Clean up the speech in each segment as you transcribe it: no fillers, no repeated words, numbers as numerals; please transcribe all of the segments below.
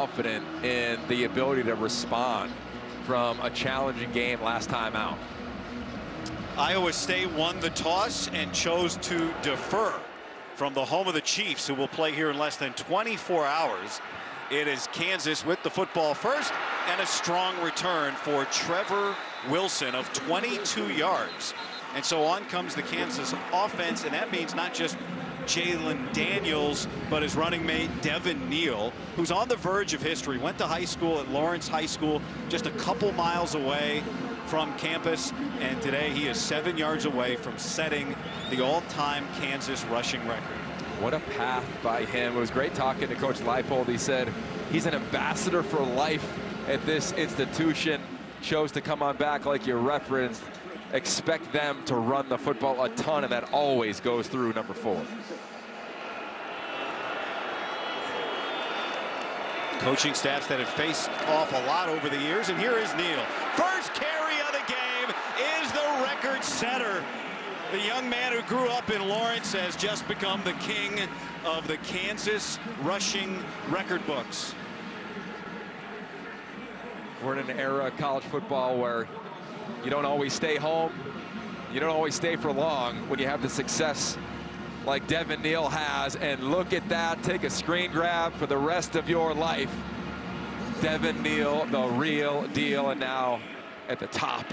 confident in the ability to respond from a challenging game last time out. Iowa State won the toss and chose to defer from the home of the Chiefs, who will play here in less than 24 hours. It is Kansas with the football first, and a strong return for Trevor Wilson of 22 yards. And so on comes the Kansas offense, and that means not just Jaylen Daniels, but his running mate Devin Neal, who's on the verge of history. Went to high school at Lawrence High School, just a couple miles away from campus, and today he is 7 yards away from setting the all-time Kansas rushing record. What a path by him. It was great talking to Coach Leipold. He said he's an ambassador for life at this institution. Chose to come on back like you referenced. Expect them to run the football a ton, and that always goes through number 4. Coaching staffs that have faced off a lot over the years, and here is Neal. First carry of the game is the record setter. The young man who grew up in Lawrence has just become the king of the Kansas rushing record books. We're in an era of college football where you don't always stay home. You don't always stay for long when you have the success like Devin Neal has. And look at that, take a screen grab for the rest of your life. Devin Neal, the real deal, and now at the top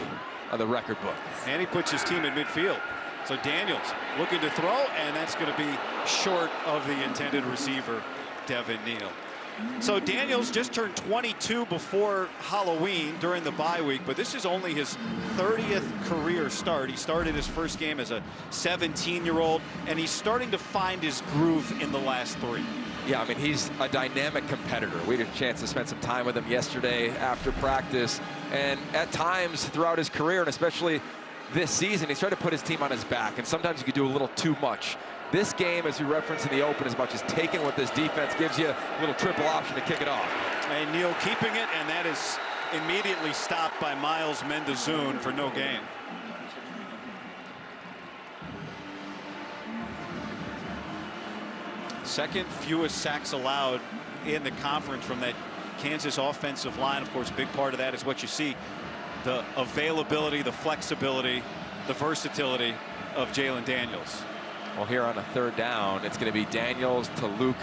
of the record book. And he puts his team in midfield. So Daniels looking to throw, and that's going to be short of the intended receiver, Devin Neal. So Daniels just turned 22 before Halloween during the bye week, but this is only his 30th career start. He started his first game as a 17-year-old, and he's starting to find his groove in the last 3. Yeah, I mean, he's a dynamic competitor. We had a chance to spend some time with him yesterday after practice, and at times throughout his career, and especially this season, he's tried to put his team on his back, and sometimes you can do a little too much. This game, as we referenced in the open, as much as taking what this defense gives you, a little triple option to kick it off. And Neal keeping it, and that is immediately stopped by Miles Mendezoon for no gain. Second fewest sacks allowed in the conference from that Kansas offensive line. Of course, a big part of that is what you see, the availability, the flexibility, the versatility of Jaylen Daniels. Well, here on a 3rd down, it's going to be Daniels to Luke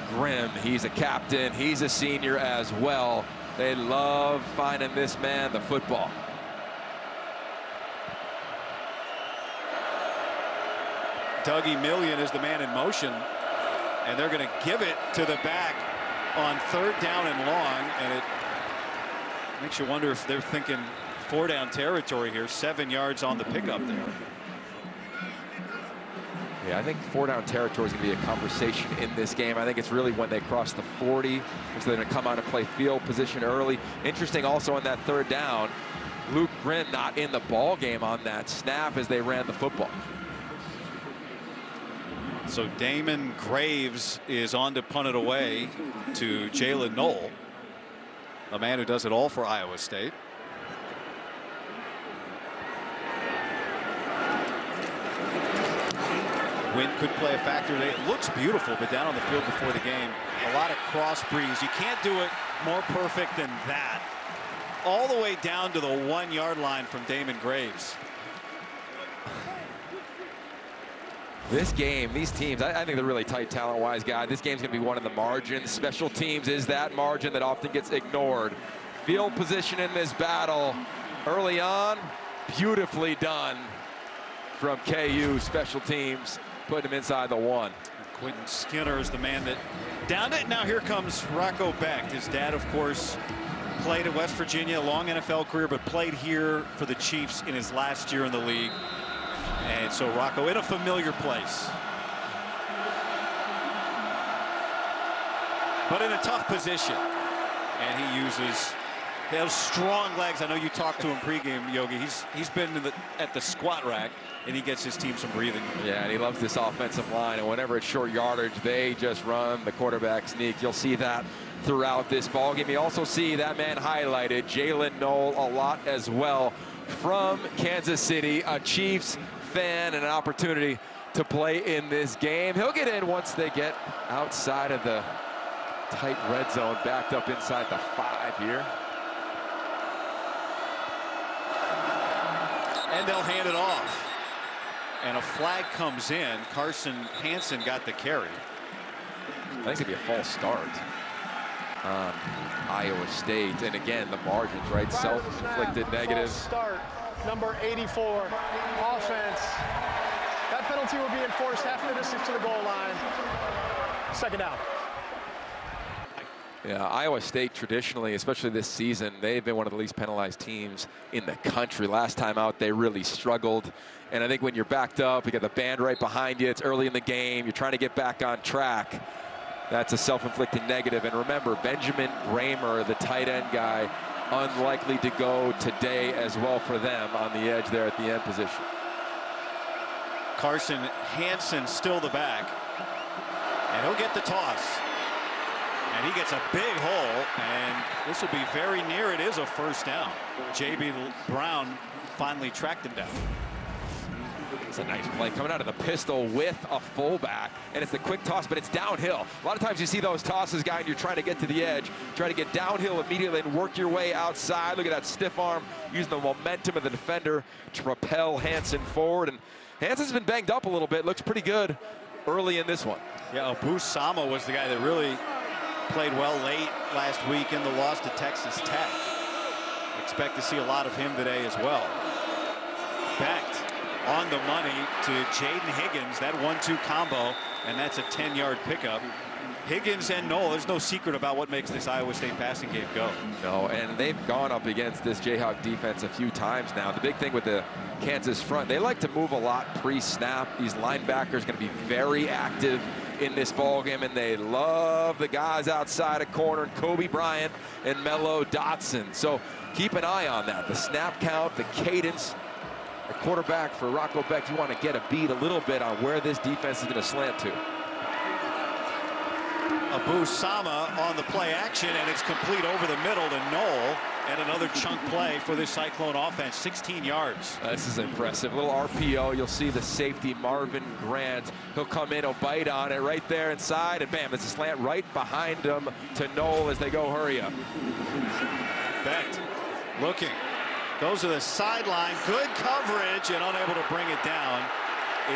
Grimm. He's a captain. He's a senior as well. They love finding this man the football. Dougie Million is the man in motion, and they're going to give it to the back on 3rd down and long, and it makes you wonder if they're thinking 4-down territory here. 7 yards on the pickup there. Yeah, I think 4-down territory is going to be a conversation in this game. I think it's really when they cross the 40, so they're going to come out and play field position early. Interesting also on that 3rd down, Luke Grimm not in the ball game on that snap as they ran the football. So Damon Graves is on to punt it away to Jalen Knoll, a man who does it all for Iowa State. Wind could play a factor today. It looks beautiful, but down on the field before the game, a lot of cross breeze. You can't do it more perfect than that. All the way down to the 1-yard line from Damon Graves. This game, these teams, I think they're really tight talent-wise, guys. This game's going to be one of the margins. Special teams is that margin that often gets ignored. Field position in this battle early on, beautifully done from KU special teams, putting him inside the 1. Quentin Skinner is the man that downed it. Now here comes Rocco Becht. His dad, of course, played at West Virginia, a long NFL career, but played here for the Chiefs in his last year in the league. And so Rocco in a familiar place, but in a tough position. And he uses those strong legs. I know you talked to him pregame, Yogi. He's been at the squat rack, and he gets his team some breathing. Yeah, and he loves this offensive line. And whenever it's short yardage, they just run the quarterback sneak. You'll see that throughout this ballgame. You also see that man highlighted, Jalen Knoll, a lot as well from Kansas City, a Chiefs fan and an opportunity to play in this game. He'll get in once they get outside of the tight red zone, backed up inside the 5 here. And they'll hand it off. And a flag comes in. Carson Hansen got the carry. I think it'd be a false start on Iowa State. And again, the margins, right? Self-inflicted negatives. Start, number 84, offense. That penalty will be enforced half the distance to the goal line. Second down. Yeah, Iowa State traditionally, especially this season, they've been one of the least penalized teams in the country. Last time out, they really struggled. And I think when you're backed up, you got the band right behind you, it's early in the game, you're trying to get back on track. That's a self-inflicted negative. And remember, Benjamin Raymer, the tight end guy, unlikely to go today as well for them on the edge there at the end position. Carson Hansen still the back. And he'll get the toss. And he gets a big hole, and this will be very near. It is a first down. J.B. Brown finally tracked him down. It's a nice play coming out of the pistol with a fullback, and it's a quick toss, but it's downhill. A lot of times you see those tosses, guy, and you're trying to get to the edge, try to get downhill immediately and work your way outside. Look at that stiff arm, using the momentum of the defender to propel Hansen forward. And Hansen's been banged up a little bit, looks pretty good early in this one. Yeah, Abu Sama was the guy that really played well late last week in the loss to Texas Tech. Expect to see a lot of him today as well. Becht on the money to Jaden Higgins, that 1-2 combo, and that's a 10-yard pickup. Higgins and Knoll, there's no secret about what makes this Iowa State passing game go. No, and they've gone up against this Jayhawk defense a few times now. The big thing with the Kansas front, they like to move a lot pre-snap. These linebackers going to be very active in this ball game, and they love the guys outside of corner, Kobe Bryant and Mello Dotson. So keep an eye on that. The snap count, the cadence. A quarterback for Rocco Becht, you want to get a beat a little bit on where this defense is going to slant to. Abu Sama on the play action, and it's complete over the middle to Knoll, and another chunk play for this Cyclone offense, 16 yards. This is impressive. A little RPO. You'll see the safety, Marvin Grant. He'll come in, he'll bite on it right there inside, and bam, it's a slant right behind him to Knoll as they go hurry up. Becht looking. Goes to the sideline, good coverage, and unable to bring it down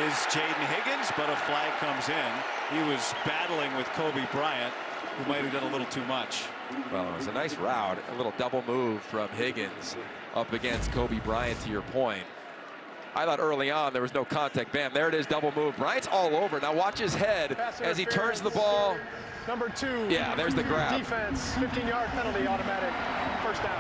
is Jaden Higgins, but a flag comes in. He was battling with Kobe Bryant, who might have done a little too much. Well, it was a nice route, a little double move from Higgins up against Kobe Bryant, to your point. I thought early on there was no contact. Bam, there it is, double move. Bryant's all over. Now watch his head as he turns the ball. Number 2. Yeah, there's the grab. Defense, 15-yard penalty, automatic, first down.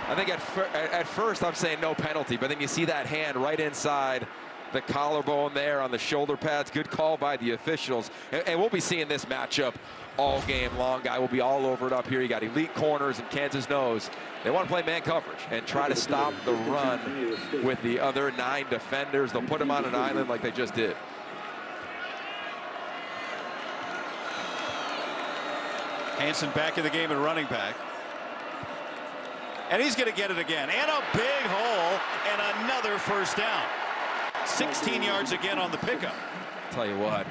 I think at first I'm saying no penalty, but then you see that hand right inside the collarbone there on the shoulder pads. Good call by the officials. And we'll be seeing this matchup all game long, guy. We'll be all over it up here. You got elite corners, and Kansas knows they want to play man coverage and try to stop the run with the other 9 defenders. They'll put them on an island like they just did. Hansen back in the game at running back. And he's going to get it again. And a big hole, and another first down. 16 yards again on the pickup. Tell you what,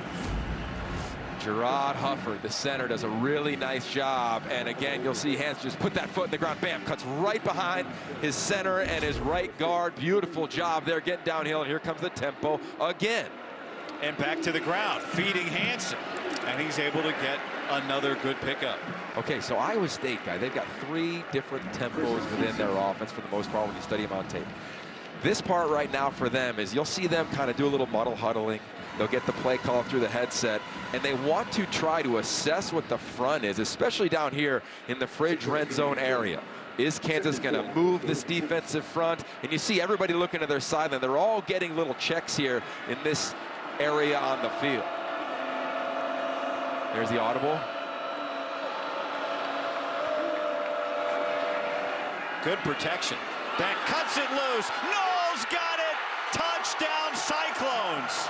Gerard Hufford, the center, does a really nice job. And again, you'll see Hansen just put that foot in the ground. Bam, cuts right behind his center and his right guard. Beautiful job there, getting downhill. And here comes the tempo again. And back to the ground, feeding Hansen. And he's able to get another good pickup. Okay, so Iowa State, guy, they've got 3 different tempos within their offense for the most part when you study them on tape. This part right now for them is you'll see them kind of do a little muddle huddling. They'll get the play call through the headset, and they want to try to assess what the front is, especially down here in the fridge red zone area. Is Kansas going to move this defensive front? And you see everybody looking to their sideline. They're all getting little checks here in this area on the field. There's the audible. Good protection. That cuts it loose. Knowles got it. Touchdown, Cyclones.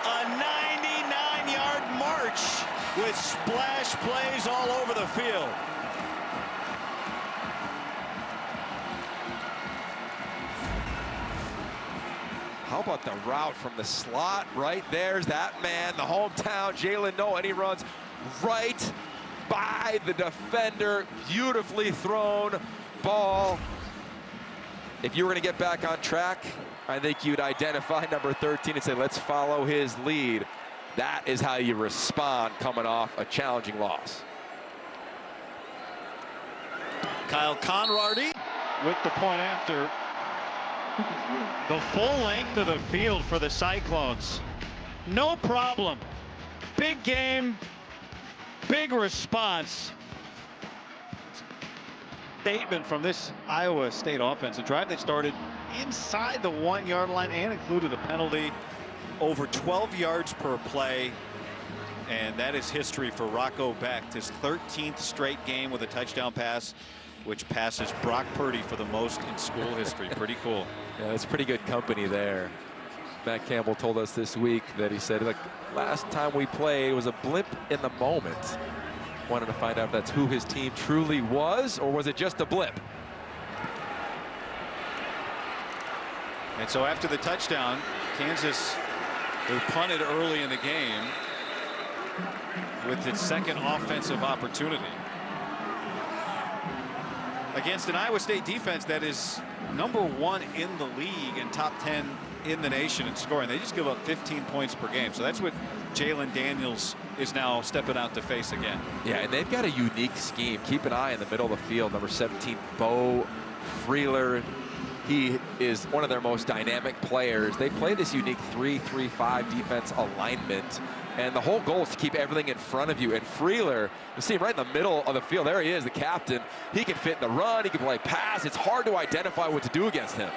A 99-yard march with splash plays all over the field. How about the route from the slot right there's that man, the hometown Jalen Knoll, and he runs right by the defender. Beautifully thrown ball. If you were going to get back on track, I think you'd identify number 13 and say, let's follow his lead. That is how you respond coming off a challenging loss. Kyle Conrady with the point after. The full length of the field for the Cyclones. No problem. Big game, big response. Statement from this Iowa State offense. A drive that started inside the 1-yard line and included a penalty. over 12 yards per play. And that is history for Rocco Becht, his 13th straight game with a touchdown pass, which passes Brock Purdy for the most in school history. Pretty cool. Yeah, that's pretty good company there. Matt Campbell told us this week that he said, like, last time we played was a blip in the moment. Wanted to find out if that's who his team truly was, or was it just a blip? And so after the touchdown, Kansas, they punted early in the game with its second offensive opportunity against an Iowa State defense that is #1 in the league and top 10 in the nation in scoring. They just give up 15 points per game. So that's what Jalen Daniels is now stepping out to face again. Yeah, and they've got a unique scheme. Keep an eye in the middle of the field. Number 17, Bo Freeler. He is one of their most dynamic players. They play this unique 3-3-5 defense alignment. And the whole goal is to keep everything in front of you. And Freeler, you see him right in the middle of the field. There he is, the captain. He can fit in the run. He can play pass. It's hard to identify what to do against him.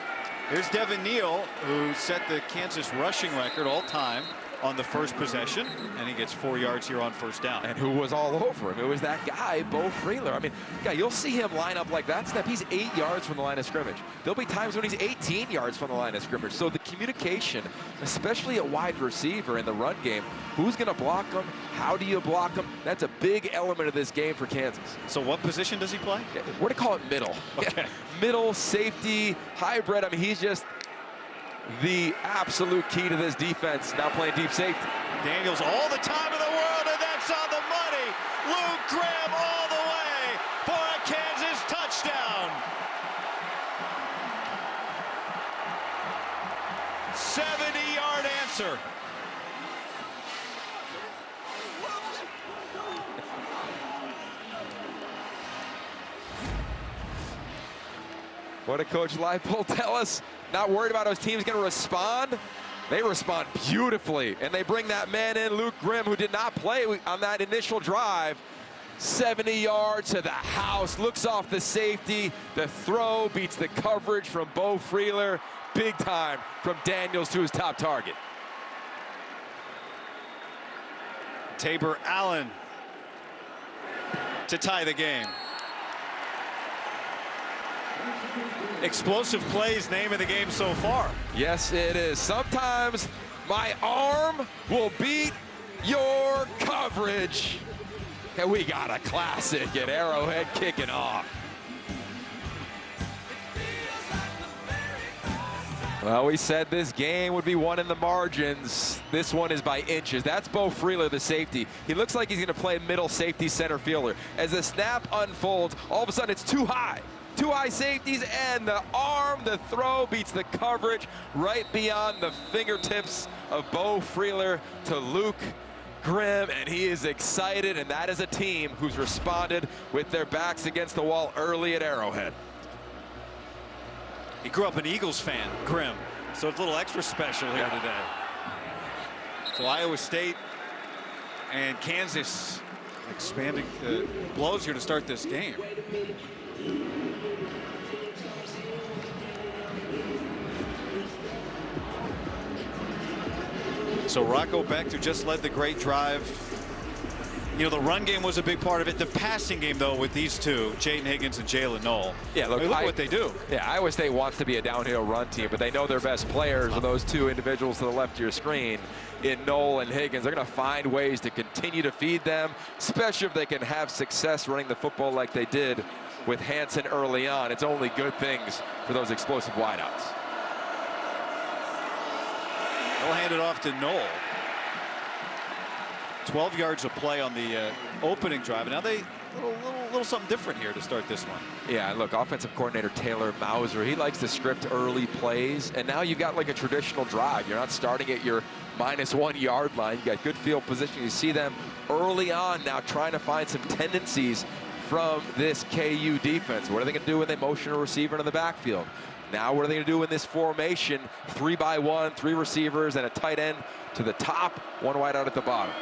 Here's Devin Neal, who set the Kansas rushing record all time on the first possession, and he gets 4 yards here on first down. And who was all over him? It was that guy, Bo Freeler. I mean, guy, you'll see him line up like that step. He's 8 yards from the line of scrimmage. There'll be times when he's 18 yards from the line of scrimmage. So the communication, especially at wide receiver in the run game, who's going to block him? How do you block him? That's a big element of this game for Kansas. So what position does he play? We're going to call it middle. Okay. Middle, safety, hybrid. I mean, he's just the absolute key to this defense, now playing deep safety. Daniels all the time in the world, and that's on the money. Luke Graham all the way for a Kansas touchdown. 70-yard answer. What did Coach Leipold tell us? Not worried about how his team's going to respond. They respond beautifully, and they bring that man in, Luke Grimm, who did not play on that initial drive. 70 yards to the house, looks off the safety. The throw beats the coverage from Bo Freeler. Big time from Daniels to his top target. Tabor Allen to tie the game. Explosive plays, name of the game so far. Yes, it is. Sometimes my arm will beat your coverage. And we got a classic at Arrowhead kicking off. Well, we said this game would be won in the margins. This one is by inches. That's Bo Freeler, the safety. He looks like he's going to play middle safety center fielder. As the snap unfolds, all of a sudden it's too high. Two high safeties, and the arm, the throw beats the coverage right beyond the fingertips of Bo Freeler to Luke Grimm, and he is excited, and that is a team who's responded with their backs against the wall early at Arrowhead. He grew up an Eagles fan, Grimm, so it's a little extra special here today. So Iowa State and Kansas expanding blows here to start this game. So Rocco Becht, who just led the great drive. You know, the run game was a big part of it. The passing game, though, with these two, Jaden Higgins and Jalen Knoll. Yeah, look, I mean, look what they do. Yeah, Iowa State wants to be a downhill run team, but they know their best players are those two individuals to the left of your screen in Knoll and Higgins. They're going to find ways to continue to feed them, especially if they can have success running the football like they did with Hansen early on. It's only good things for those explosive wideouts. They'll hand it off to Knoll. 12 yards of play on the opening drive. And now they little something different here to start this one. Yeah, look, offensive coordinator Taylor Mauser, he likes to script early plays, and now you got like a traditional drive. You're not starting at your -1 yard line. You got good field position. You see them early on now trying to find some tendencies from this KU defense. What are they going to do when they motion a receiver into the backfield? Now what are they going to do in this formation? 3-by-1, 3 receivers, and a tight end to the top, 1 wide out at the bottom.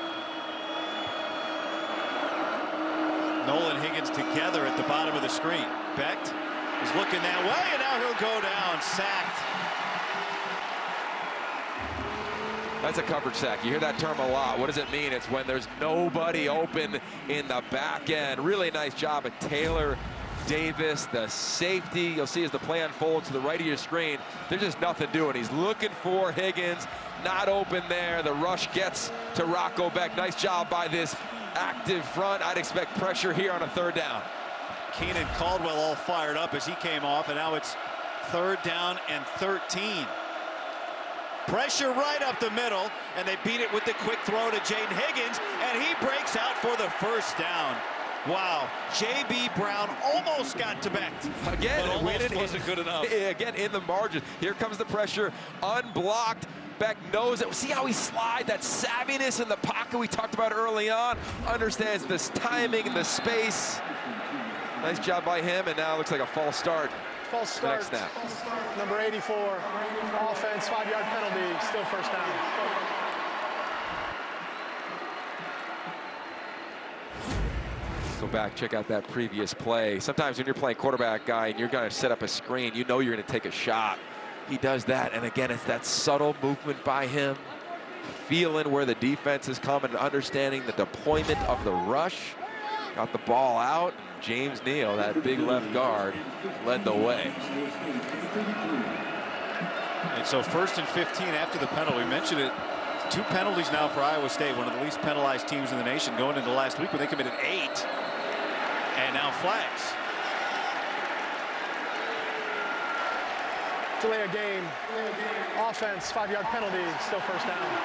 Nolan Higgins together at the bottom of the screen. Becht is looking that way, and now he'll go down, sacked. That's a coverage sack. You hear that term a lot. What does it mean? It's when there's nobody open in the back end. Really nice job of Taylor Davis, the safety. You'll see as the play unfolds to the right of your screen, there's just nothing doing. He's looking for Higgins, not open there. The rush gets to Rocco Becht. Nice job by this active front. I'd expect pressure here on a 3rd down. Keenan Caldwell all fired up as he came off, and now it's 3rd down and 13. Pressure right up the middle, and they beat it with the quick throw to Jaden Higgins, and he breaks out for the 1st down. Wow, J.B. Brown almost got to Becht. Again, but almost wasn't good enough. Again, in the margin. Here comes the pressure, unblocked. Becht knows it. See how he slides, that savviness in the pocket we talked about early on. Understands this timing and the space. Nice job by him, and now it looks like a false start. False start. Next snap. Number 84, offense, 5-yard penalty, still 1st down. Go back, check out that previous play. Sometimes when you're playing quarterback guy and you're going to set up a screen, you know you're going to take a shot. He does that, and again, it's that subtle movement by him, feeling where the defense is coming and understanding the deployment of the rush. Got the ball out. James Neal, that big left guard, led the way. And so 1st and 15 after the penalty. We mentioned it. 2 penalties now for Iowa State, one of the least penalized teams in the nation, going into last week when they committed 8. And now flags. Delay a game. Offense, 5-yard penalty, still 1st down.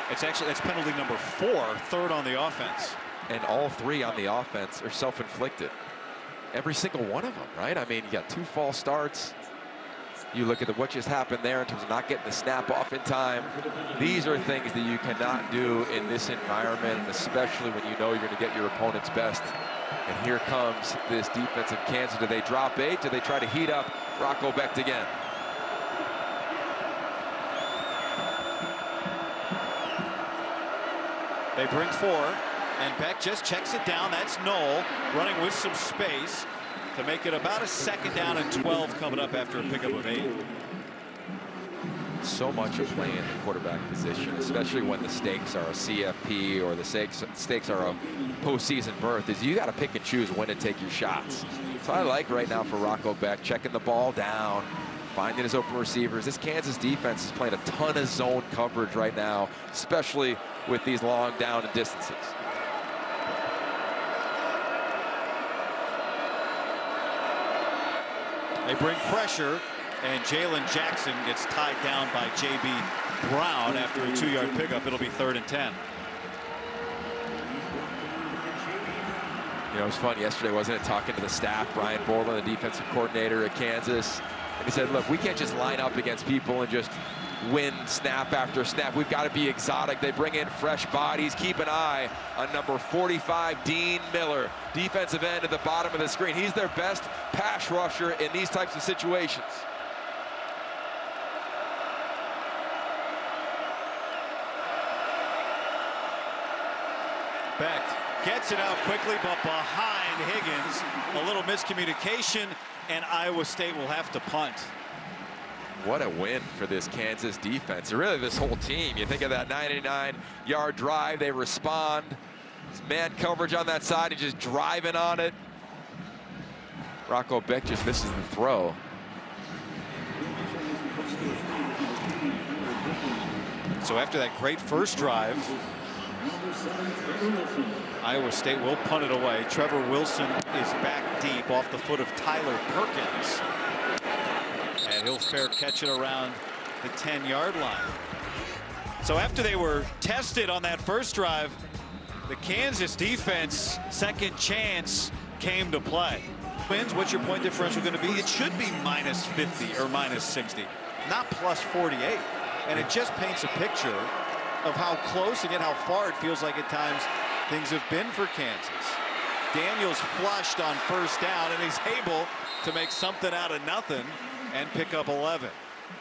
That's penalty number 4, 3rd on the offense. And all 3 on the offense are self-inflicted. Every single one of them, right? I mean, you got 2 false starts. You look at what just happened there in terms of not getting the snap off in time. These are things that you cannot do in this environment, and especially when you know you're going to get your opponent's best. And here comes this defensive Kansas. Do they drop 8? Do they try to heat up Rocco Becht again? They bring 4, and Becht just checks it down. That's Knoll running with some space to make it about a 2nd down and 12 coming up after a pickup of 8. So much of playing the quarterback position, especially when the stakes are a CFP or the stakes are a postseason berth, is you got to pick and choose when to take your shots. So I like right now for Rocco Becht checking the ball down, finding his open receivers. This Kansas defense is playing a ton of zone coverage right now, especially with these long down and distances. They bring pressure, and Jalen Jackson gets tied down by J.B. Brown after a 2-yard pickup. It'll be 3rd and 10. You know, it was fun yesterday, wasn't it, talking to the staff, Brian Borland, the defensive coordinator at Kansas. And he said, look, we can't just line up against people and just win snap after snap. We've got to be exotic. They bring in fresh bodies. Keep an eye on number 45, Dean Miller, defensive end at the bottom of the screen. He's their best pass rusher in these types of situations. Becht gets it out quickly, but behind Higgins, a little miscommunication, and Iowa State will have to punt. What a win for this Kansas defense. Really, this whole team. You think of that 99-yard drive, they respond. It's man coverage on that side and just driving on it. Rocco Becht just misses the throw. So after that great first drive, Iowa State will punt it away. Trevor Wilson is back deep off the foot of Tyler Perkins. And he'll fair catch it around the 10-yard line. So after they were tested on that first drive, the Kansas defense second chance came to play. Wins, what's your point differential going to be? It should be minus 50 or minus 60, not plus 48. And it just paints a picture of how close and yet how far it feels like at times things have been for Kansas. Daniels flushed on first down, and he's able to make something out of nothing and pick up 11.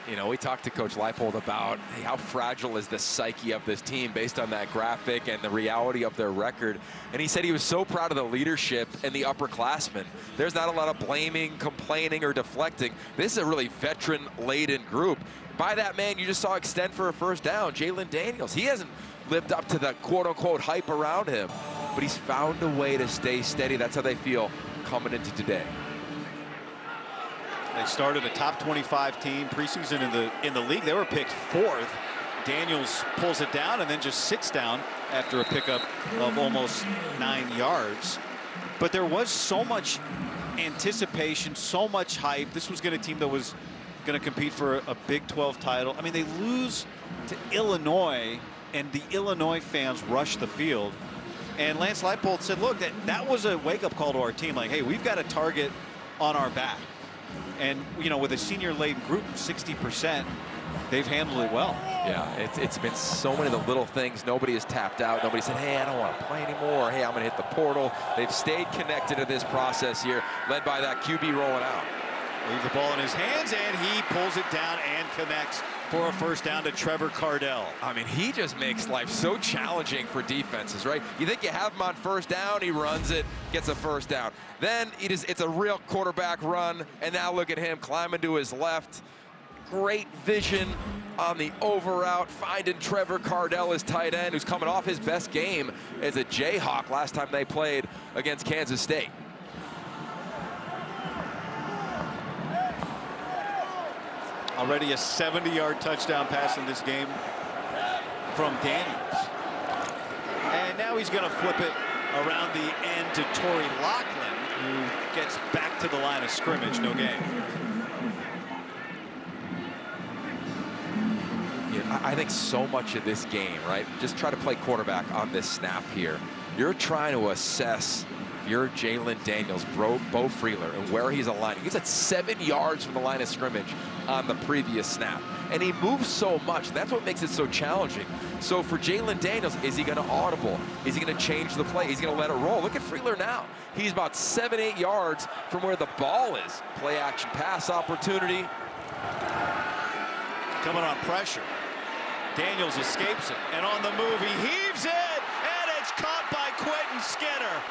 You know, we talked to Coach Leipold about, hey, how fragile is the psyche of this team based on that graphic and the reality of their record. And he said he was so proud of the leadership and the upperclassmen. There's not a lot of blaming, complaining, or deflecting. This is a really veteran-laden group. By that man you just saw extend for a first down, Jaylen Daniels. He hasn't lived up to the quote-unquote hype around him, but he's found a way to stay steady. That's how they feel coming into today. They started a top 25 team preseason in the league. They were picked 4th. Daniels pulls it down and then just sits down after a pickup of almost 9 yards. But there was so much anticipation, so much hype. This was going to be a team that was going to compete for a Big 12 title. I mean, they lose to Illinois, and the Illinois fans rush the field. And Lance Leipold said, look, that was a wake-up call to our team. Like, hey, we've got a target on our back. And, you know, with a senior-laden group, 60%, they've handled it well. Yeah, it's been so many of the little things. Nobody has tapped out. Nobody said, hey, I don't want to play anymore. Hey, I'm going to hit the portal. They've stayed connected to this process here, led by that QB rolling out. Leave the ball in his hands, and he pulls it down and connects for a first down to Trevor Cardell. I mean, he just makes life so challenging for defenses, right? You think you have him on first down, he runs it, gets a first down. Then it's a real quarterback run, and now look at him climbing to his left. Great vision on the over route, finding Trevor Cardell, his tight end, who's coming off his best game as a Jayhawk last time they played against Kansas State. Already a 70-yard touchdown pass in this game from Daniels. And now he's going to flip it around the end to Torrey Loughlin, who gets back to the line of scrimmage. No gain. Yeah, I think so much of this game, right? Just try to play quarterback on this snap here. You're trying to assess you're Jaylen Daniels, Bo Freeler, and where he's aligning. He's at 7 yards from the line of scrimmage on the previous snap. And he moves so much. That's what makes it so challenging. So for Jaylen Daniels, is he going to audible? Is he going to change the play? He's going to let it roll. Look at Freeler now. He's about 7-8 yards from where the ball is. Play action pass opportunity. Coming on pressure. Daniels escapes it. And on the move, he heaves it. And it's caught by Quentin Skinner.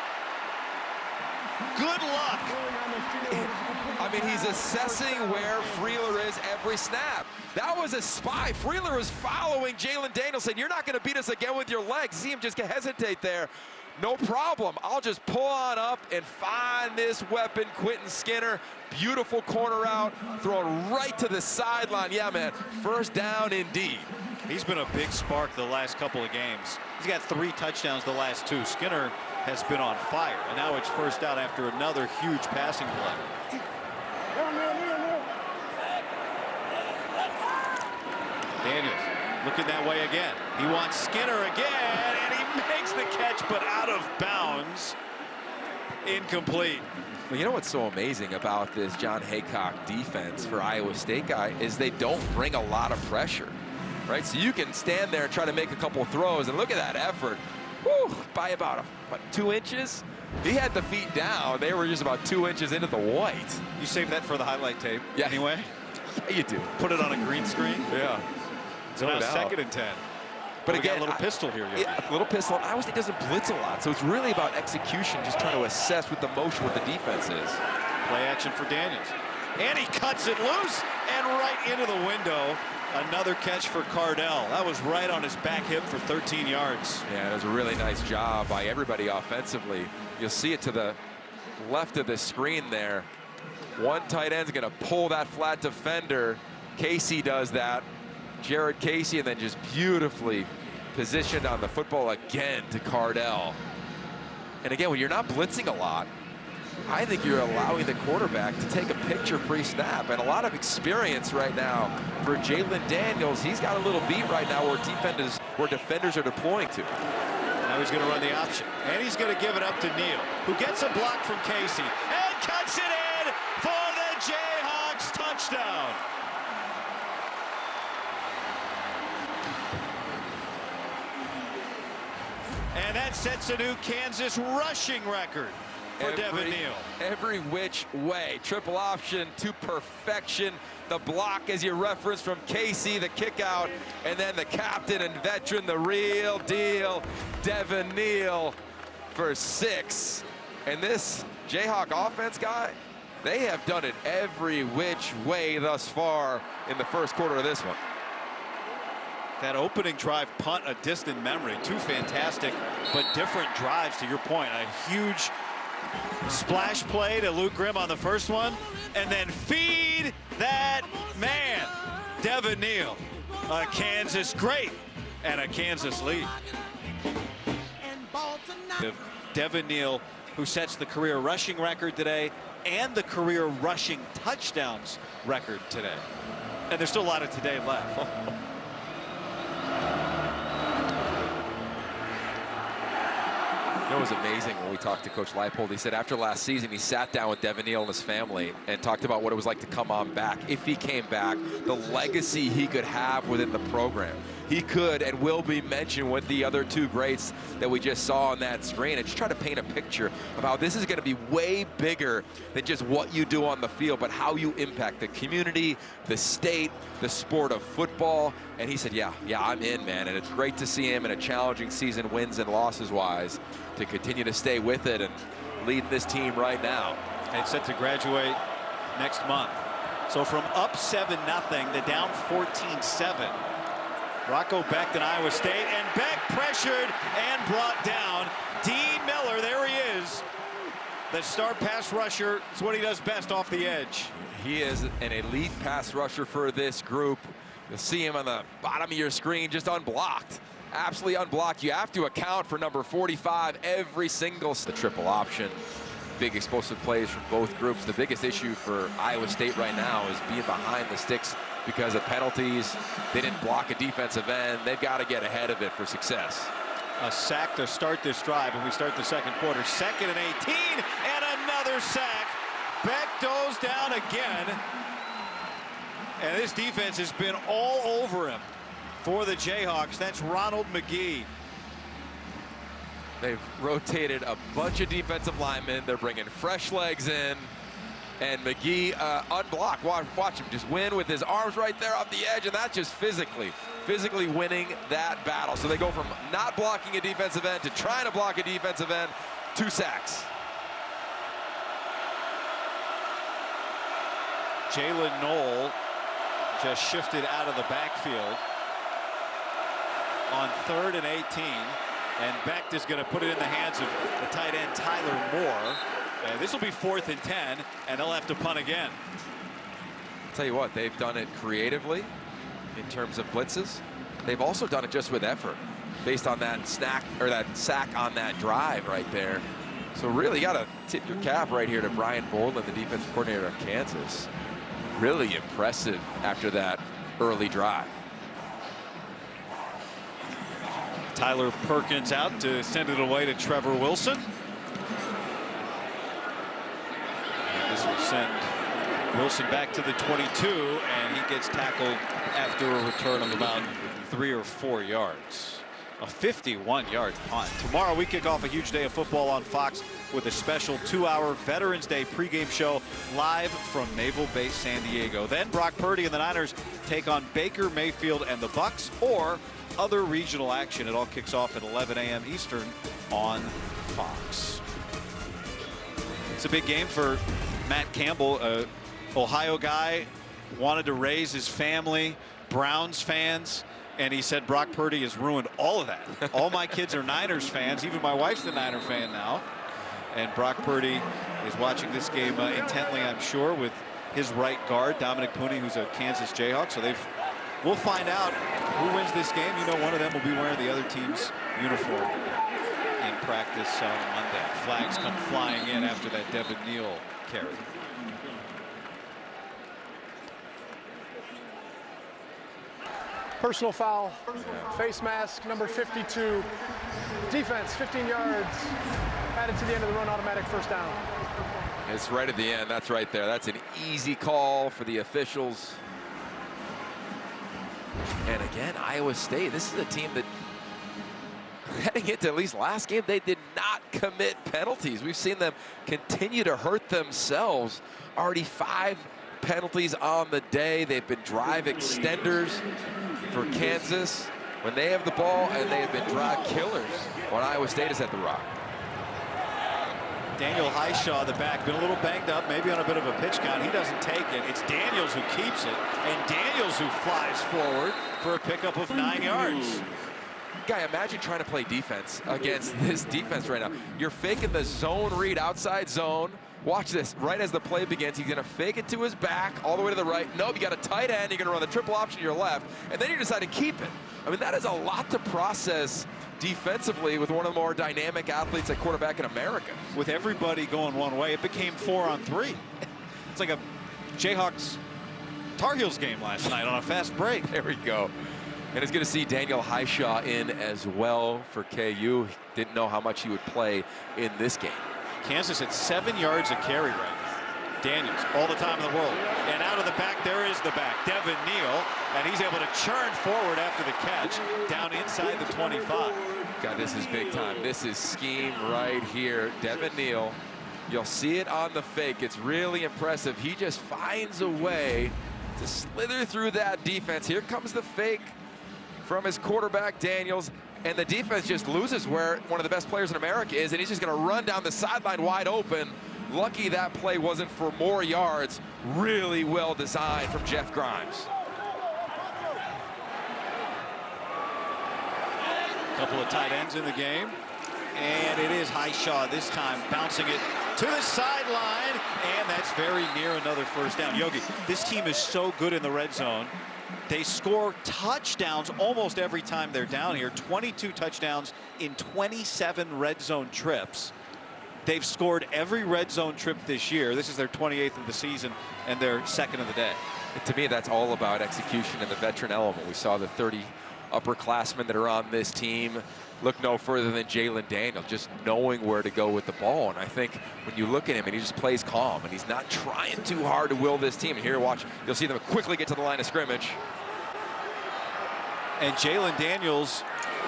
Good luck. I mean, he's assessing where Freeler is every snap. That was a spy. Freeler was following Jaylen Daniels, saying, you're not going to beat us again with your legs. See him just hesitate there. No problem. I'll just pull on up and find this weapon, Quentin Skinner. Beautiful corner out, thrown right to the sideline. Yeah, man, first down indeed. He's been a big spark the last couple of games. He's got 3 touchdowns the last 2. Skinner has been on fire, and now it's first down after another huge passing play. Daniels looking that way again. He wants Skinner again, and he makes the catch, but out of bounds. Incomplete. Well, you know what's so amazing about this John Haycock defense for Iowa State guy is they don't bring a lot of pressure, right? So you can stand there and try to make a couple of throws, and look at that effort. Whew, by about 2 inches. He had the feet down. They were just about 2 inches into the white. You saved that for the highlight tape. Yeah. Anyway. Yeah, you do. Put it on a green screen. Yeah. So now 2nd and 10. But we again, got a little pistol here. A little pistol. Iowa State doesn't blitz a lot, so it's really about execution, just trying to assess with the motion what the defense is. Play action for Daniels. And he cuts it loose and right into the window. Another catch for Cardell. That was right on his back hip for 13 yards. Yeah, it was a really nice job by everybody offensively. You'll see it to the left of the screen there. One tight end's going to pull that flat defender. Casey does that. Jared Casey, and then just beautifully positioned on the football again to Cardell. And again, when you're not blitzing a lot, I think you're allowing the quarterback to take a picture pre-snap, and a lot of experience right now for Jalen Daniels. He's got a little beat right now where defenders are deploying to. Now he's going to run the option, and he's going to give it up to Neal, who gets a block from Casey and cuts it in for the Jayhawks touchdown. And that sets a new Kansas rushing record for Devin Neal. Every which way. Triple option to perfection. The block, as you referenced, from Casey, the kick out, and then the captain and veteran, the real deal, Devin Neal for 6. And this Jayhawk offense, guy, they have done it every which way thus far in the first quarter of this one. That opening drive punt, a distant memory. Two fantastic but different drives, to your point. A huge splash play to Luke Grimm on the first one, and then feed that man, Devin Neal. A Kansas great and a Kansas lead. Devin Neal, who sets the career rushing record today and the career rushing touchdowns record today. And there's still a lot of today left. You know, it was amazing when we talked to Coach Leipold. He said after last season, he sat down with Devin Neal and his family and talked about what it was like to come on back. If he came back, the legacy he could have within the program. He could and will be mentioned with the other two greats that we just saw on that screen. And just try to paint a picture of how this is going to be way bigger than just what you do on the field, but how you impact the community, the state, the sport of football. And he said, yeah, I'm in, man. And it's great to see him in a challenging season, wins and losses wise, to continue to stay with it and lead this team right now. And set to graduate next month. So from up 7-0 to down 14-7. Rocco Becht in Iowa State, and Becht pressured and brought down. Dean Miller, there he is. The star pass rusher. It's what he does best, off the edge. He is an elite pass rusher for this group. You'll see him on the bottom of your screen, just unblocked. Absolutely unblocked. You have to account for number 45 every single. The triple option. Big explosive plays from both groups. The biggest issue for Iowa State right now is being behind the sticks because of penalties. They didn't block a defensive end. They've got to get ahead of it for success. A sack to start this drive, and we start the second quarter. 2nd and 18, and another sack. Becht goes down again. And this defense has been all over him for the Jayhawks. That's Ronald McGee. They've rotated a bunch of defensive linemen. They're bringing fresh legs in. And McGee unblocked. Watch him just win with his arms right there off the edge. And that's just physically winning that battle. So they go from not blocking a defensive end to trying to block a defensive end. 2 sacks. Jalen Knoll just shifted out of the backfield on 3rd and 18. And Becht is going to put it in the hands of the tight end Tyler Moore. And this will be 4th and 10, and they'll have to punt again. I'll tell you what, they've done it creatively in terms of blitzes. They've also done it just with effort, based on that sack on that drive right there. So really, you got to tip your cap right here to Brian Boland, the defensive coordinator of Kansas. Really impressive after that early drive. Tyler Perkins out to send it away to Trevor Wilson. And this will send Wilson back to the 22, and he gets tackled after a return of about 3 or 4 yards. A 51-yard punt. Tomorrow we kick off a huge day of football on Fox with a special 2-hour Veterans Day pregame show live from Naval Base San Diego. Then Brock Purdy and the Niners take on Baker Mayfield and the Bucks, or other regional action. It all kicks off at 11 a.m. Eastern on Fox. It's a big game for Matt Campbell, Ohio guy, wanted to raise his family Browns fans, and he said Brock Purdy has ruined all of that. All my kids are Niners fans. Even my wife's a Niner fan now. And Brock Purdy is watching this game intently, I'm sure, with his right guard, Dominic Pooney, who's a Kansas Jayhawk. So we'll find out who wins this game. You know, one of them will be wearing the other team's uniform in practice on Monday. Flags come flying in after that Devin Neal carry. Personal foul, face mask, number 52. Defense, 15 yards. Added to the end of the run, automatic first down. It's right at the end. That's right there. That's an easy call for the officials. And again, Iowa State, this is a team that, heading into at least last game, they did not commit penalties. We've seen them continue to hurt themselves. Already 5 penalties on the day. They've been drive extenders for Kansas when they have the ball, and they have been drive killers when Iowa State is at the rock. Daniel Highshaw, the back, been a little banged up, maybe on a bit of a pitch count. He doesn't take it. It's Daniels who keeps it, and Daniels who flies forward for a pickup of 9 yards. Guy, imagine trying to play defense against this defense right now. You're faking the zone read, outside zone. Watch this. Right as the play begins, he's going to fake it to his back all the way to the right. Nope, you got a tight end. You're going to run the triple option to your left, and then you decide to keep it. I mean, that is a lot to process defensively with one of the more dynamic athletes at quarterback in America. With everybody going one way, it became 4-on-3. It's like a Jayhawks Tar Heels game last night on a fast break. There we go. And it's good to see Daniel Highshaw in as well for KU. Didn't know how much he would play in this game. Kansas at 7 yards a carry right now. Daniels, all the time in the world. And out of the back, there is the back, Devin Neal. And he's able to churn forward after the catch, down inside the 25. God, this is big time. This is scheme right here. Devin Neal, you'll see it on the fake. It's really impressive. He just finds a way to slither through that defense. Here comes the fake from his quarterback, Daniels. And the defense just loses where one of the best players in America is, and he's just going to run down the sideline wide open. Lucky that play wasn't for more yards. Really well designed from Jeff Grimes. Couple of tight ends in the game. And it is Highshaw this time, bouncing it to the sideline. And that's very near another first down. Yogi, this team is so good in the red zone. They score touchdowns almost every time they're down here. 22 touchdowns in 27 red zone trips. They've scored every red zone trip this year. This is their 28th of the season and their 2nd of the day. And to me, that's all about execution and the veteran element. We saw the 30 upperclassmen that are on this team. Look no further than Jalen Daniels, just knowing where to go with the ball. And I think when you look at him, and he just plays calm, and he's not trying too hard to will this team. And here, watch, you'll see them quickly get to the line of scrimmage. And Jalen Daniels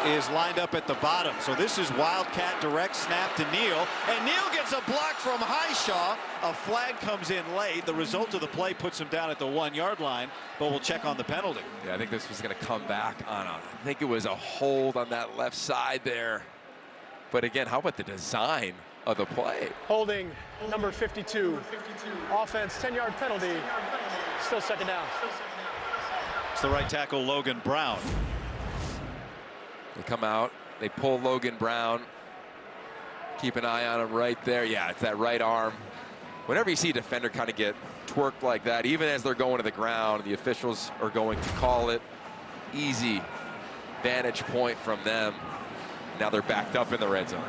is lined up at the bottom. So this is Wildcat direct snap to Neal. And Neal gets a block from Highshaw. A flag comes in late. The result of the play puts him down at the 1 yard line, but we'll check on the penalty. Yeah, I think this was going to come back on I think it was a hold on that left side there. But again, how about the design of the play? Holding, number 52. Offense, 10-yard penalty. Still 2nd down. It's the right tackle, Logan Brown. They come out, they pull Logan Brown. Keep an eye on him right there. Yeah, it's that right arm. Whenever you see a defender kind of get twerked like that, even as they're going to the ground, the officials are going to call it. Easy vantage point from them. Now they're backed up in the red zone.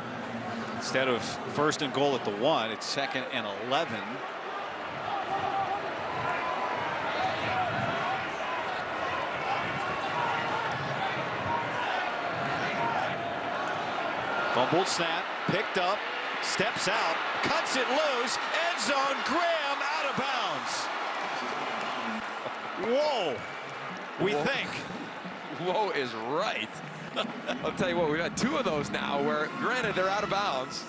Instead of 1st and goal at the 1, it's 2nd and 11. Fumbled snap, picked up, steps out, cuts it loose, end zone, Graham out of bounds. Whoa, we think. Whoa is right. I'll tell you what, we've had 2 of those now where, granted, they're out of bounds,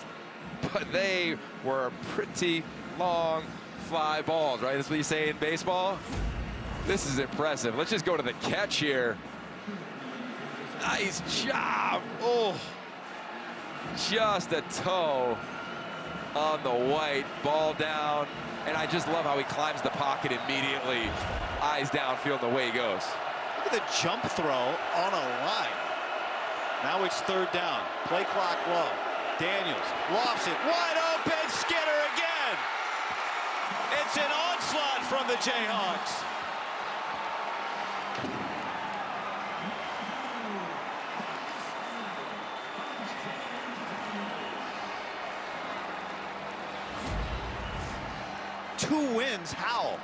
but they were pretty long fly balls, right? That's what you say in baseball. This is impressive. Let's just go to the catch here. Nice job. Oh. Just a toe on the white, ball down, and I just love how he climbs the pocket immediately, eyes downfield the way he goes. Look at the jump throw on a line. Now it's 3rd down, play clock low. Daniels lofts it, wide open, Skinner again. It's an onslaught from the Jayhawks. 2 wins. How?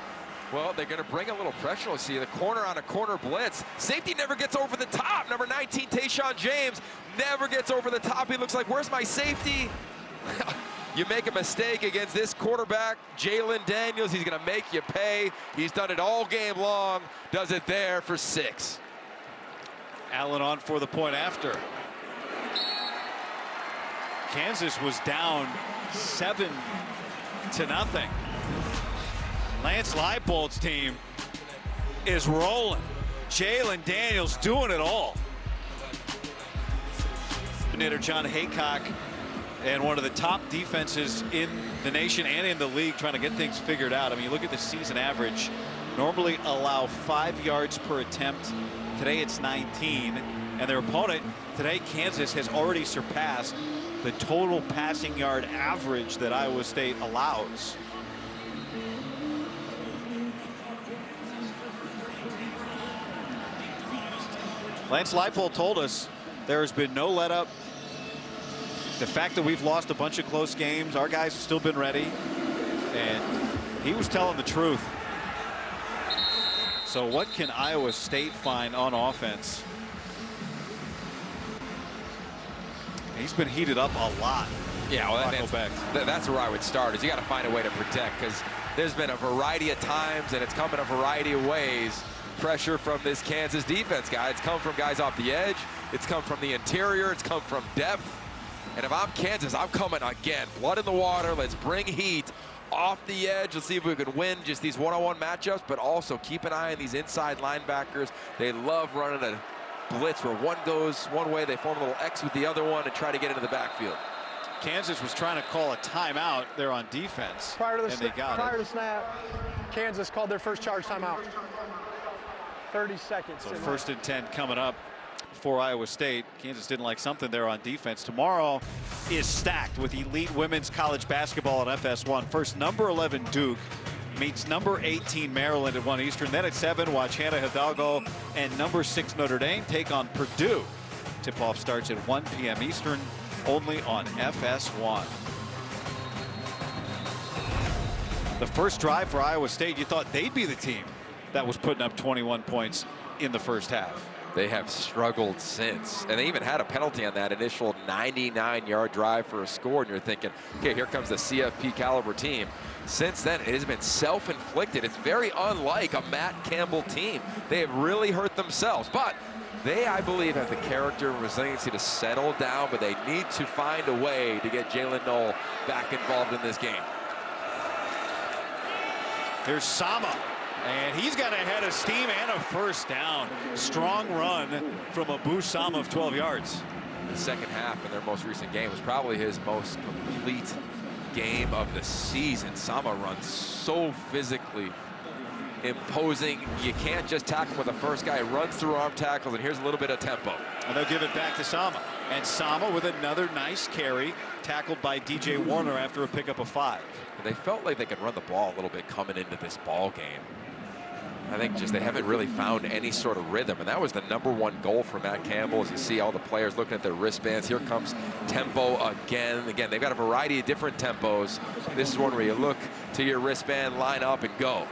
Well, they're going to bring a little pressure. See the corner on a corner blitz. Safety never gets over the top. Number 19, Tayshawn James, never gets over the top. He looks like, where's my safety? You make a mistake against this quarterback, Jalen Daniels, he's going to make you pay. He's done it all game long, does it there for 6. Allen on for the point after. Kansas was down 7-0. Lance Leipold's team is rolling. Jalen Daniels doing it all. Coordinator John Haycock and one of the top defenses in the nation and in the league trying to get things figured out. I mean, you look at the season average, normally allow 5 yards per attempt. Today it's 19, and their opponent today, Kansas, has already surpassed the total passing yard average that Iowa State allows. Lance Leipold told us there has been no let up. The fact that we've lost a bunch of close games, our guys have still been ready, and he was telling the truth. So what can Iowa State find on offense? He's been heated up a lot. Yeah, well, that's where I would start, is you got to find a way to protect, because there's been a variety of times, and it's come in a variety of ways. Pressure from this Kansas defense, guy. It's come from guys off the edge. It's come from the interior. It's come from depth. And if I'm Kansas, I'm coming again. Blood in the water. Let's bring heat off the edge. Let's see if we can win just these one-on-one matchups, but also keep an eye on these inside linebackers. They love running a blitz where one goes one way, they form a little X with the other one and try to get into the backfield. Kansas was trying to call a timeout there on defense. Prior to and they got prior it. to snap, Kansas called their first charge timeout. 30 seconds. So 1st and 10 coming up for Iowa State. Kansas didn't like something there on defense. Tomorrow is stacked with elite women's college basketball on FS1. First, number 11 Duke meets number 18 Maryland at 1 Eastern. Then at 7, watch Hannah Hidalgo and number 6 Notre Dame take on Purdue. Tip-off starts at 1 p.m. Eastern, only on FS1. The first drive for Iowa State, you thought they'd be the team that was putting up 21 points in the first half. They have struggled since, and they even had a penalty on that initial 99-yard drive for a score, and you're thinking, okay, here comes the CFP caliber team. Since then, it has been self-inflicted. It's very unlike a Matt Campbell team. They have really hurt themselves, but they, I believe, have the character and resiliency to settle down, but they need to find a way to get Jalen Knoll back involved in this game. Here's Sama. And he's got a head of steam and a first down. Strong run from Abu Sama of 12 yards. The second half in their most recent game was probably his most complete game of the season. Sama runs so physically imposing. You can't just tackle with the first guy. He runs through arm tackles, and here's a little bit of tempo. And they'll give it back to Sama. And Sama with another nice carry, tackled by DJ Warner after a pickup of 5. And they felt like they could run the ball a little bit coming into this ball game. I think just they haven't really found any sort of rhythm, and that was the #1 goal for Matt Campbell. As you see all the players looking at their wristbands, here comes tempo again. Again, they've got a variety of different tempos. This is one where you look to your wristband, line up, and go.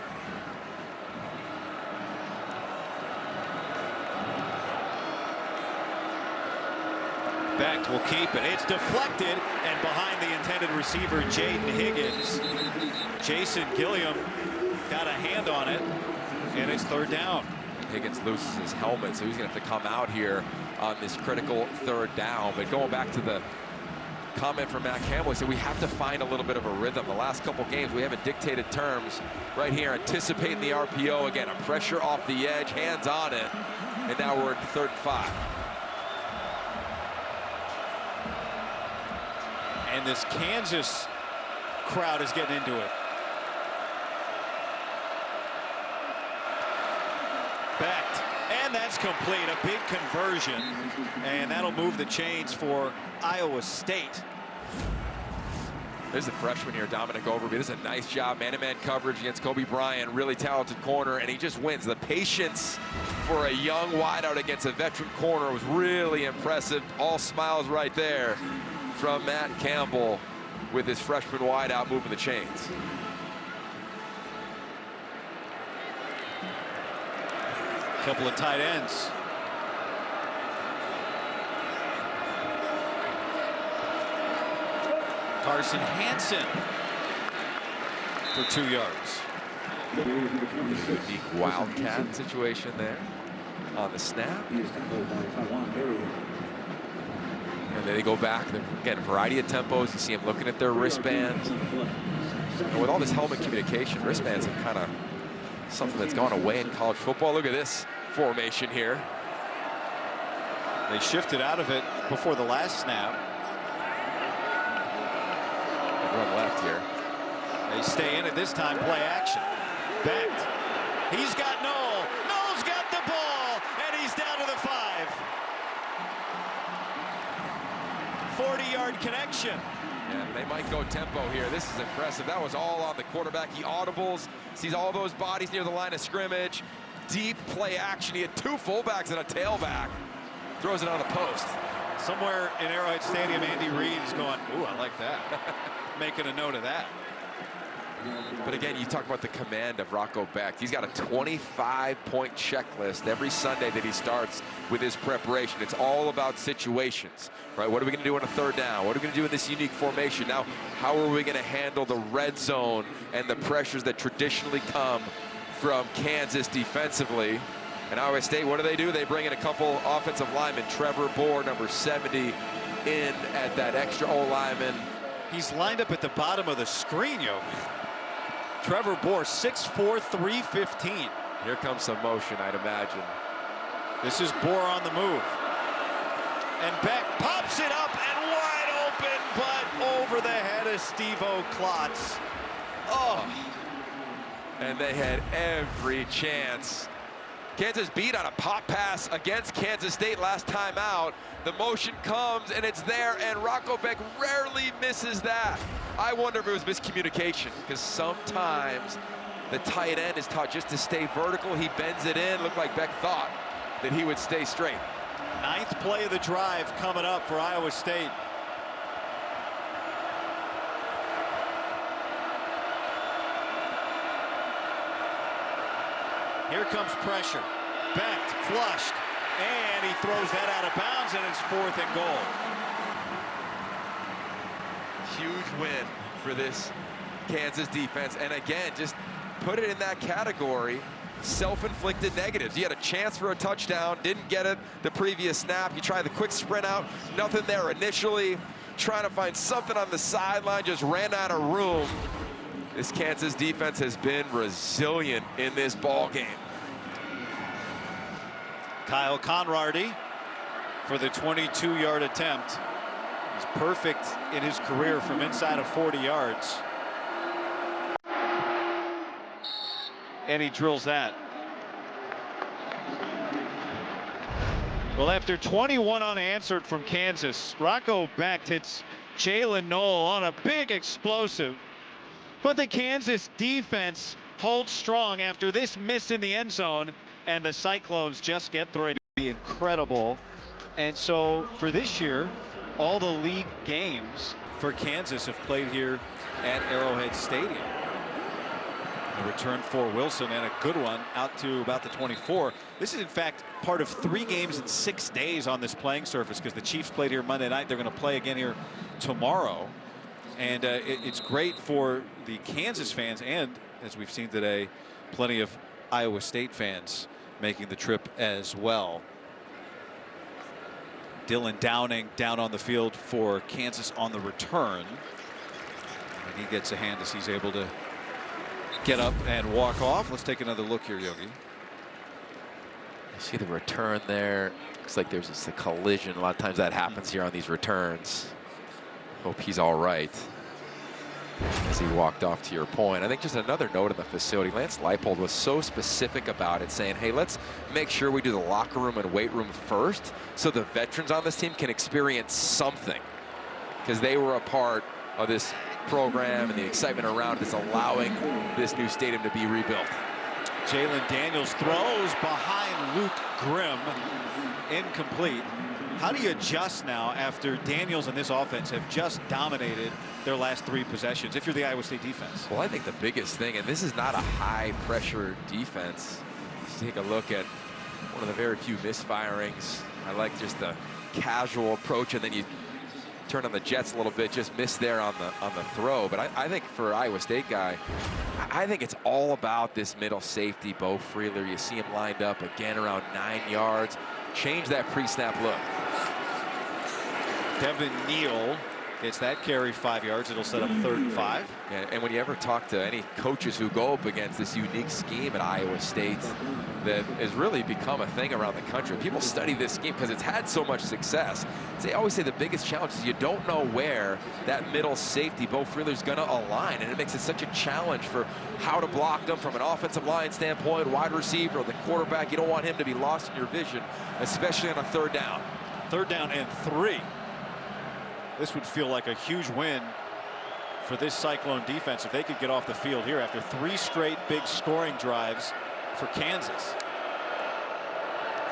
Becht will keep it. It's deflected, and behind the intended receiver, Jaden Higgins. Jason Gilliam got a hand on it, and it's 3rd down. Higgins loses his helmet, so he's going to have to come out here on this critical 3rd down. But going back to the comment from Matt Campbell, he said we have to find a little bit of a rhythm. The last couple games, we haven't dictated terms. Right here, anticipating the RPO. Again, a pressure off the edge, hands on it, and now we're in 3rd and 5. And this Kansas crowd is getting into it. Becht, and that's complete. A big conversion, and that'll move the chains for Iowa State. There's the freshman here, Dominic Overby. This is a nice job, man-to-man coverage against Kobe Bryant. Really talented corner, and he just wins. The patience for a young wideout against a veteran corner was really impressive. All smiles right there from Matt Campbell with his freshman wideout moving the chains. Couple of tight ends. Carson Hansen for 2 yards. Unique wildcat situation there on the snap. And then they go back. Again, a variety of tempos. You see them looking at their wristbands. And with all this helmet communication, wristbands are kind of something that's gone away in college football. Look at this formation here. They shifted out of it before the last snap. They run left here. They stay in it this time, play action. Backed. He's got Noel. Noel's got the ball, and he's down to the 5. 40-yard connection. Yeah, they might go tempo here. This is impressive. That was all on the quarterback. He audibles, sees all those bodies near the line of scrimmage. Deep play action. He had 2 fullbacks and a tailback. Throws it on the post. Somewhere in Arrowhead Stadium, Andy Reid is going, ooh, I like that. Making a note of that. But again, you talk about the command of Rocco Becht. He's got a 25-point checklist every Sunday that he starts with his preparation. It's all about situations, right? What are we going to do on a 3rd down? What are we going to do in this unique formation? Now, how are we going to handle the red zone and the pressures that traditionally come from Kansas defensively? And Iowa State, what do? They bring in a couple offensive linemen. Trevor Bohr, number 70, in at that extra O-lineman. He's lined up at the bottom of the screen, yo. Trevor Bohr, 6'4", 315. Here comes some motion, I'd imagine. This is Bohr on the move. And Beck pops it up and wide open, but over the head of Steve-O Klotz. Oh. And they had every chance. Kansas beat on a pop pass against Kansas State last time out. The motion comes and it's there, and Rocco Becht rarely misses that. I wonder if it was miscommunication, because sometimes the tight end is taught just to stay vertical. He bends it in. Looked like Becht thought that he would stay straight. 9th play of the drive coming up for Iowa State. Here comes pressure. Becht flushed, and he throws that out of bounds, and it's 4th and goal. Huge win for this Kansas defense. And again, just put it in that category, self-inflicted negatives. He had a chance for a touchdown, didn't get it the previous snap. He tried the quick sprint out, nothing there initially. Trying to find something on the sideline, just ran out of room. This Kansas defense has been resilient in this ball game. Kyle Conrady for the 22-yard attempt. He's perfect in his career from inside of 40 yards. And he drills that. Well, after 21 unanswered from Kansas, Rocco Becht hits Jalen Noel on a big explosive. But the Kansas defense holds strong after this miss in the end zone, and the Cyclones just get through it. Incredible. And so for this year, all the league games for Kansas have played here at Arrowhead Stadium. A return for Wilson, and a good one out to about the 24. This is in fact part of 3 games in 6 days on this playing surface, because the Chiefs played here Monday night. They're going to play again here tomorrow. And it's great for the Kansas fans, and as we've seen today, plenty of Iowa State fans making the trip as well. Dylan Downing down on the field for Kansas on the return. And he gets a hand as he's able to get up and walk off. Let's take another look here, Yogi. You see the return there. Looks like there's just a collision. A lot of times that happens here on these returns. Hope he's all right as he walked off, to your point. I think just another note in the facility, Lance Leipold was so specific about it, saying, hey, let's make sure we do the locker room and weight room first so the veterans on this team can experience something, because they were a part of this program and the excitement around this, allowing this new stadium to be rebuilt. Jalen Daniels throws behind Luke Grimm, incomplete. How do you adjust now after Daniels and this offense have just dominated their last 3 possessions, if you're the Iowa State defense? Well, I think the biggest thing, and this is not a high pressure defense, take a look at one of the very few misfirings. I like just the casual approach, and then you turn on the jets a little bit, just missed there on the throw. But I think for Iowa State guy, I think it's all about this middle safety, Beau Freeler. You see him lined up again around 9 yards. Change that pre-snap look. Devin Neal gets that carry 5 yards. It'll set up 3rd and 5. Yeah, and when you ever talk to any coaches who go up against this unique scheme at Iowa State that has really become a thing around the country, people study this scheme because it's had so much success. They always say the biggest challenge is you don't know where that middle safety, Beau Freeler, is going to align, and it makes it such a challenge for how to block them from an offensive line standpoint, wide receiver, or the quarterback. You don't want him to be lost in your vision, especially on a 3rd down. 3rd down and 3. This would feel like a huge win for this Cyclone defense if they could get off the field here after 3 straight big scoring drives for Kansas.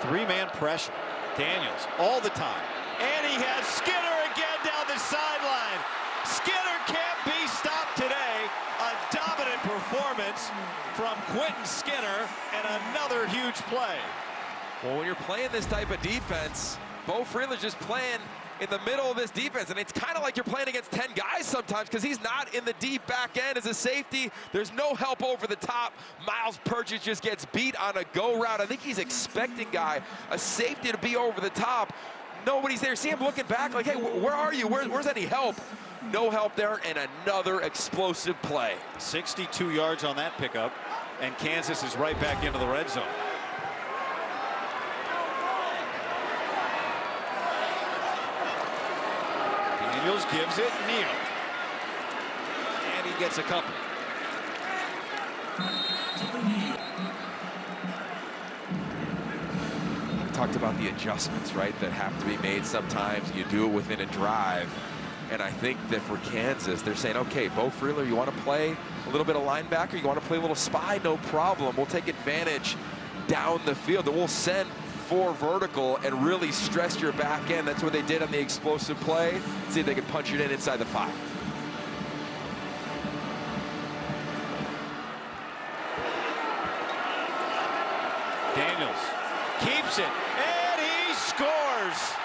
3-man pressure. Daniels all the time. And he has Skinner again down the sideline. Skinner can't be stopped today. A dominant performance from Quentin Skinner and another huge play. Well, when you're playing this type of defense, Beau Freeler's just playing in the middle of this defense, and it's kind of like you're playing against 10 guys sometimes because he's not in the deep back end as a safety. There's no help over the top. Miles Purchase just gets beat on a go route. I think he's expecting a safety to be over the top. Nobody's there. See him looking back like, hey, where are you? Where's any help? No help there, and another explosive play. 62 yards on that pickup, and Kansas is right back into the red zone. Daniels gives it Neal, and he gets a couple. We talked about the adjustments, right, that have to be made sometimes. You do it within a drive, and I think that for Kansas, they're saying, okay, Beau Freeler, you want to play a little bit of linebacker, you want to play a little spy, no problem. We'll take advantage down the field, and we'll send 4 vertical and really stress your back end. That's what they did on the explosive play. See if they could punch it in inside the 5. Daniels keeps it, and he scores.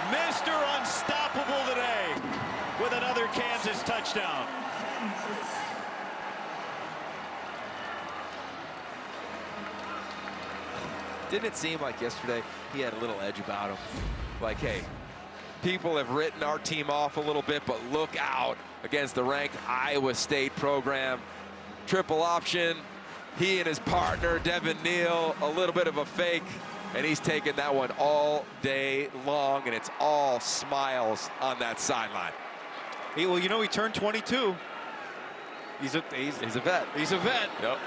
Mr. Unstoppable today with another Kansas touchdown. Didn't it seem like yesterday he had a little edge about him? Like, hey, people have written our team off a little bit, but look out against the ranked Iowa State program. Triple option. He and his partner, Devin Neal, a little bit of a fake, and he's taking that one all day long, and it's all smiles on that sideline. Well, you know, he turned 22. He's a vet. He's a vet. Yep.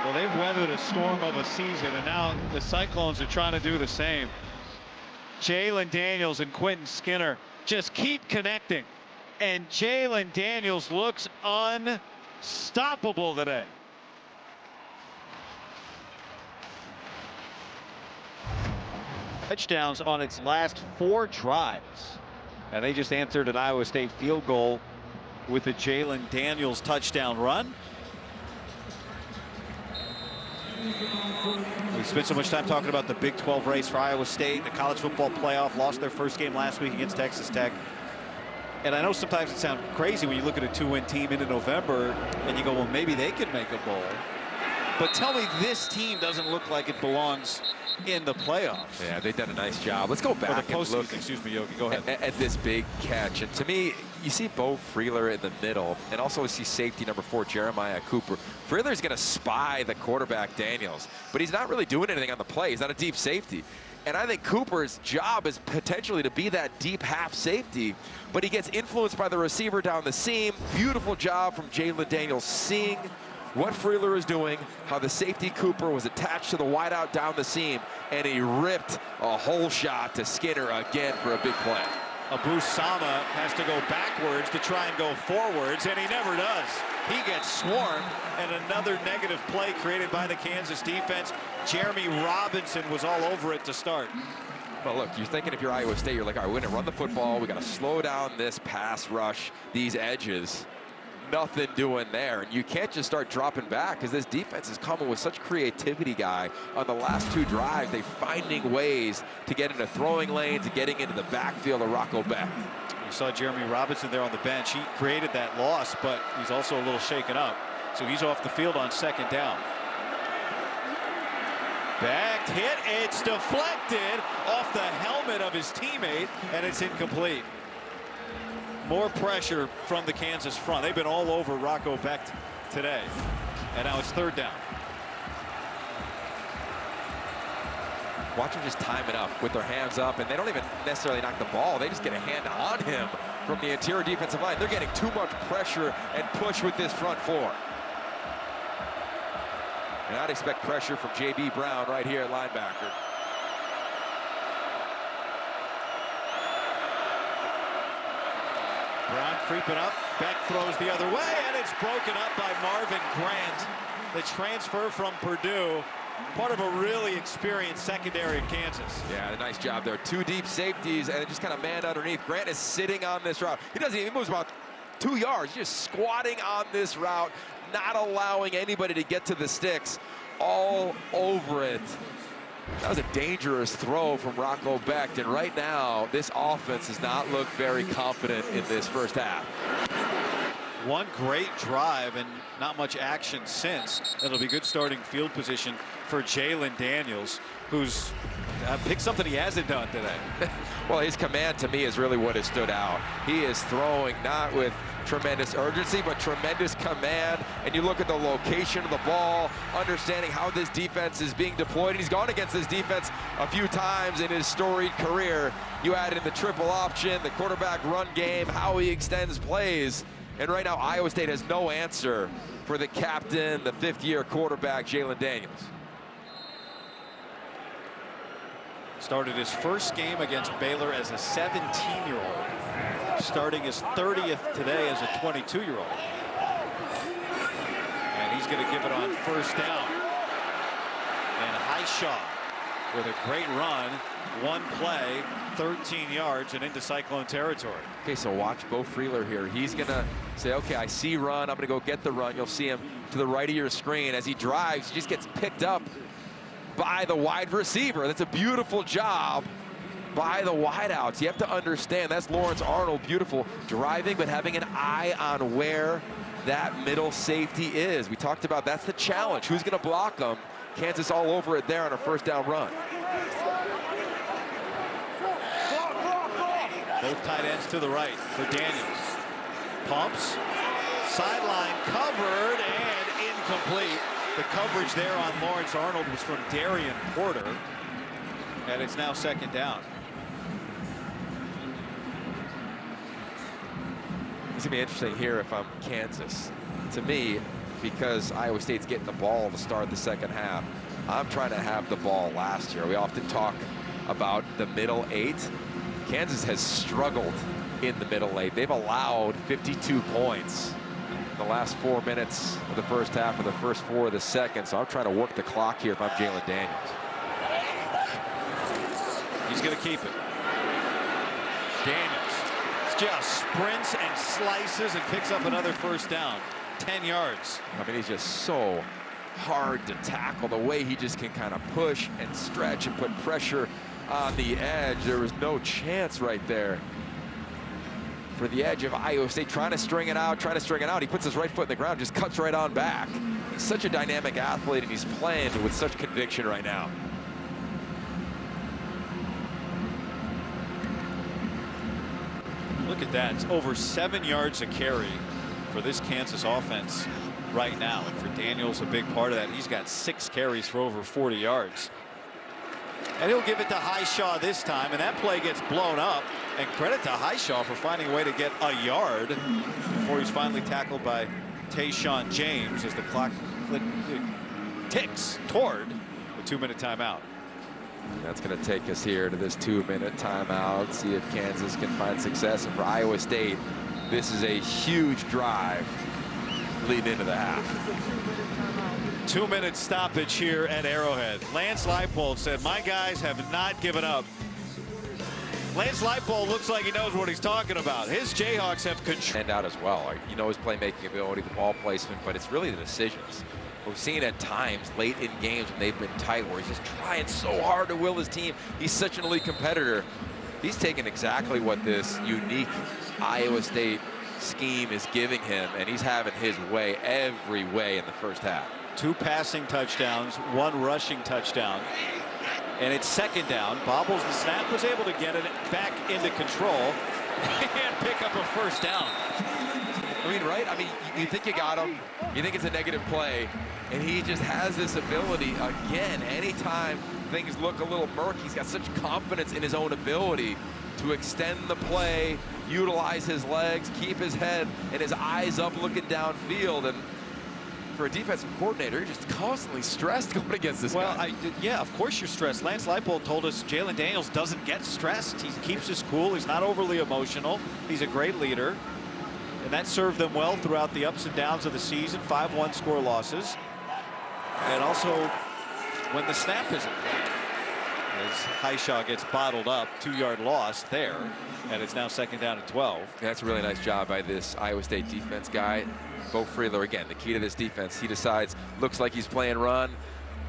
Well, they've weathered a storm of a season, and now the Cyclones are trying to do the same. Jalen Daniels and Quentin Skinner just keep connecting, and Jalen Daniels looks unstoppable today. Touchdowns on its last 4 drives, and they just answered an Iowa State field goal with the Jalen Daniels touchdown run. We spent so much time talking about the Big 12 race for Iowa State. The college football playoff lost their first game last week against Texas Tech. And I know sometimes it sounds crazy when you look at a 2-win team into November and you go, well, maybe they could make a bowl. But tell me this team doesn't look like it belongs in the playoffs. Yeah, they've done a nice job. Let's go back and look. Excuse me, Yogi, go ahead. At this big catch. And to me, you see Beau Freeler in the middle, and also we see safety number 4, Jeremiah Cooper. Freeler's going to spy the quarterback, Daniels, but he's not really doing anything on the play. He's not a deep safety. And I think Cooper's job is potentially to be that deep half safety, but he gets influenced by the receiver down the seam. Beautiful job from Jalen Daniels seeing what Freeler is doing, how the safety Cooper was attached to the wideout down the seam, and he ripped a hole shot to Skinner again for a big play. Abu Sama has to go backwards to try and go forwards, and he never does. He gets swarmed, and another negative play created by the Kansas defense. Jeremy Robinson was all over it to start. Well, look, you're thinking if you're Iowa State, you're like, all right, we're going to run the football. We got to slow down this pass rush, these edges. nothing doing there. And you can't just start dropping back because this defense is coming with such creativity, guy. On the last 2 drives, they're finding ways to get into throwing lanes and getting into the backfield of Rocco Beck. You saw Jeremy Robinson there on the bench. He created that loss, but he's also a little shaken up. So he's off the field on 2nd down. Back hit, it's deflected off the helmet of his teammate, and it's incomplete. More pressure from the Kansas front. They've been all over Rocco Beck today. And now it's 3rd down. Watch them just time it up with their hands up, and they don't even necessarily knock the ball. They just get a hand on him from the interior defensive line. They're getting too much pressure and push with this front 4. And I'd expect pressure from J.B. Brown right here at linebacker. Brown creeping up. Beck throws the other way, and it's broken up by Marvin Grant. The transfer from Purdue. Part of a really experienced secondary in Kansas. Yeah, a nice job there. 2 deep safeties, and just kind of manned underneath. Grant is sitting on this route. He moves about 2 yards, just squatting on this route, not allowing anybody to get to the sticks, all over it. That was a dangerous throw from Rocco Beck, and right now, this offense does not look very confident in this first half. One great drive and not much action since. It'll be good starting field position for Jalen Daniels, who's picked something he hasn't done today. Well, his command to me is really what has stood out. He is throwing not with tremendous urgency, but tremendous command. And you look at the location of the ball, understanding how this defense is being deployed. And he's gone against this defense a few times in his storied career. You add in the triple option, the quarterback run game, how he extends plays. And right now, Iowa State has no answer for the captain, the 5th-year quarterback, Jalen Daniels. Started his first game against Baylor as a 17-year-old. Starting his 30th today as a 22-year-old. And he's going to give it on 1st down. And Highshaw with a great run. 1 play, 13 yards, and into Cyclone territory. Okay, so watch Bo Freeler here. He's going to say, okay, I see run. I'm going to go get the run. You'll see him to the right of your screen. As he drives, he just gets picked up by the wide receiver. That's a beautiful job by the wideouts. You have to understand, that's Lawrence Arnold, beautiful driving, but having an eye on where that middle safety is. We talked about that's the challenge. Who's going to block them? Kansas all over it there on a 1st down run. Both tight ends to the right for Daniels. Pumps, sideline covered, and incomplete. The coverage there on Lawrence Arnold was from Darian Porter, and it's now 2nd down. It's going to be interesting here if I'm Kansas. To me, because Iowa State's getting the ball to start the 2nd half, I'm trying to have the ball last year. We often talk about the middle 8. Kansas has struggled in the middle 8. They've allowed 52 points in the last 4 minutes of the first half, or the first 4 of the second. So I'm trying to work the clock here if I'm Jalen Daniels. He's going to keep it. Daniels just sprints and slices and picks up another 1st down. 10 yards. I mean, he's just so hard to tackle. The way he just can kind of push and stretch and put pressure on the edge. There was no chance right there for the edge of Iowa State trying to string it out, He puts his right foot in the ground, just cuts right on back. He's such a dynamic athlete, and he's playing with such conviction right now. Look at that. It's over 7 yards a carry for this Kansas offense right now. And for Daniels, a big part of that. He's got 6 carries for over 40 yards. And he'll give it to Highshaw this time, and that play gets blown up. And credit to Highshaw for finding a way to get a yard before he's finally tackled by Tayshawn James as the clock ticks toward the 2-minute timeout. That's going to take us here to this 2-minute timeout. See if Kansas can find success. And for Iowa State, this is a huge drive leading into the half. 2-minute stoppage here at Arrowhead. Lance Leipold said, my guys have not given up. Lance Leipold looks like he knows what he's talking about. His Jayhawks have control. Stand out as well. You know his playmaking ability, the ball placement, but it's really the decisions. We've seen at times late in games when they've been tight where he's just trying so hard to will his team. He's such an elite competitor. He's taken exactly what this unique Iowa State scheme is giving him, and he's having his way every way in the first half. 2 passing touchdowns, 1 rushing touchdown. And it's second down. Bobbles the snap, was able to get it back into control and pick up a first down. I mean, right? I mean, you think you got him. You think it's a negative play. And he just has this ability, again, anytime things look a little murky, he's got such confidence in his own ability to extend the play, utilize his legs, keep his head and his eyes up looking downfield. And for a defensive coordinator, you're just constantly stressed going against this guy. Yeah, of course you're stressed. Lance Leipold told us Jalen Daniels doesn't get stressed. He keeps his cool. He's not overly emotional. He's a great leader. And that served them well throughout the ups and downs of the season. 5-1 score losses. And also when the snap isn't played, as Highshaw gets bottled up, 2-yard loss there. And it's now second down and 12. That's a really nice job by this Iowa State defense guy. Bo Freeler, again, the key to this defense. He decides, looks like he's playing run.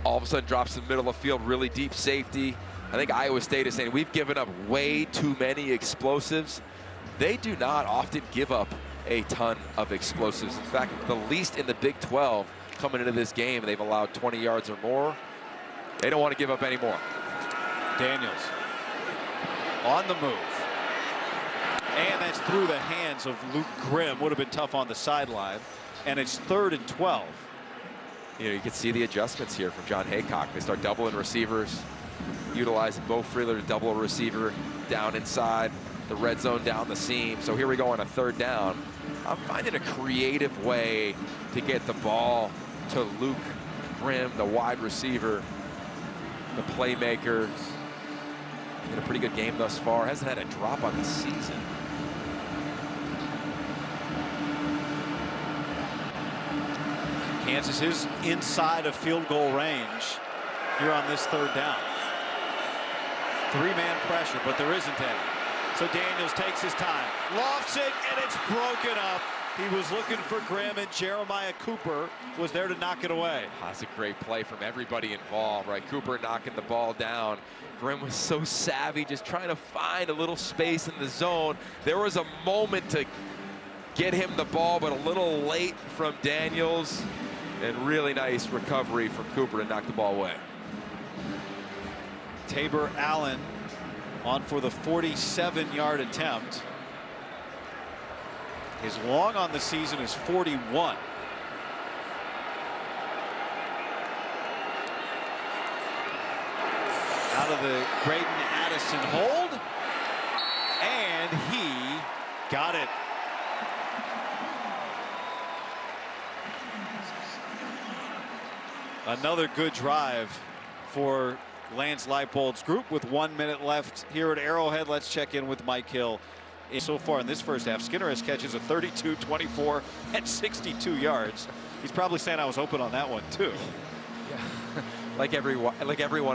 All of a sudden drops to the middle of the field, really deep safety. I think Iowa State is saying we've given up way too many explosives. They do not often give up a ton of explosives. In fact, the least in the Big 12 coming into this game, they've allowed 20 yards or more. They don't want to give up any more. Daniels on the move. And that's through the hands of Luke Grimm. Would have been tough on the sideline. And it's 3rd and 12. You know, you can see the adjustments here from John Haycock. They start doubling receivers, utilizing Bo Freeler to double a receiver down inside, the red zone down the seam. So here we go on a 3rd down. I'm finding a creative way to get the ball to Luke Grimm, the wide receiver, the playmaker. Had a pretty good game thus far. Hasn't had a drop on the season. Kansas is inside of field goal range here on this 3rd down. 3-man pressure, but there isn't any. So Daniels takes his time, lofts it, and it's broken up. He was looking for Grimm, and Jeremiah Cooper was there to knock it away. That's a great play from everybody involved, right? Cooper knocking the ball down. Grimm was so savvy, just trying to find a little space in the zone. There was a moment to get him the ball, but a little late from Daniels. And really nice recovery from Cooper to knock the ball away. Tabor Allen on for the 47-yard attempt. His long on the season is 41. Out of the Graydon Addison hold. And he got it. Another good drive for Lance Leipold's group with 1 minute left here at Arrowhead. Let's check in with Mike Hill. So far in this first half, Skinner has catches of 32, 24, and 62 yards. He's probably saying I was open on that one too. Yeah. like every one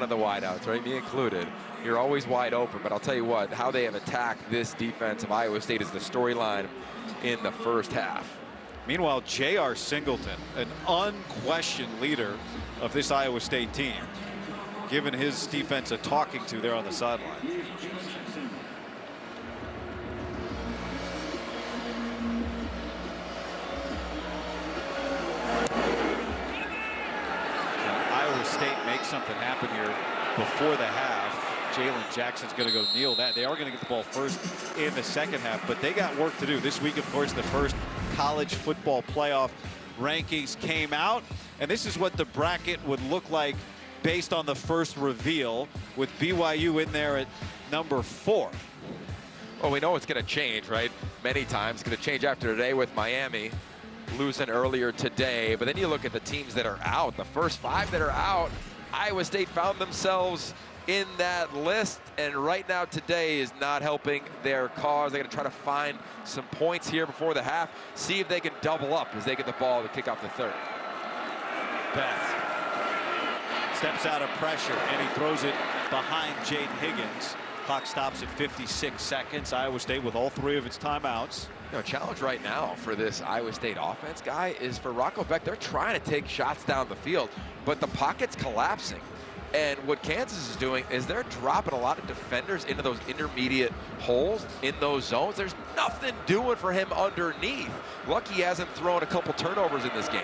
of the wideouts, right? Me included. You're always wide open, but I'll tell you what, how they have attacked this defense of Iowa State is the storyline in the first half. Meanwhile, J.R. Singleton, an unquestioned leader of this Iowa State team, giving his defense a talking to there on the sideline. Iowa State makes something happen here before the half. Jalen Jackson's going to go kneel that. They are going to get the ball first in the second half, but they got work to do. This week, of course, the first college football playoff rankings came out, and this is what the bracket would look like based on the first reveal, with BYU in there at number 4. Well, we know it's going to change, right? Many times. It's going to change after today with Miami losing earlier today. But then you look at the teams that are out. The first 5 that are out, Iowa State found themselves in that list, and right now today is not helping their cause. They're going to try to find some points here before the half, see if they can double up as they get the ball to kick off the 3rd. Beth steps out of pressure, and he throws it behind Jaden Higgins. Clock stops at 56 seconds. Iowa State with all 3 of its timeouts. You know, challenge right now for this Iowa State offense, guy, is for Rocco Beck. They're trying to take shots down the field, but the pocket's collapsing. And what Kansas is doing is they're dropping a lot of defenders into those intermediate holes in those zones. There's nothing doing for him underneath. Lucky he hasn't thrown a couple turnovers in this game.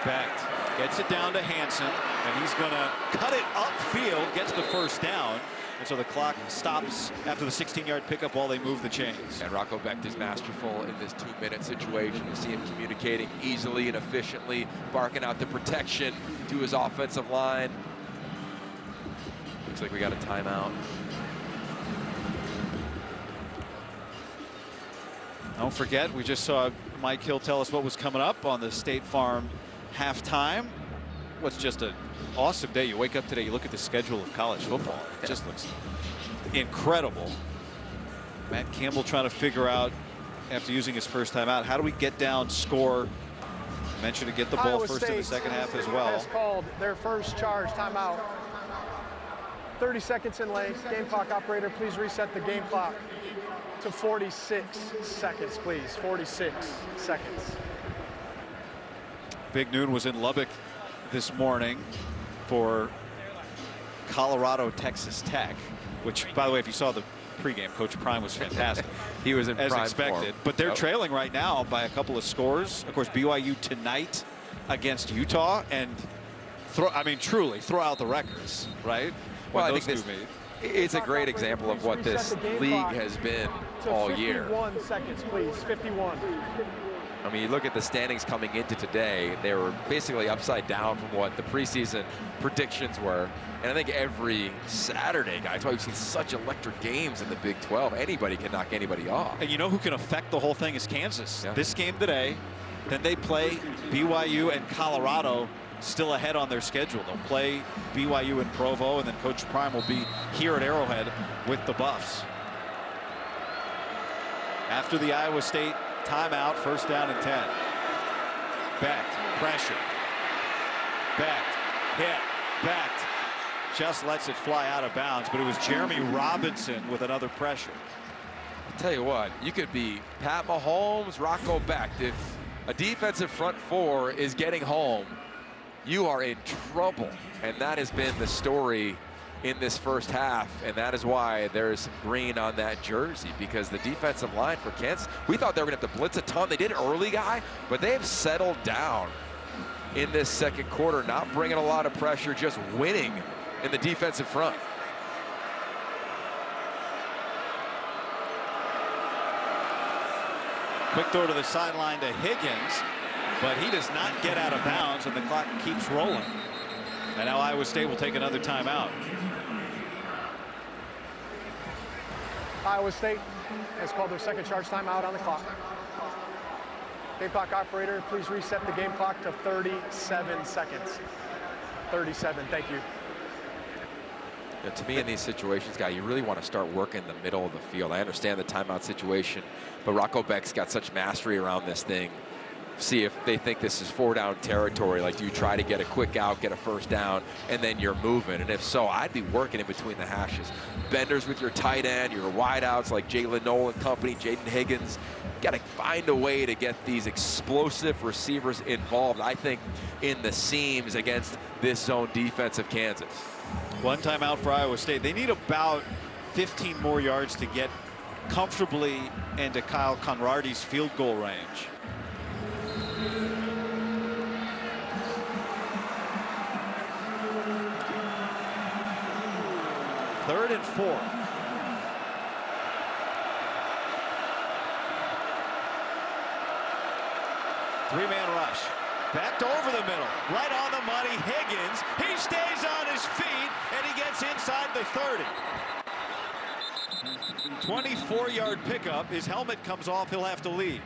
Beck gets it down to Hansen, and he's going to cut it upfield, gets the first down. And so the clock stops after the 16-yard pickup while they move the chains. And Rocco Beck is masterful in this 2-minute situation. You see him communicating easily and efficiently, barking out the protection to his offensive line. Looks like we got a timeout. Don't forget, we just saw Mike Hill tell us what was coming up on the State Farm halftime. What's just an awesome day. You wake up today, you look at the schedule of college football. It just looks incredible. Matt Campbell trying to figure out, after using his first time out, how do we get down, score? Mentioned to get the ball Iowa first in the second half as well. Has called their first charge timeout. 30 seconds in length. Game clock operator, please reset the game clock to 46 seconds, please. 46 seconds. Big Noon was in Lubbock this morning for Colorado Texas Tech, which, by the way, if you saw the pregame, Coach Prime was fantastic. He was in as prime expected. form. But they're trailing right now by a couple of scores. Of course, BYU tonight against Utah, and truly throw out the records, right? Well, I think it's a great example of what this league has been all year. 51 seconds, please. 51. I mean, you look at the standings coming into today, they were basically upside down from what the preseason predictions were. And I think every Saturday, guys, that's why we've seen such electric games in the Big 12. Anybody can knock anybody off. And you know who can affect the whole thing is Kansas. Yeah. This game today, then they play BYU and Colorado still ahead on their schedule. They'll play BYU in Provo, and then Coach Prime will be here at Arrowhead with the Buffs. After the Iowa State timeout, first down and 10. Backed, pressure. Backed, hit, backed. Just lets it fly out of bounds, but it was Jeremy Robinson with another pressure. I'll tell you what, you could be Pat Mahomes, Rocco Beck. If a defensive front four is getting home, you are in trouble. And that has been the story in this first half, and that is why there is some green on that jersey, because the defensive line for Kansas, we thought they were going to have to blitz a ton. They did early, guy, but they have settled down in this second quarter, not bringing a lot of pressure, just winning in the defensive front. Quick throw to the sideline to Higgins, but he does not get out of bounds, and the clock keeps rolling. And now Iowa State will take another timeout. Iowa State has called their second charge timeout on the clock. Game clock operator, please reset the game clock to 37 seconds. 37, thank you. Yeah, to me, in these situations, guy, you really want to start working the middle of the field. I understand the timeout situation, but Rocco Beck's got such mastery around this thing. See if they think this is 4-down territory. Like, do you try to get a quick out, get a first down, and then you're moving? And if so, I'd be working in between the hashes. Benders with your tight end, your wideouts like Jalen Nolan company, Jaden Higgins. Got to find a way to get these explosive receivers involved, I think, in the seams against this zone defense of Kansas. One timeout for Iowa State. They need about 15 more yards to get comfortably into Kyle Conrarty's field goal range. Third and 4. Three-man rush. Backed over the middle. Right on the money. Higgins. He stays on his feet, and he gets inside the 30. 24-yard pickup. His helmet comes off. He'll have to leave.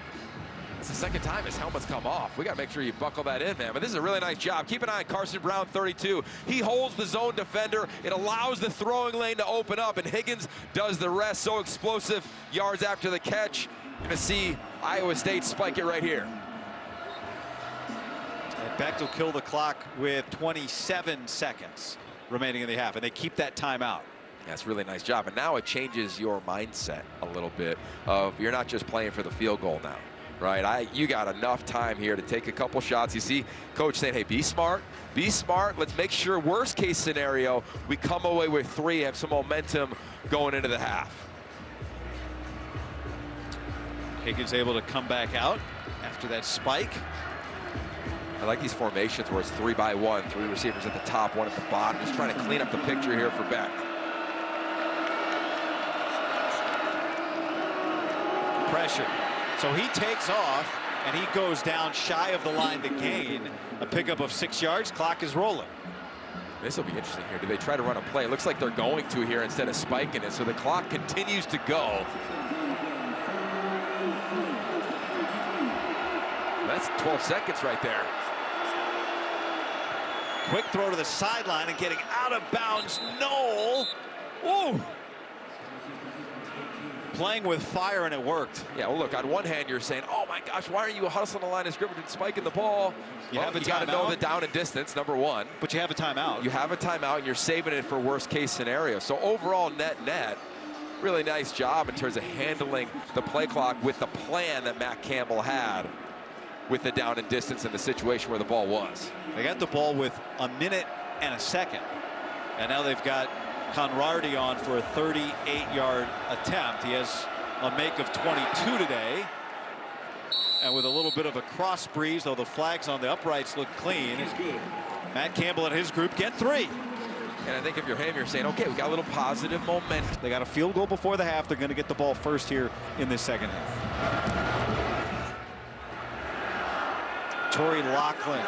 It's the second time his helmet's come off. We got to make sure you buckle that in, man. But this is a really nice job. Keep an eye on Carson Brown, 32. He holds the zone defender. It allows the throwing lane to open up, and Higgins does the rest. So explosive yards after the catch. You're going to see Iowa State spike it right here. Becht will kill the clock with 27 seconds remaining in the half, and they keep that timeout. That's a really nice job. And now it changes your mindset a little bit of you're not just playing for the field goal now, right? You got enough time here to take a couple shots. You see coach saying, hey, be smart. Be smart. Let's make sure worst case scenario, we come away with 3, have some momentum going into the half. Higgins able to come back out after that spike. I like these formations where it's 3 by 1, 3 receivers at the top, 1 at the bottom. Just trying to clean up the picture here for Becht. Pressure. So he takes off and he goes down shy of the line to gain a pickup of 6 yards. Clock is rolling. This will be interesting here. Do they try to run a play? It looks like they're going to here instead of spiking it. So the clock continues to go. That's 12 seconds right there. Quick throw to the sideline and getting out of bounds. Noel. Ooh. Playing with fire, and it worked. Yeah, well, look, on one hand, you're saying, oh my gosh, why are you hustling the line of scrimmage and spiking the ball? You have a got to know timeout. the down and distance, number one. But you have a timeout. You have a timeout, and you're saving it for worst case scenario. So overall, net, really nice job in terms of handling the play clock with the plan that Matt Campbell had with the down and distance and the situation where the ball was. They got the ball with 1 minute and a second. And now they've got Conrarty on for a 38-yard attempt. He has a make of 22 today. And with a little bit of a cross breeze, though the flags on the uprights look clean, Matt Campbell and his group get 3. And I think if you're him, you're saying, okay, we got a little positive momentum. They got a field goal before the half. They're going to get the ball first here in this second half. Torrey Loughlin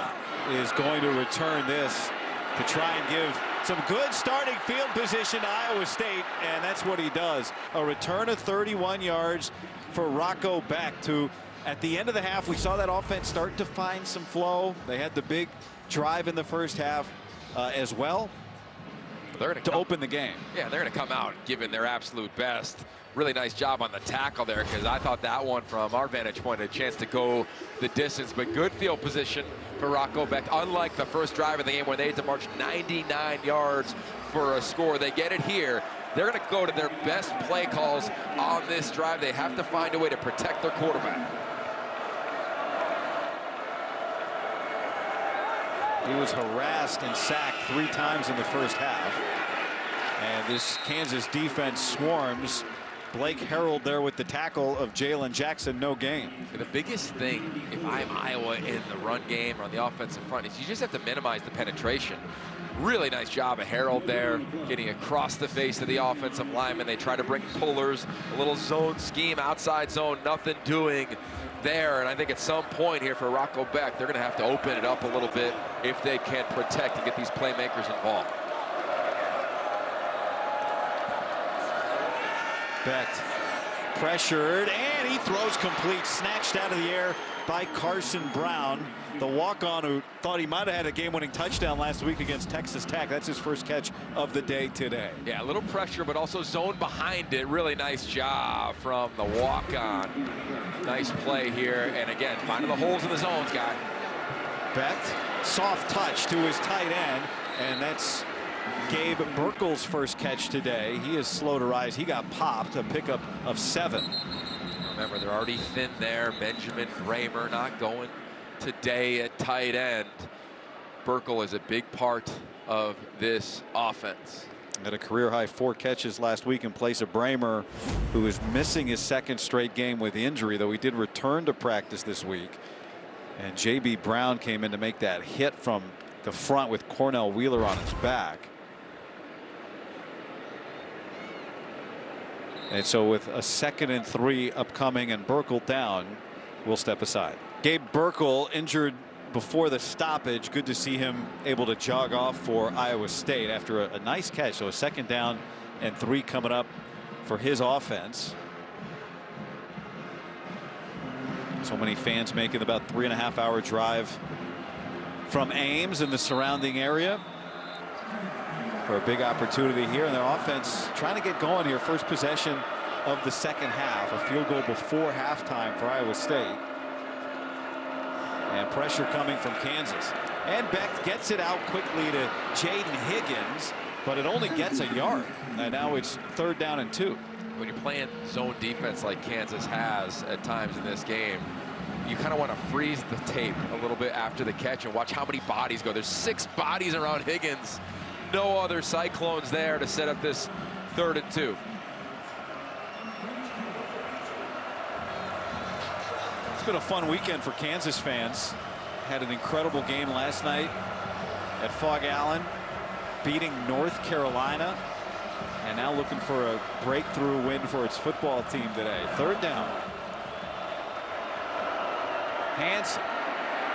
is going to return this to try and give some good starting field position to Iowa State, and that's what he does. A return of 31 yards for Rocco Becht, who at the end of the half, we saw that offense start to find some flow. They had the big drive in the first half as well. They're going to open the game. Yeah, they're going to come out giving their absolute best. Really nice job on the tackle there, because I thought that one from our vantage point had a chance to go the distance, but good field position for Rocco Becht. Unlike the first drive of the game where they had to march 99 yards for a score, they get it here. They're going to go to their best play calls on this drive. They have to find a way to protect their quarterback. He was harassed and sacked 3 times in the first half. And this Kansas defense swarms. Blake Harrell there with the tackle of Jalen Jackson, no gain. The biggest thing, if I'm Iowa in the run game or on the offensive front, is you just have to minimize the penetration. Really nice job of Harrell there, getting across the face of the offensive lineman. They try to bring pullers, a little zone scheme, outside zone, nothing doing there. And I think at some point here for Rocco Becht, they're going to have to open it up a little bit if they can protect and get these playmakers involved. Becht pressured, and he throws complete, snatched out of the air by Carson Brown, the walk-on who thought he might have had a game-winning touchdown last week against Texas Tech. That's his first catch of the day today. Yeah, a little pressure, but also zone behind it. Really nice job from the walk-on. Nice play here, and again, finding the holes in the zones, guy. Becht, soft touch to his tight end, and that's Gabe Burkle's first catch today. He is slow to rise. He got popped, a pickup of 7. Remember, they're already thin there. Benjamin Bramer not going today at tight end. Burkle is a big part of this offense. Had a career-high 4 catches last week in place of Bramer, who is missing his 2nd straight game with injury, though he did return to practice this week. And J.B. Brown came in to make that hit from the front with Cornell Wheeler on his back. And so with a 2nd and 3 upcoming and Burkle down, we'll step aside. Gabe Burkle injured before the stoppage. Good to see him able to jog off for Iowa State after a nice catch. So a 2nd down and 3 coming up for his offense. So many fans making about 3.5-hour drive from Ames and the surrounding area for a big opportunity here, and their offense trying to get going here. First possession of the second half, a field goal before halftime for Iowa State. And pressure coming from Kansas. And Beck gets it out quickly to Jaden Higgins, but it only gets a yard. And now it's 3rd down and 2. When you're playing zone defense like Kansas has at times in this game, you kind of want to freeze the tape a little bit after the catch and watch how many bodies go. There's 6 bodies around Higgins. No other Cyclones there to set up this 3rd and 2. It's been a fun weekend for Kansas fans. Had an incredible game last night at Fog Allen, beating North Carolina, and now looking for a breakthrough win for its football team today. 3rd down. Hands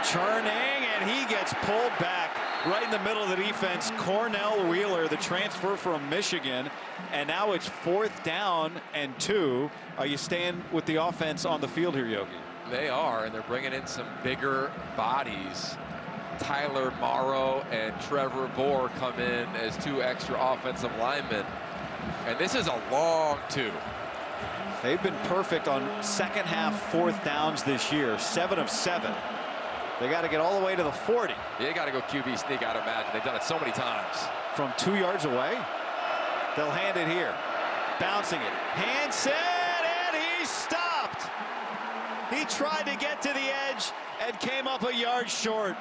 churning, and he gets pulled back right in the middle of the defense. Cornell Wheeler, the transfer from Michigan, and now it's 4th down and 2. Are you staying with the offense on the field here, Yogi? They are, and they're bringing in some bigger bodies. Tyler Morrow and Trevor Bohr come in as 2 extra offensive linemen. And this is a long 2. They've been perfect on second half 4th downs this year, 7 of 7. They got to get all the way to the 40. You got to go QB sneak, I'd imagine. They've done it so many times. From 2 yards away, they'll hand it here. Bouncing it. Hansen, and he stopped. He tried to get to the edge and came up a yard short.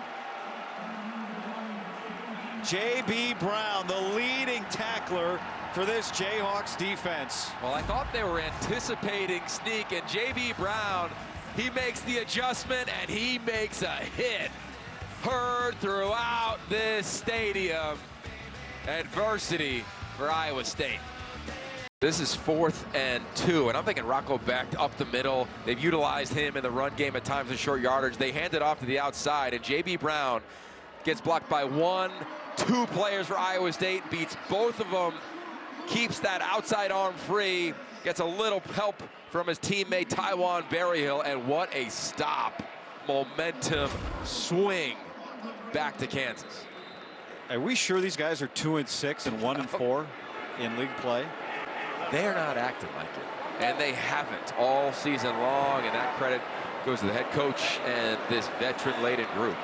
J.B. Brown, the leading tackler for this Jayhawks defense. Well, I thought they were anticipating sneak, and J.B. Brown, he makes the adjustment, and he makes a hit. Heard throughout this stadium. Adversity for Iowa State. This is 4th and 2, and I'm thinking Rocco Beck up the middle. They've utilized him in the run game at times in short yardage. They hand it off to the outside, and J.B. Brown gets blocked by 1, 2 players for Iowa State, beats both of them, keeps that outside arm free, gets a little help from his teammate Taiwan Berryhill, and what a stop. Momentum swing back to Kansas. Are we sure these guys are 2-6 and 1-4 in league play? They're not acting like it, and they haven't all season long, and that credit goes to the head coach and this veteran-laden group.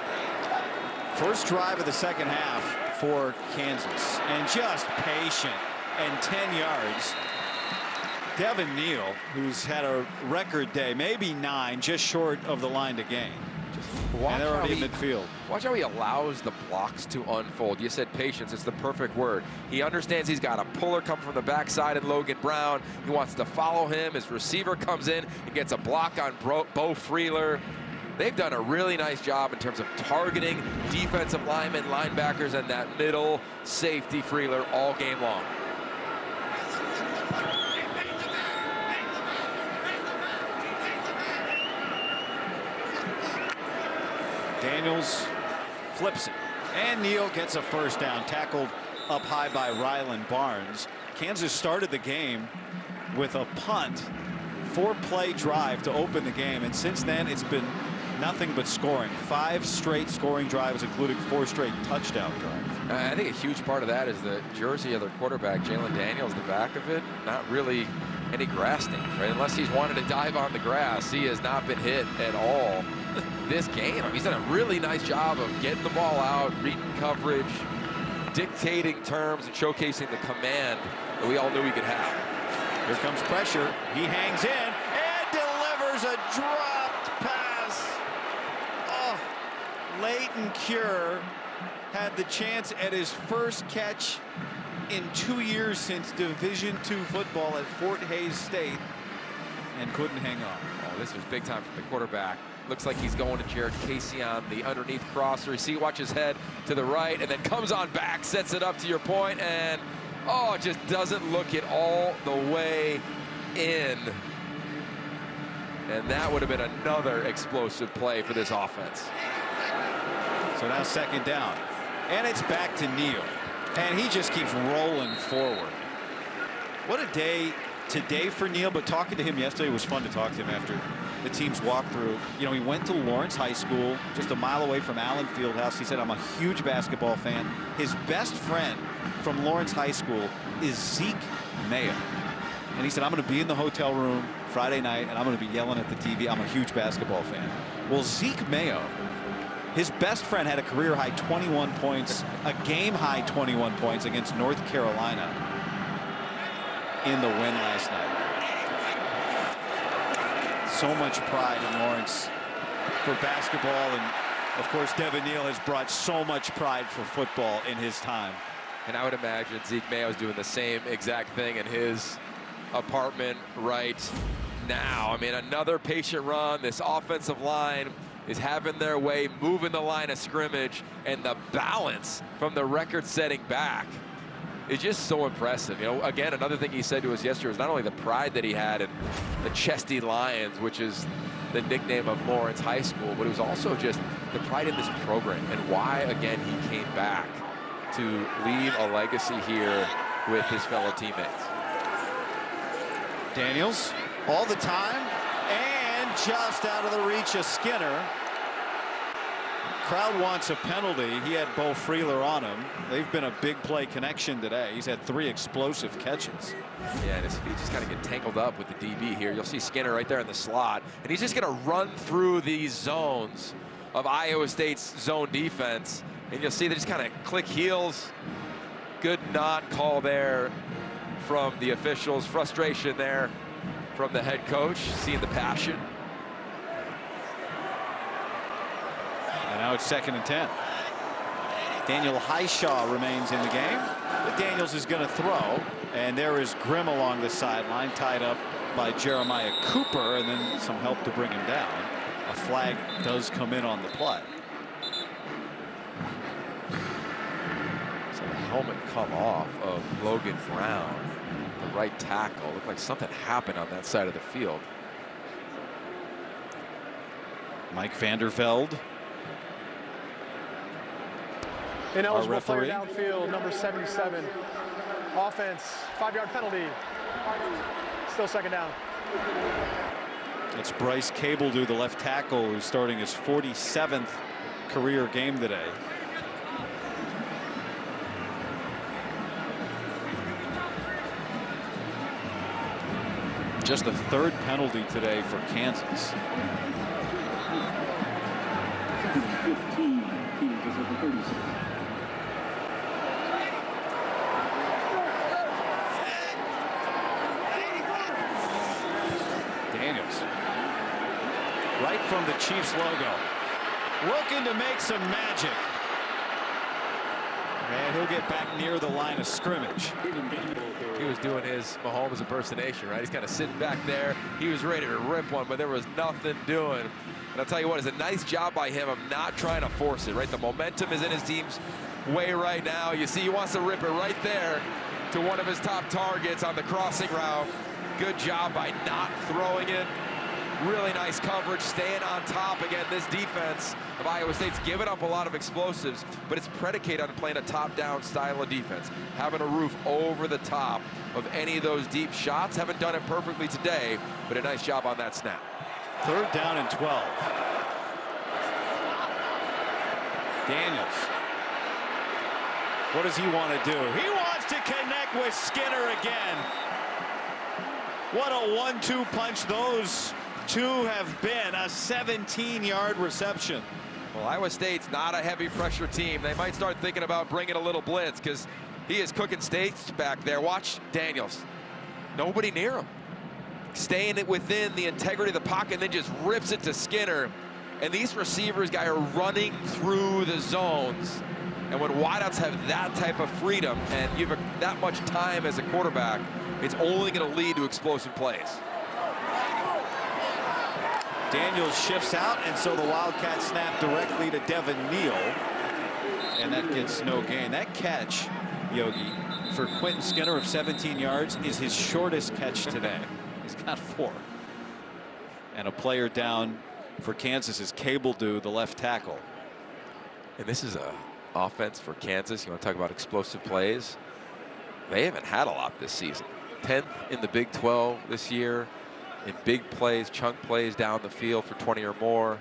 First drive of the second half for Kansas, and just patient and 10 yards. Devin Neal, who's had a record day, maybe 9, just short of the line to gain. And they're already in midfield. Watch how he allows the blocks to unfold. You said patience, it's the perfect word. He understands he's got a puller come from the backside in Logan Brown. He wants to follow him. His receiver comes in and gets a block on Bo Freeler. They've done a really nice job in terms of targeting defensive linemen, linebackers, and that middle safety Freeler all game long. Daniels flips it, and Neal gets a first down, tackled up high by Rylan Barnes. Kansas started the game with a punt, 4-play drive to open the game, and since then it's been nothing but scoring. 5 straight scoring drives, including 4 straight touchdown drives. I think a huge part of that is the jersey of their quarterback, Jalen Daniels, the back of it, not really any grass stains, right? Unless he's wanted to dive on the grass, he has not been hit at all this game. I mean, he's done a really nice job of getting the ball out, reading coverage, dictating terms, and showcasing the command that we all knew he could have. Here comes pressure. He hangs in and delivers a dropped pass. Oh, Leighton Cure had the chance at his first catch in 2 years since Division II football at Fort Hays State and couldn't hang on. Oh, this was big time from the quarterback. Looks like he's going to Jared Casey on the underneath crosser. You see, watch his head to the right, and then comes on back, sets it up to your point, and oh, it just doesn't look it all the way in. And that would have been another explosive play for this offense. So now second down, and it's back to Neal, and he just keeps rolling forward. What a day today for Neal, but talking to him yesterday was fun to talk to him after the team's walkthrough. You know, he went to Lawrence High School, just a mile away from Allen Fieldhouse. He said, I'm a huge basketball fan. His best friend from Lawrence High School is Zeke Mayo. And he said, I'm going to be in the hotel room Friday night, and I'm going to be yelling at the TV. I'm a huge basketball fan. Well, Zeke Mayo His best friend had a career high 21 points, a game high 21 points against North Carolina in the win last night. So much pride in Lawrence for basketball, and of course Devin Neal has brought so much pride for football in his time. And I would imagine Zeke Mayo's doing the same exact thing in his apartment right now. I mean, another patient run. This offensive line is having their way, moving the line of scrimmage, and the balance from the record-setting back is just so impressive. You know, again, another thing he said to us yesterday was not only the pride that he had in the Chesty Lions, which is the nickname of Lawrence High School, but it was also just the pride in this program and why, again, he came back to leave a legacy here with his fellow teammates. Daniels all the time, and just out of the reach of Skinner. Crowd wants a penalty. He had Bo Freeler on him. They've been a big play connection today. He's had 3 explosive catches. Yeah, and his feet just kind of get tangled up with the DB here. You'll see Skinner right there in the slot, and he's just going to run through these zones of Iowa State's zone defense, and you'll see they just kind of click heels. Good not call there from the officials. Frustration there from the head coach, seeing the passion. And now it's 2nd and 10. Daniel Highshaw remains in the game, but Daniels is going to throw, and there is Grimm along the sideline, tied up by Jeremiah Cooper, and then some help to bring him down. A flag does come in on the play. So the helmet come off of Logan Brown, the right tackle. Looked like something happened on that side of the field. Mike Vandervelde. Ineligible player downfield, number 77. Offense, 5-yard penalty. Still 2nd down. It's Bryce Cabledew, the left tackle, who's starting his 47th career game today. Just the 3rd penalty today for Kansas. Daniels, right from the Chiefs logo, looking to make some magic. And he'll get back near the line of scrimmage. He was doing his Mahomes impersonation, right? He's kind of sitting back there. He was ready to rip one, but there was nothing doing. And I'll tell you what, it's a nice job by him of not trying to force it, right? The momentum is in his team's way right now. You see he wants to rip it right there to one of his top targets on the crossing route. Good job by not throwing it. Really nice coverage, staying on top. Again, this defense of Iowa State's given up a lot of explosives, but it's predicated on playing a top-down style of defense. Having a roof over the top of any of those deep shots. Haven't done it perfectly today, but a nice job on that snap. 3rd down and 12. Daniels. What does he want to do? He wants to connect with Skinner again. What a 1-2 punch those two have been. A 17-yard reception. Well, Iowa State's not a heavy pressure team. They might start thinking about bringing a little blitz because he is cooking steaks back there. Watch Daniels. Nobody near him. Staying it within the integrity of the pocket and then just rips it to Skinner. And these receivers, guys, are running through the zones. And when wideouts have that type of freedom and you have that much time as a quarterback, it's only going to lead to explosive plays. Daniels shifts out, and so the Wildcats snap directly to Devin Neal, and that gets no gain. That catch, Yogi, for Quentin Skinner of 17 yards is his shortest catch today. He's got 4. And a player down for Kansas is Cabledew, the left tackle. And this is a offense for Kansas. You want to talk about explosive plays? They haven't had a lot this season. 10th in the Big 12 this year in big plays, chunk plays down the field for 20 or more.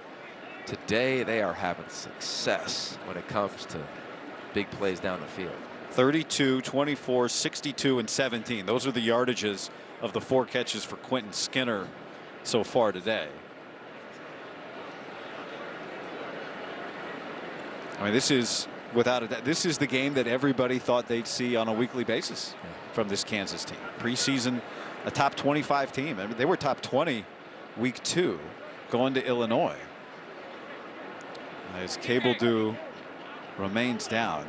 Today they are having success when it comes to big plays down the field. 32, 24, 62, and 17. Those are the yardages of the 4 catches for Quentin Skinner so far today. I mean, this is without a doubt, this is the game that everybody thought they'd see on a weekly basis from this Kansas team. Preseason, a top 25 team. I mean, they were top 20 week 2 going to Illinois. As Cable remains down,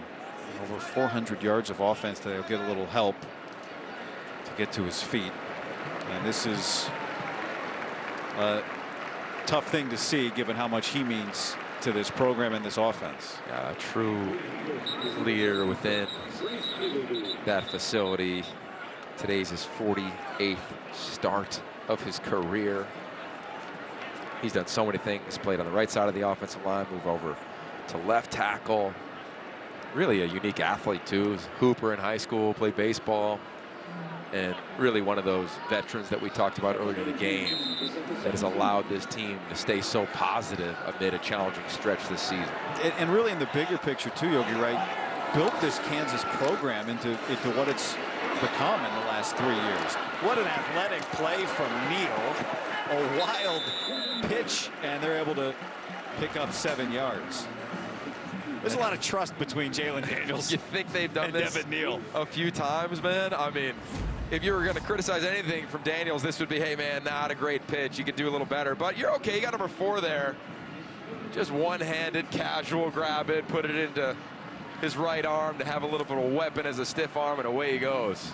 over 400 yards of offense. They'll get a little help to get to his feet. And this is a tough thing to see given how much he means to this program and this offense. A true leader within that facility. Today's his 48th start of his career. He's done so many things. Played on the right side of the offensive line, move over to left tackle. Really a unique athlete too. He's a hooper in high school, played baseball, and really one of those veterans that we talked about earlier in the game that has allowed this team to stay so positive amid a challenging stretch this season. And really in the bigger picture too, Yogi, right? Built this Kansas program into what it's become in the last 3 years. What an athletic play from Neal. A wild pitch, and they're able to pick up 7 yards. There's a lot of trust between Jalen Daniels. You think they've done this Devin Neal a few times, man? I mean, if you were going to criticize anything from Daniels, this would be, hey, man, not a great pitch. You could do a little better, but you're okay. You got number 4 there. Just one-handed, casual, grab it, put it into his right arm to have a little bit of a weapon as a stiff arm, and away he goes.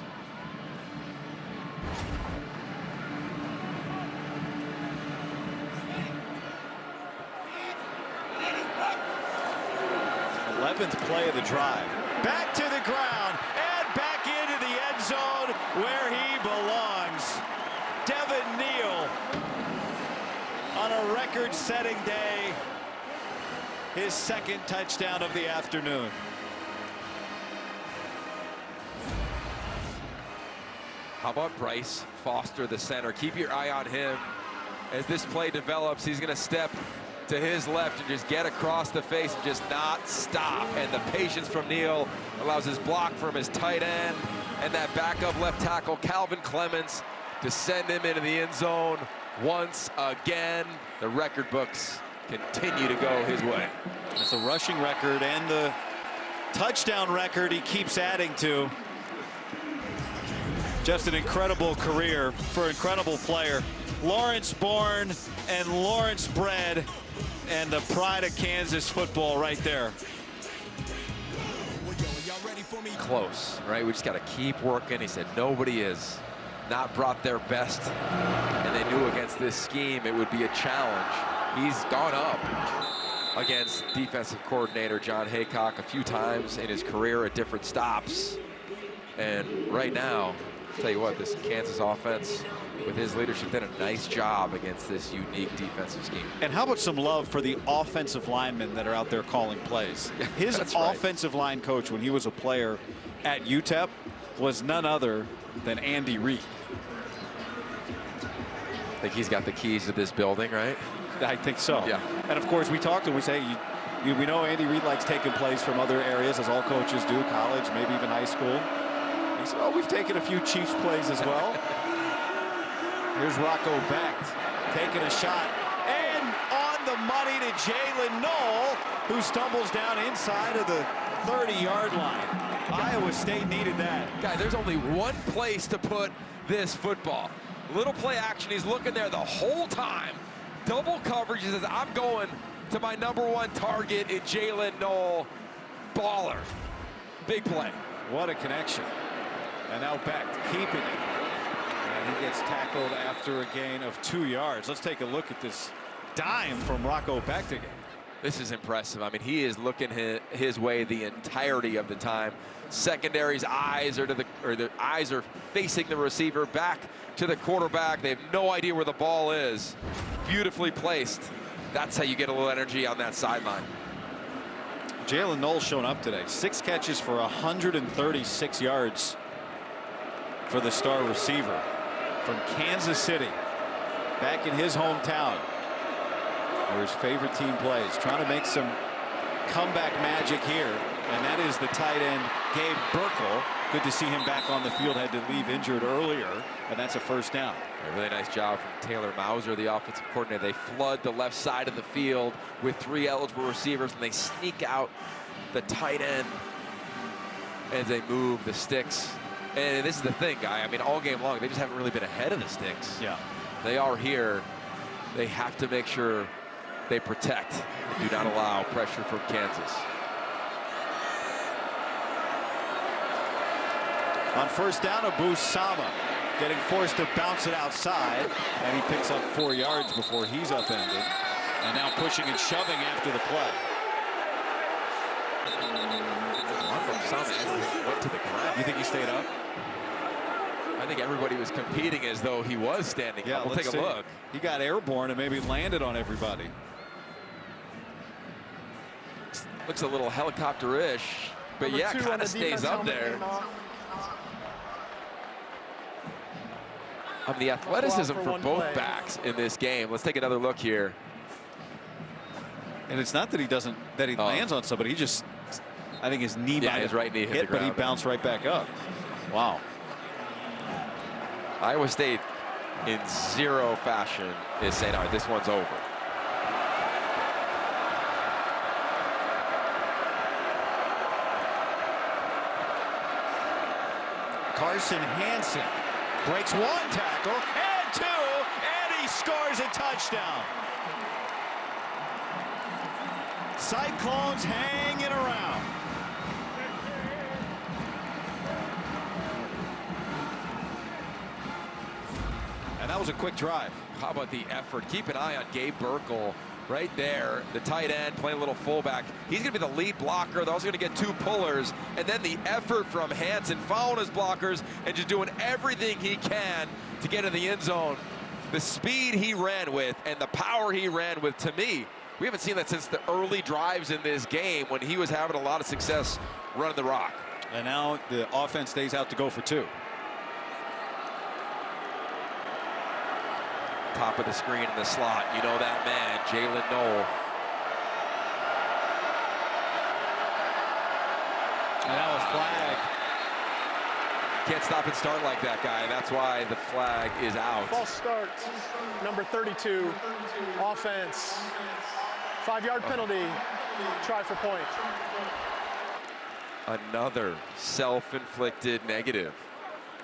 Play of the drive. Back to the ground and back into the end zone where he belongs. Devin Neal on a record-setting day. His 2nd touchdown of the afternoon. How about Bryce Foster, the center? Keep your eye on him. As this play develops, he's going to step to his left and just get across the face and just not stop. And the patience from Neal allows his block from his tight end and that backup left tackle, Calvin Clements, to send him into the end zone once again. The record books continue to go his way. It's the rushing record and the touchdown record he keeps adding to. Just an incredible career for an incredible player. Lawrence born and Lawrence bred, and the pride of Kansas football right there. Close, right? We just got to keep working. He said nobody has not brought their best, and they knew against this scheme it would be a challenge. He's gone up against defensive coordinator John Haycock a few times in his career at different stops. And right now, I'll tell you what, this Kansas offense with his leadership did a nice job against this unique defensive scheme. And how about some love for the offensive linemen that are out there calling plays? His offensive line coach when he was a player at UTEP was none other than Andy Reid. I think he's got the keys to this building, right? I think so. Yeah. And of course we talked to him, we say we know Andy Reid likes taking plays from other areas, as all coaches do, college, maybe even high school. He said, oh, we've taken a few Chiefs plays as well. Here's Rocco Becht taking a shot and on the money to Jalen Knoll, who stumbles down inside of the 30-yard line. Iowa State needed that. Guy, there's only one place to put this football. Little play action. He's looking there the whole time. Double coverage. He says, I'm going to my #1 target in Jalen Knoll. Baller. Big play. What a connection. And now Becht keeping it. And he gets tackled after a gain of 2 yards. Let's take a look at this dime from Rocco Becht again. This is impressive. I mean, he is looking his way the entirety of the time. Secondary's eyes are the eyes are facing the receiver, back to the quarterback. They have no idea where the ball is. Beautifully placed. That's how you get a little energy on that sideline. Jalen Knoll's shown up today. 6 catches for 136 yards for the star receiver from Kansas City, back in his hometown where his favorite team plays, trying to make some comeback magic here. And that is the tight end Gabe Burkle, Good to see him back on the field. Had to leave injured earlier, and that's a first down. A really nice job from Taylor Mauser, the offensive coordinator. They flood the left side of the field with 3 eligible receivers, and they sneak out the tight end as they move the sticks. And this is the thing, Guy. I mean, all game long, they just haven't really been ahead of the sticks. Yeah. They are here. They have to make sure they protect and do not allow pressure from Kansas. On first down, Abu Sama getting forced to bounce it outside, and he picks up 4 yards before he's upended. And now pushing and shoving after the play. Sama went to the ground. You think he stayed up? I think everybody was competing as though he was standing up. We'll take a look. He got airborne and maybe landed on everybody. Looks a little helicopter-ish, but Number yeah, 2 on kind the of stays defense up helmet there. came off. I mean, the athleticism for for one both play. backs in this game. Let's take another look here. And it's not that he doesn't, that he lands on somebody. He just, I think his knee might his have right knee hit the but he ground. bounced right back up. Wow. Iowa State, in zero fashion, is saying, all right, this one's over. Carson Hansen breaks 1 tackle and 2, and he scores a touchdown. Cyclones hanging around. And that was a quick drive. How about the effort? Keep an eye on Gabe Burkle right there, the tight end playing a little fullback. He's going to be the lead blocker. They're also going to get 2 pullers. And then the effort from Hansen following his blockers and just doing everything he can to get in the end zone. The speed he ran with and the power he ran with, to me, we haven't seen that since the early drives in this game when he was having a lot of success running the rock. And now the offense stays out to go for 2. Top of the screen in the slot. You know that man, Jalen Knoll. And now a flag. Can't stop and start like that, Guy. That's why the flag is out. False start, number 32, offense. 5-yard penalty, try for point. Another self-inflicted negative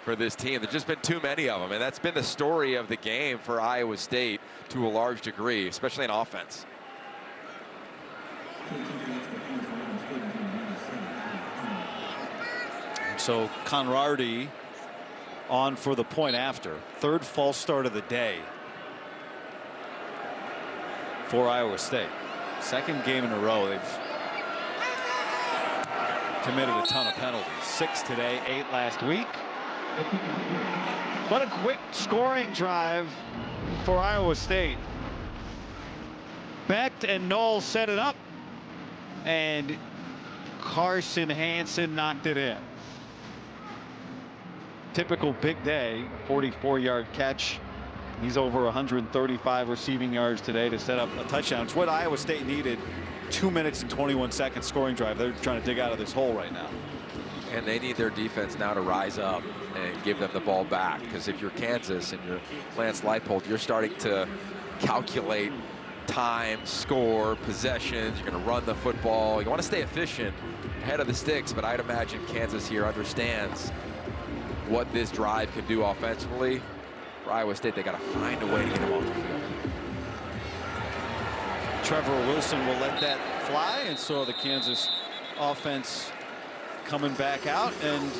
for this team. There's just been too many of them, and that's been the story of the game for Iowa State to a large degree, especially in offense. So Conradi on for the point after. 3rd false start of the day for Iowa State. 2nd game in a row. They've committed a ton of penalties. 6 today, 8 last week. What a quick scoring drive for Iowa State. Becht and Knoll set it up, and Carson Hansen knocked it in. Typical big day, 44-yard catch. He's over 135 receiving yards today to set up A touchdown. It's what Iowa State needed. 2 minutes and 21 seconds scoring drive. They're trying to dig out of this hole right now. And they need their defense now to rise up and give them the ball back, because if you're Kansas and you're Lance Leipold, you're starting to calculate time, score, possessions. You're going to run the football. You want to stay efficient ahead of the sticks, but I'd imagine Kansas here understands what this drive can do offensively. For Iowa State, they got to find a way to get them off the field. Trevor Wilson will let that fly, and so the Kansas offense coming back out, and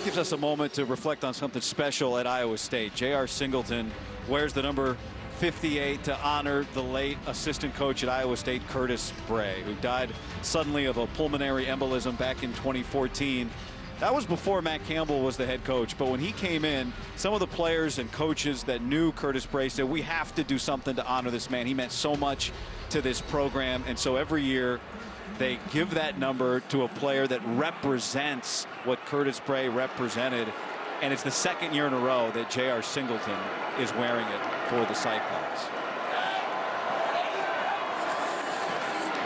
gives us a moment to reflect on something special at Iowa State. J.R. Singleton wears the number 58 to honor the late assistant coach at Iowa State, Curtis Bray, who died suddenly of a pulmonary embolism back in 2014. That was before Matt Campbell was the head coach, but when he came in, some of the players and coaches that knew Curtis Bray said, we have to do something to honor this man. He meant so much to this program, and so every year they give that number to a player that represents what Curtis Bray represented, and it's the 2nd year in a row that J.R. Singleton is wearing it for the Cyclones.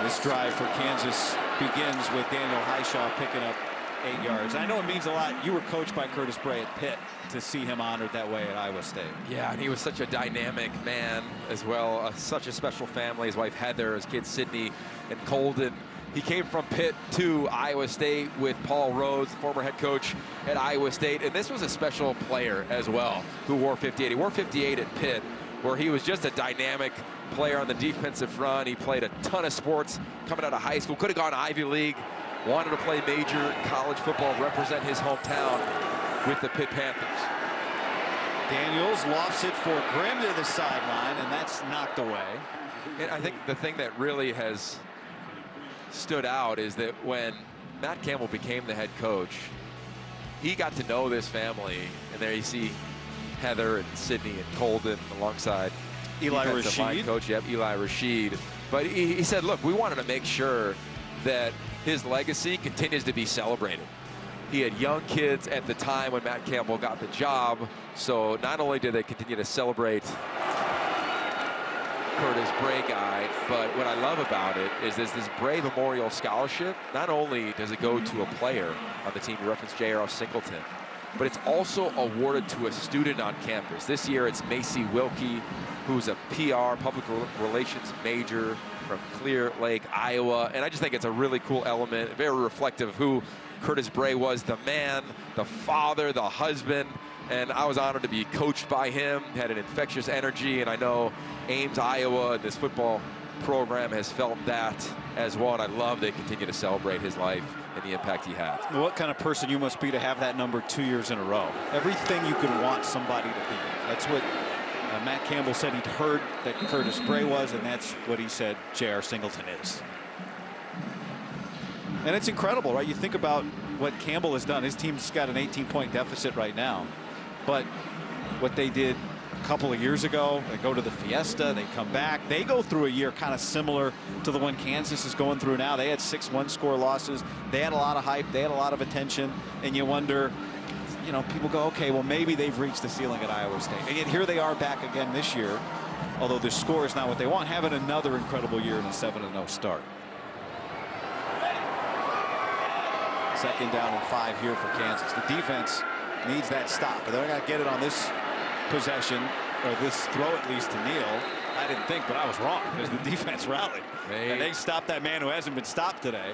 This drive for Kansas begins with Daniel Highshaw picking up 8 yards. I know it means a lot. You were coached by Curtis Bray at Pitt to see him honored that way at Iowa State. Yeah, and he was such a dynamic man as well. Such a special family. His wife Heather, his kids Sydney and Colden. He came from Pitt to Iowa State with Paul Rhodes, the former head coach at Iowa State. And this was a special player as well who wore 58. He wore 58 at Pitt, where he was just a dynamic player on the defensive front. He played a ton of sports coming out of high school. Could have gone Ivy League. Wanted to play major college football, represent his hometown with the Pitt Panthers. Daniels lofts it for Grimm to the sideline, and that's knocked away. And I think the thing that really has stood out is that when Matt Campbell became the head coach, he got to know this family. And there you see Heather and Sydney and Colden alongside Eli defensive line Rashid. coach, yep, Eli Rashid. But he said, look, we wanted to make sure that his legacy continues to be celebrated. He had young kids at the time when Matt Campbell got the job. So not only did they continue to celebrate Curtis Bray guy, but what I love about it is there's this Bray Memorial Scholarship. Not only does it go to a player on the team, you referenced J.R. Singleton, but it's also awarded to a student on campus. This year it's Macy Wilkie, who's a PR, public relations major from Clear Lake, Iowa. And I just think it's a really cool element, very reflective of who Curtis Bray was, the man, the father, the husband. And I was honored to be coached by him, had an infectious energy, and I know Ames, Iowa, and this football program has felt that as well, and I love they continue to celebrate his life and the impact he had. What kind of person you must be to have that number 2 years in a row? Everything you could want somebody to be. That's what Matt Campbell said he'd heard that Curtis Bray was, and that's what he said J.R. Singleton is. And it's incredible, right? You think about what Campbell has done. His team's got an 18-point deficit right now. But what they did a couple of years ago, they go to the Fiesta, they come back. They go through a year kind of similar to the one Kansas is going through now. They had 6 one-score losses. They had a lot of hype. They had a lot of attention. And you wonder, you know, people go, okay, well, maybe they've reached the ceiling at Iowa State. And yet here they are back again this year, although their score is not what they want, having another incredible year in a 7-0 start. 2nd down and 5 here for Kansas. The defense needs that stop, but they're going to get it on this possession, or this throw at least to Neal. I didn't think, but I was wrong, because the defense rallied. And they stopped that man who hasn't been stopped today.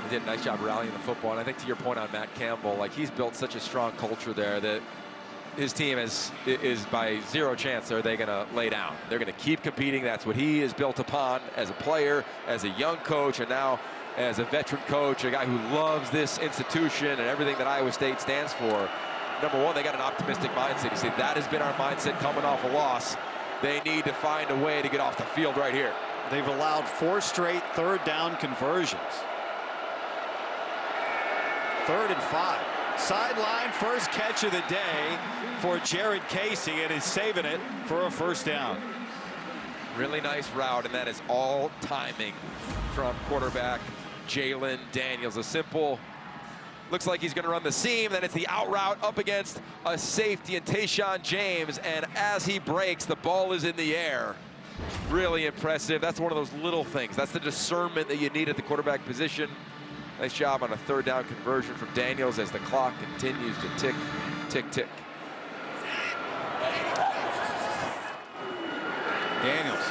He did a nice job rallying the football, and I think to your point on Matt Campbell, like he's built such a strong culture there that his team is by zero chance are they going to lay down. They're going to keep competing. That's what he is built upon as a player, as a young coach, and now as a veteran coach, a guy who loves this institution and everything that Iowa State stands for. Number one, they got an optimistic mindset. You see, that has been our mindset coming off a loss. They need to find a way to get off the field right here. They've allowed 4 straight 3rd down conversions. 3rd and 5. Sideline first catch of the day for Jared Casey, and is saving it for a 1st down. Really nice route, and that is all timing from quarterback Jalen Daniels. A simple, looks like he's going to run the seam, then it's the out route up against a safety and Tayshawn James, and as he breaks, the ball is in the air. Really impressive. That's one of those little things. That's the discernment that you need at the quarterback position. Nice job on a 3rd down conversion from Daniels as the clock continues to tick, tick, tick. Daniels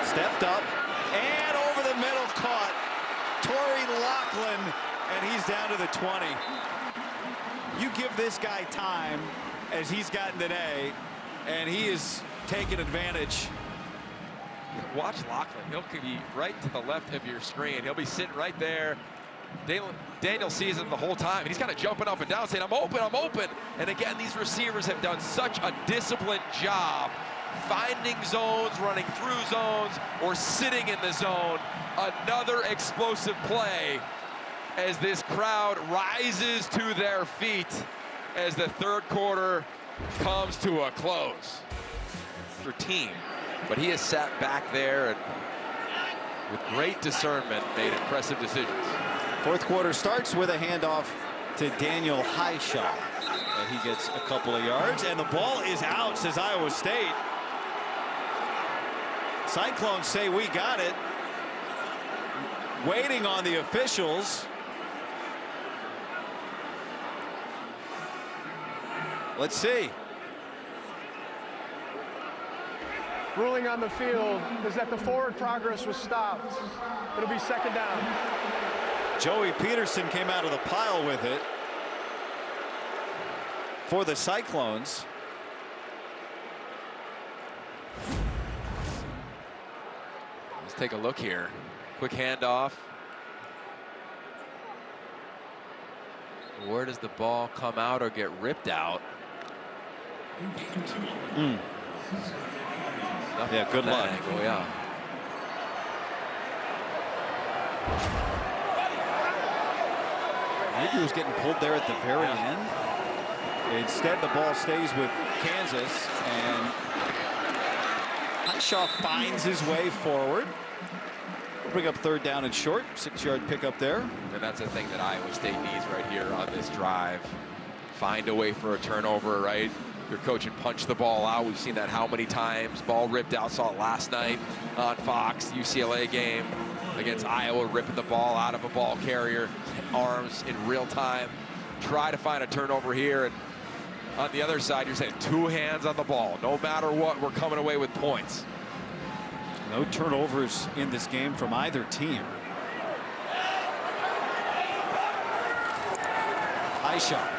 stepped up and over the middle, caught Torrey Loughlin, and he's down to the 20. You give this guy time as he's gotten today, and he is taking advantage. Watch Loughlin. He'll be right to the left of your screen. He'll be sitting right there. Daniel sees him the whole time, and he's kind of jumping up and down saying, I'm open, I'm open. And again, these receivers have done such a disciplined job finding zones, running through zones, or sitting in the zone. Another explosive play as this crowd rises to their feet as the 3rd quarter comes to a close for team. But he has sat back there and with great discernment made impressive decisions. 4th quarter starts with a handoff to Daniel Highshaw, and he gets a couple of yards, and the ball is out, says Iowa State. Cyclones say we got it. Waiting on the officials. Let's see. Ruling on the field is that the forward progress was stopped. It'll be second down. Joey Peterson came out of the pile with it for the Cyclones. Let's take a look here. Quick handoff. Where does the ball come out or get ripped out? Yeah, good luck. Angle, yeah. Maybe he was getting pulled there at the very end. Instead, the ball stays with Kansas, and Highshaw finds his way forward. Bring up third down and short. 6-yard pickup there. And that's the thing that Iowa State needs right here on this drive. Find a way for a turnover, right? Your coach and punch the ball out. We've seen that how many times. Ball ripped out. Saw it last night on Fox. UCLA game against Iowa, ripping the ball out of a ball carrier. Arms in real time. Try to find a turnover here. And on the other side, you're saying 2 hands on the ball. No matter what, we're coming away with points. No turnovers in this game from either team. Highshaw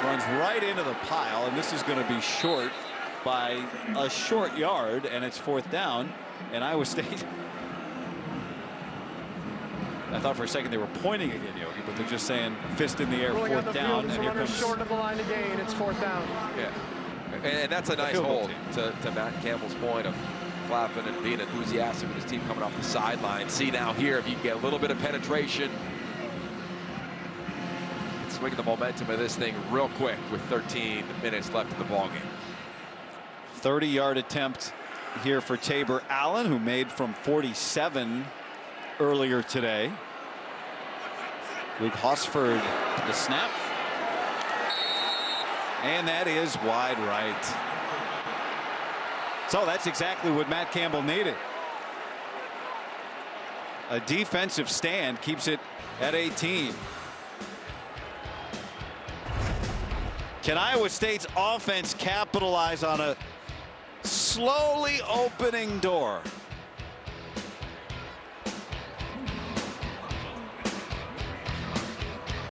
runs right into the pile, and this is going to be short by a short yard, and it's fourth down. And Iowa State, I thought for a second they were pointing again, Yogi, but they're just saying fist in the air, Ruling on fourth the down, field is and a here runner comes short of the line to gain. It's fourth down. Yeah. And that's a nice field goal hold to Matt Campbell's point of clapping and being enthusiastic with his team coming off the sideline. See now here if you can get a little bit of penetration. Swinging the momentum of this thing real quick with 13 minutes left in the ballgame. 30-yard attempt here for Tabor Allen, who made from 47 earlier today. Luke Hosford the snap. And that is wide right. So that's exactly what Matt Campbell needed. A defensive stand keeps it at 18. Can Iowa State's offense capitalize on a slowly opening door?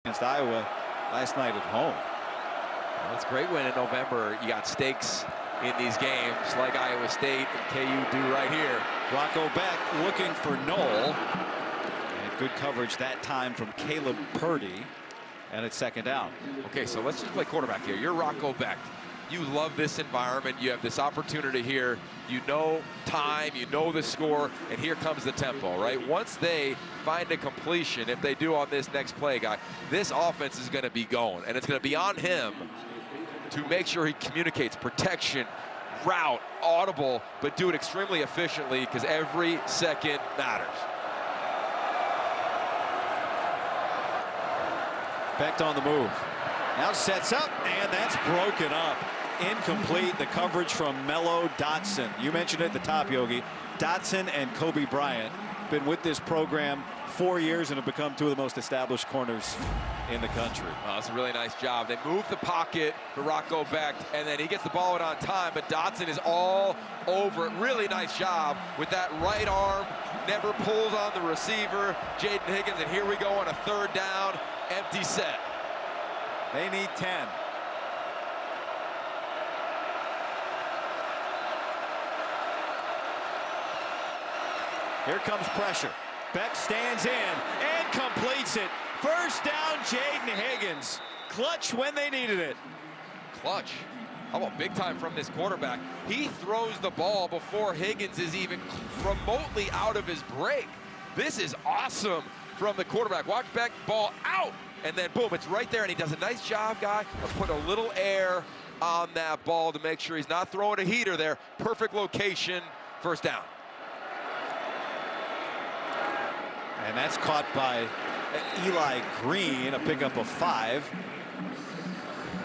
Against Iowa last night at home. Well, that's a great win in November. You got stakes in these games like Iowa State and KU do right here. Rocco Beck looking for Knoll. And good coverage that time from Caleb Purdy. And it's second down. Okay, so let's just play quarterback here. You're Rocco Beck. You love this environment. You have this opportunity here. You know time, you know the score, and here comes the tempo, right? Once they find a completion, if they do on this next play, guy, this offense is going to be going, and it's going to be on him to make sure he communicates protection, route, audible, but do it extremely efficiently because every second matters. Beck on the move. Now sets up, and that's broken up. Incomplete. The coverage from Mello Dotson. You mentioned it at the top, Yogi. Dotson and Kobe Bryant been with this program 4 years and have become 2 of the most established corners in the country. Well, that's a really nice job. They move the pocket for Rocco Beck, and then he gets the ball out on time, but Dotson is all over it. Really nice job with that right arm. Never pulls on the receiver. Jaden Higgins, and here we go on a third down. Empty set. They need 10. Here comes pressure. Beck stands in and completes it. First down, Jaden Higgins. Clutch when they needed it. Clutch. How about big time from this quarterback? He throws the ball before Higgins is even remotely out of his break. This is awesome from the quarterback. Watch Beck, ball out, and then boom, it's right there, and he does a nice job, guy, of putting a little air on that ball to make sure he's not throwing a heater there. Perfect location, first down. And that's caught by Eli Green, a pickup of 5.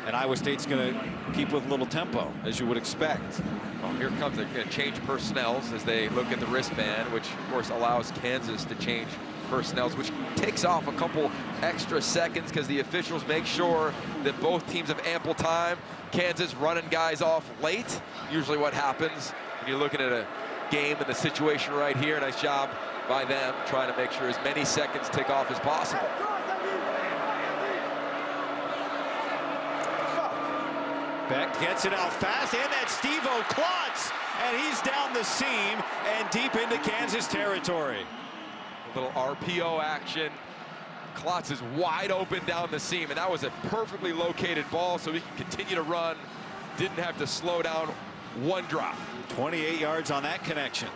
And Iowa State's going to keep with a little tempo, as you would expect. Well, here comes, they're going to change personnels as they look at the wristband, which of course allows Kansas to change personnel, which takes off a couple extra seconds because the officials make sure that both teams have ample time. Kansas running guys off late, usually what happens when you're looking at a game in the situation right here. Nice job by them trying to make sure as many seconds tick off as possible. Beck gets it out fast, and that's Steve-O Klotz, and he's down the seam and deep into Kansas territory. A little RPO action. Klotz is wide open down the seam, and that was a perfectly located ball, so he can continue to run. Didn't have to slow down one drop. 28 yards on that connection.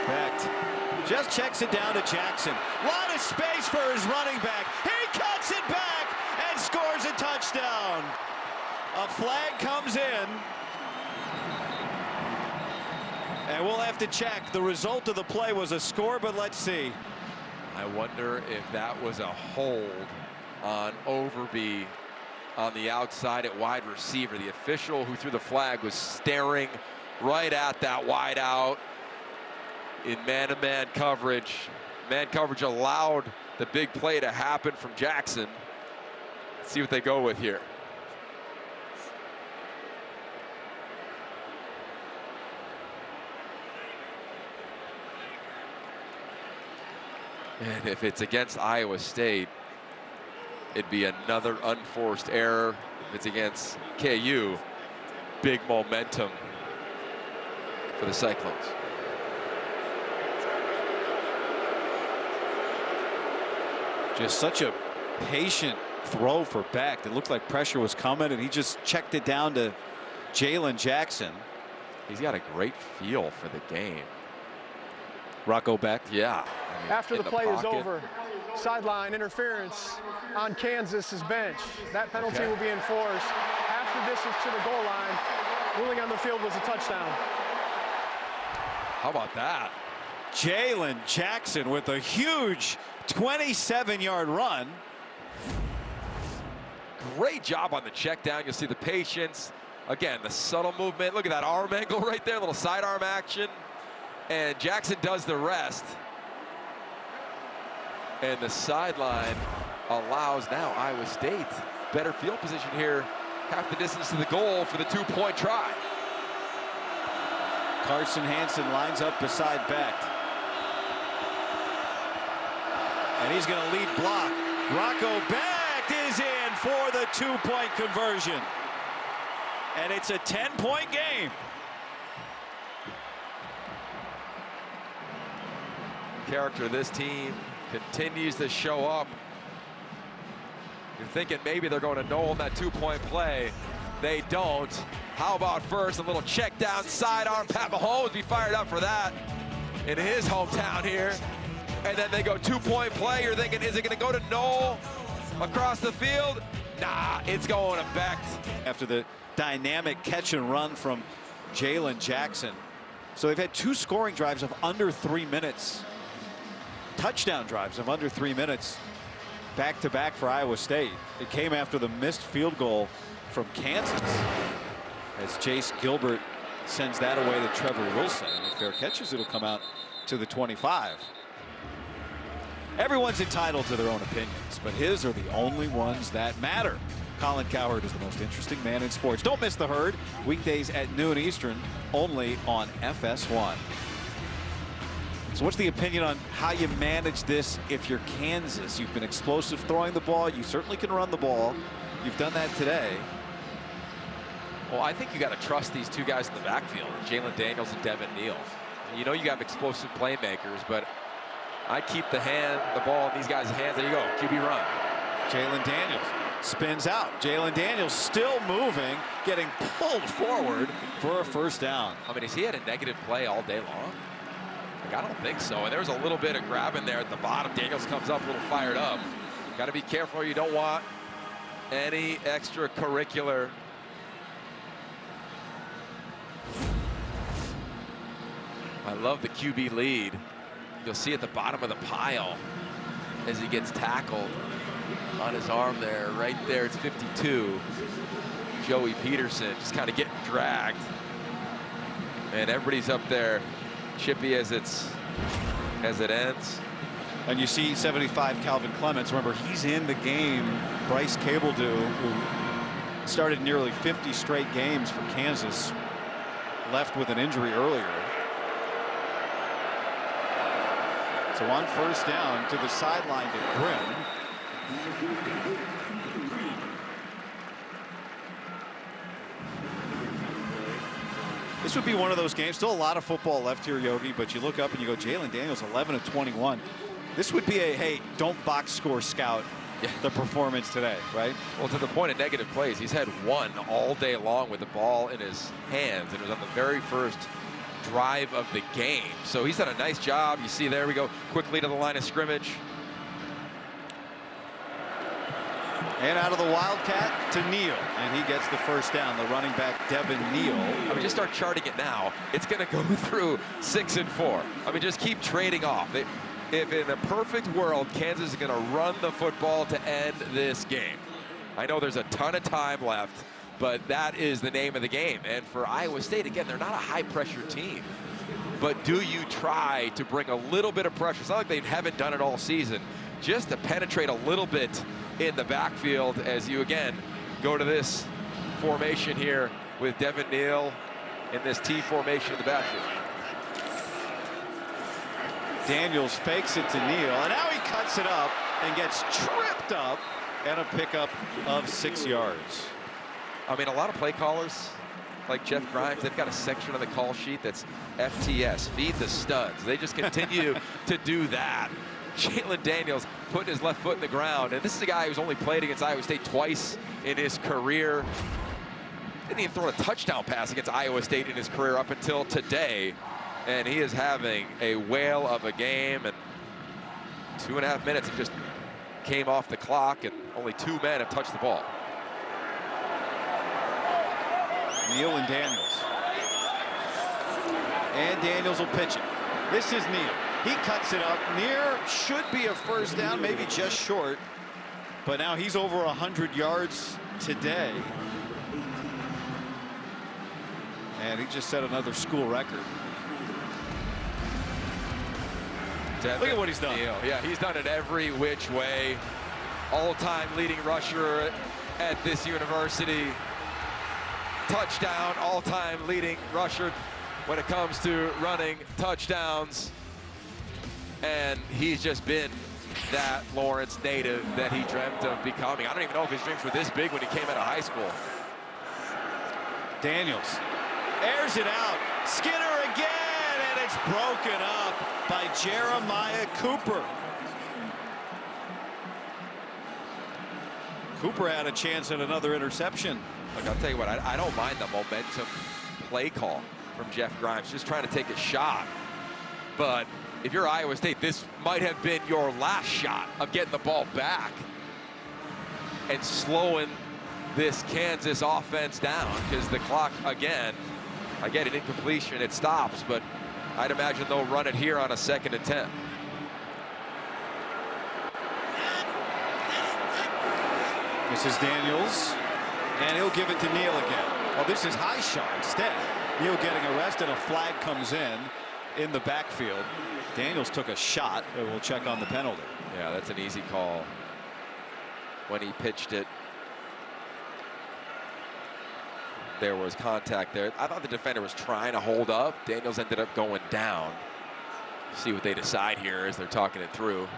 Beck just checks it down to Jackson. Lot of space for his running back. He cuts it back and scores a touchdown. A flag comes in. And we'll have to check. The result of the play was a score, but let's see. I wonder if that was a hold on Overby on the outside at wide receiver. The official who threw the flag was staring right at that wide out in man-to-man coverage. Man coverage allowed the big play to happen from Jackson. Let's see what they go with here. And if it's against Iowa State, it'd be another unforced error. If it's against KU, big momentum for the Cyclones. Just such a patient throw for Beck. It looked like pressure was coming, and he just checked it down to Jalen Jackson. He's got a great feel for the game. Rocco Beck. Yeah. I mean, After the play is pocket. over, sideline interference on Kansas's bench. That penalty will be enforced. Half the distance to the goal line. Ruling on the field was a touchdown. How about that? Jalen Jackson with a huge 27-yard run. Great job on the check down. You'll see the patience. Again, the subtle movement. Look at that arm angle right there, little sidearm action. And Jackson does the rest. And the sideline allows now Iowa State better field position here. Half the distance to the goal for the two-point try. Carson Hansen lines up beside Beck. And he's going to lead block. Rocco Beck is in for the two-point conversion. And it's a 10-point game. Character of this team continues to show up. You're thinking maybe they're going to know on that two-point play. They don't. How about first a little check down sidearm? Pat Mahomes be fired up for that in his hometown here. And then they go two-point play. You're thinking, is it going to go to Noel across the field? Nah, it's going to Beck. After the dynamic catch and run from Jalen Jackson. So they've had two scoring drives of under 3 minutes. Touchdown drives of under 3 minutes. Back-to-back for Iowa State. It came after the missed field goal from Kansas, as Chase Gilbert sends that away to Trevor Wilson. And if fair catches, it'll come out to the 25. Everyone's entitled to their own opinions, but his are the only ones that matter. Colin Cowherd is the most interesting man in sports. Don't miss The Herd, weekdays at noon Eastern, only on FS1. So what's the opinion on how you manage this if you're Kansas? You've been explosive throwing the ball. You certainly can run the ball. You've done that today. Well, I think you got to trust these two guys in the backfield, Jalen Daniels and Devin Neal. You know you got explosive playmakers, but I keep the ball in these guys' hands. There you go, QB run. Jalen Daniels spins out. Jalen Daniels still moving, getting pulled forward for a first down. I mean, has he had a negative play all day long? Like, I don't think so. And there's a little bit of grabbing there at the bottom. Daniels comes up a little fired up. Got to be careful. You don't want any extracurricular. I love the QB lead. You'll see at the bottom of the pile as he gets tackled on his arm there. Right there, it's 52. Joey Peterson just kind of getting dragged. And everybody's up there chippy as it ends. And you see 75 Calvin Clements. Remember, he's in the game. Bryce Cabledew, who started nearly 50 straight games for Kansas, left with an injury earlier. So on first down to the sideline to Grimm. This would be one of those games. Still a lot of football left here, Yogi, but you look up and you go, Jaylen Daniels 11 of 21. This would be a, hey, don't box score scout the performance today, right? Well, to the point of negative plays, he's had one all day long with the ball in his hands, and it was on the very first drive of the game. So he's done a nice job. You see there we go quickly to the line of scrimmage. And out of the Wildcat to Neal, and he gets the first down. The running back, Devin Neal. I mean, just start charting it now. It's going to go through 6 and 4. I mean, just keep trading off. If in a perfect world, Kansas is going to run the football to end this game. I know there's a ton of time left, but that is the name of the game. And for Iowa State, again, they're not a high-pressure team. But do you try to bring a little bit of pressure? It's not like they haven't done it all season. Just to penetrate a little bit in the backfield as you, again, go to this formation here with Devin Neal in this T formation in the backfield. Daniels fakes it to Neal, and now he cuts it up and gets tripped up, and a pickup of 6 yards. I mean, a lot of play callers like Jeff Grimes, they've got a section on the call sheet that's FTS, feed the studs. They just continue to do that. Jaylen Daniels putting his left foot in the ground, and this is a guy who's only played against Iowa State twice in his career. Didn't even throw a touchdown pass against Iowa State in his career up until today. And he is having a whale of a game, and 2.5 minutes it just came off the clock, and only 2 men have touched the ball. Neal and Daniels. And Daniels will pitch it. This is Neal. He cuts it up near, should be a first down, maybe just short. But now he's over 100 yards today. And he just set another school record. Look at what he's done. Yeah, he's done it every which way. All-time leading rusher at this university. Touchdown, all-time leading rusher when it comes to running touchdowns. And he's just been that Lawrence native that he dreamt of becoming. I don't even know if his dreams were this big when he came out of high school. Daniels airs it out. Skinner again, and it's broken up by Jeremiah Cooper. Cooper had a chance at another interception. Look, I'll tell you what, I don't mind the momentum play call from Jeff Grimes, just trying to take a shot. But if you're Iowa State, this might have been your last shot of getting the ball back and slowing this Kansas offense down, because the clock, again, I get an incompletion, it stops, but I'd imagine they'll run it here on a 2nd and 10. This is Daniels, and he'll give it to Neal again. Well, this is Highshot instead. Neal getting arrested, a flag comes in the backfield. Daniels took a shot, but we'll check on the penalty. Yeah, that's an easy call when he pitched it. There was contact there. I thought the defender was trying to hold up. Daniels ended up going down. See what they decide here as they're talking it through.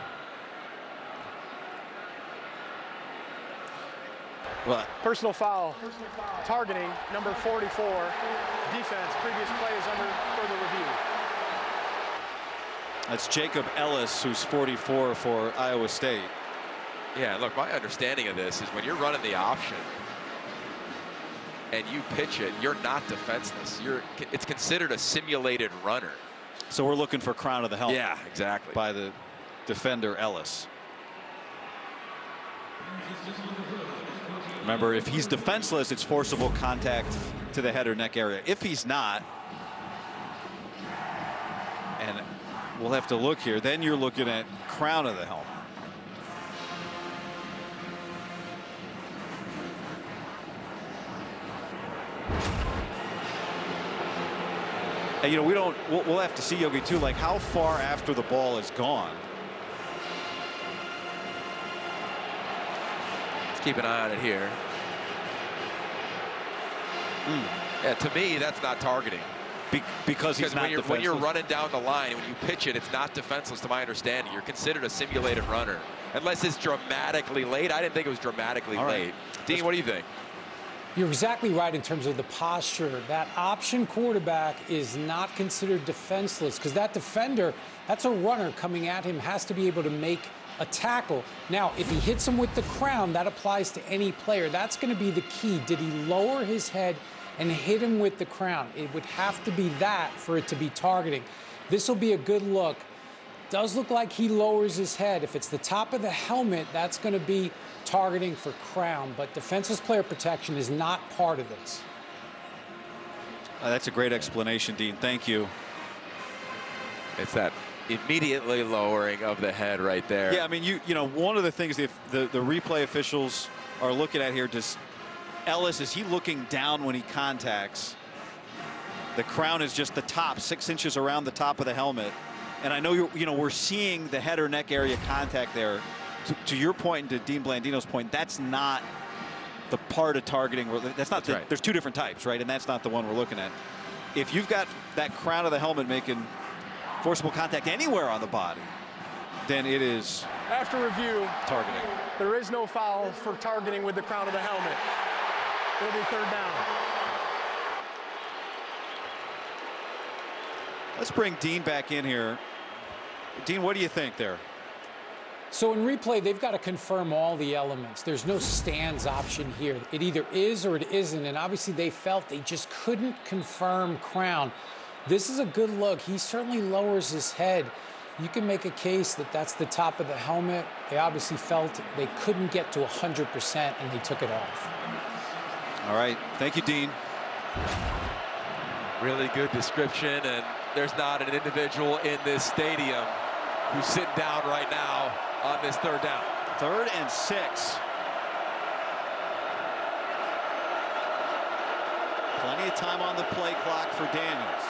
But Personal foul, targeting, number 44, defense. Previous play is under further review. that's Jacob Ellis, who's 44 for Iowa State. Yeah, look, my understanding of this is when you're running the option and you pitch it, you're not defenseless. It's considered a simulated runner. So we're looking for crown of the helmet. Yeah, exactly. By the defender Ellis. Remember, if he's defenseless, it's forcible contact to the head or neck area. If he's not, and we'll have to look here, then you're looking at crown of the helmet. And, you know, we'll have to see, Yogi, too, like how far after the ball is gone. Let's keep an eye on it here. Yeah, to me, that's not targeting. Because he's not when you're running down the line, when you pitch it, it's not defenseless to my understanding. You're considered a simulated runner. Unless it's dramatically late. I didn't think it was dramatically late. Dean, what do you think? You're exactly right in terms of the posture. That option quarterback is not considered defenseless because that defender, that's a runner coming at him, has to be able to make a tackle. Now, if he hits him with the crown, that applies to any player. That's going to be the key. Did he lower his head and hit him with the crown? It would have to be that for it to be targeting. This will be a good look. Does look like he lowers his head. If it's the top of the helmet, that's going to be targeting for crown, but defenseless player protection is not part of this. That's a great explanation, Dean. Thank you. It's that immediately lowering of the head right there. Yeah, I mean, you know, one of the things the replay officials are looking at here, is he looking down when he contacts? The crown is just the top, 6 inches around the top of the helmet. And I know we're seeing the head or neck area contact there. To your point and to Dean Blandino's point, that's not the part of targeting. That's not. Right. There's two different types, right? And that's not the one we're looking at. If you've got that crown of the helmet making forcible contact anywhere on the body, then it is After review, targeting. There is no foul for targeting with the crown of the helmet. It'll be 3rd down. Let's bring Dean back in here. Dean, what do you think there? So in replay, they've got to confirm all the elements. There's no stands option here. It either is or it isn't, and obviously they felt they just couldn't confirm crown. This is a good look. He certainly lowers his head. You can make a case that that's the top of the helmet. They obviously felt they couldn't get to 100%, and they took it off. All right. Thank you, Dean. Really good description, and there's not an individual in this stadium who's sitting down right now on this 3rd down. 3rd and 6. Plenty of time on the play clock for Daniels.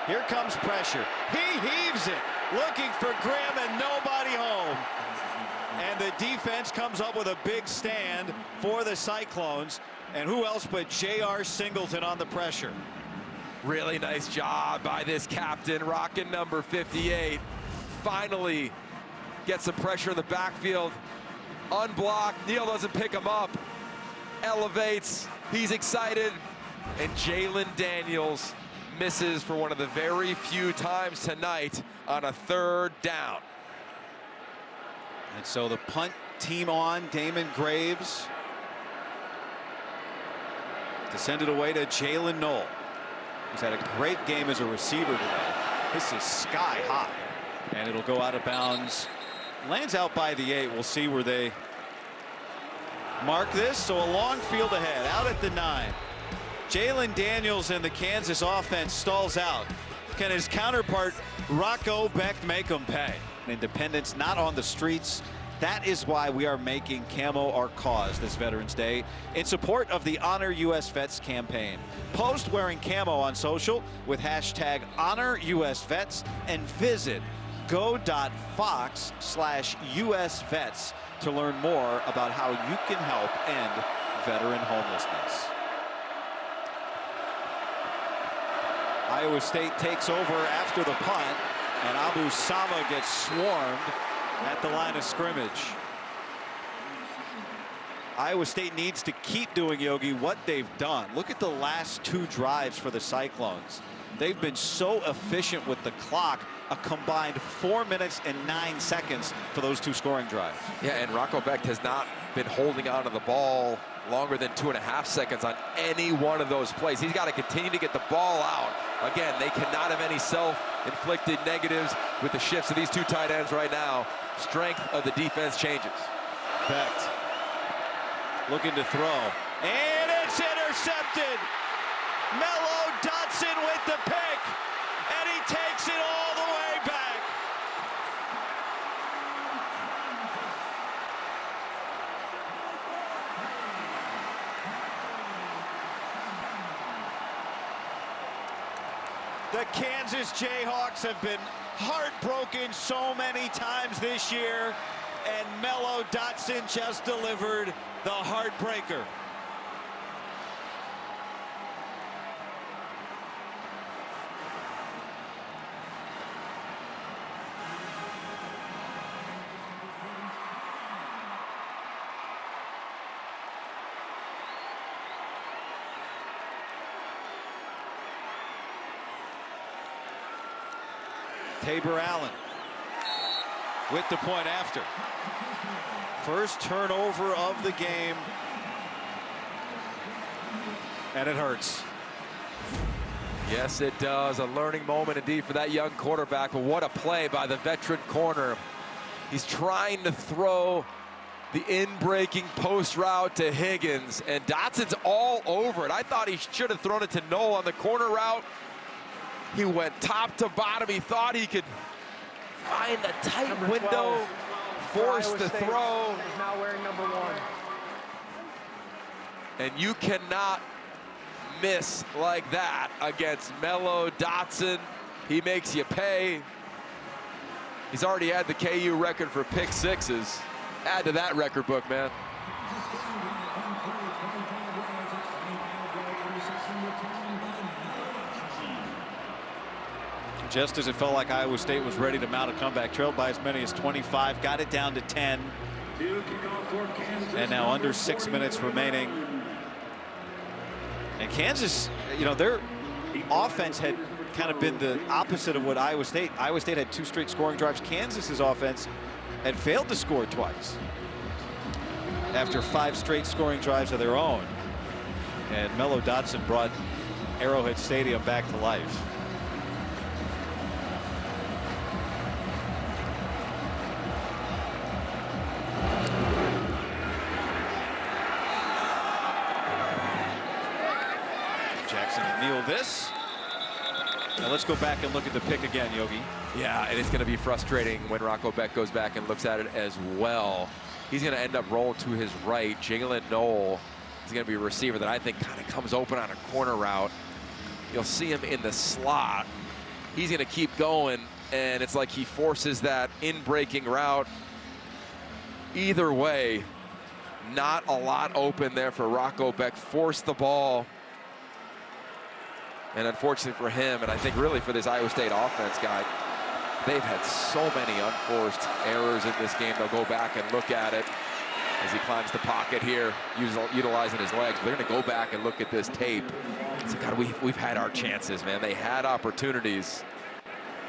Here comes pressure. He heaves it, looking for Graham and nobody home. And the defense comes up with a big stand for the Cyclones. And who else but J.R. Singleton on the pressure. Really nice job by this captain, rocking number 58. Finally gets some pressure in the backfield. Unblocked. Neal doesn't pick him up. Elevates. He's excited. And Jalen Daniels misses for one of the very few times tonight on a 3rd down. And so the punt team on, Damon Graves. To send it away to Jalen Knoll. He's had a great game as a receiver today. This is sky high. And it'll go out of bounds. Lands out by the 8. We'll see where they mark this. So a long field ahead, out at the 9. Jalen Daniels and the Kansas offense stalls out. Can his counterpart, Rocco Becht, make him pay? Independence not on the streets. That is why we are making camo our cause this Veterans Day in support of the Honor U.S. Vets campaign. Post wearing camo on social with hashtag Honor U.S. Vets and visit go.fox/US Vets to learn more about how you can help end veteran homelessness. Iowa State takes over after the punt, and Abu Sama gets swarmed at the line of scrimmage. Iowa State needs to keep doing, Yogi, what they've done. Look at the last 2 drives for the Cyclones. They've been so efficient with the clock, a combined 4 minutes and 9 seconds for those 2 scoring drives. Yeah, and Rocco Becht has not been holding on to the ball longer than 2.5 seconds on any one of those plays. He's got to continue to get the ball out. Again, they cannot have any self-inflicted negatives with the shifts of these 2 tight ends right now. Strength of the defense changes. Becht looking to throw, and it's intercepted. Mello Dotson with the pick, and he takes it all the way back. The Kansas Jayhawks have been heartbroken so many times this year, and Mello Dotson just delivered the heartbreaker. Tabor Allen with the point after. First turnover of the game, and it hurts. Yes, it does. A learning moment indeed for that young quarterback. But what a play by the veteran corner. He's trying to throw the in-breaking post route to Higgins, and Dotson's all over it. I thought he should have thrown it to Noel on the corner route. He went top to bottom. He thought he could find the tight Number window, 12, force the State throw. is now wearing number 1. And you cannot miss like that against Mello Dotson. He makes you pay. He's already had the KU record for pick sixes. Add to that record book, man. Just as it felt like Iowa State was ready to mount a comeback, trailed by as many as 25, got it down to 10. And now under 6 minutes remaining. And Kansas, you know, their offense had kind of been the opposite of what Iowa State. Iowa State had 2 straight scoring drives. Kansas's offense had failed to score twice after 5 straight scoring drives of their own. And Mello Dotson brought Arrowhead Stadium back to life. Neal this. Now let's go back and look at the pick again, Yogi. Yeah, and it's going to be frustrating when Rocco Beck goes back and looks at it as well. He's going to end up rolling to his right. Jalen Noel is going to be a receiver that I think kind of comes open on a corner route. You'll see him in the slot. He's going to keep going, and it's like he forces that in-breaking route. Either way, not a lot open there for Rocco Beck. Forced the ball. And unfortunately for him, and I think really for this Iowa State offense, guy, they've had so many unforced errors in this game. They'll go back and look at it as he climbs the pocket here, utilizing his legs. But they're going to go back and look at this tape. So, God, we've had our chances, man. They had opportunities.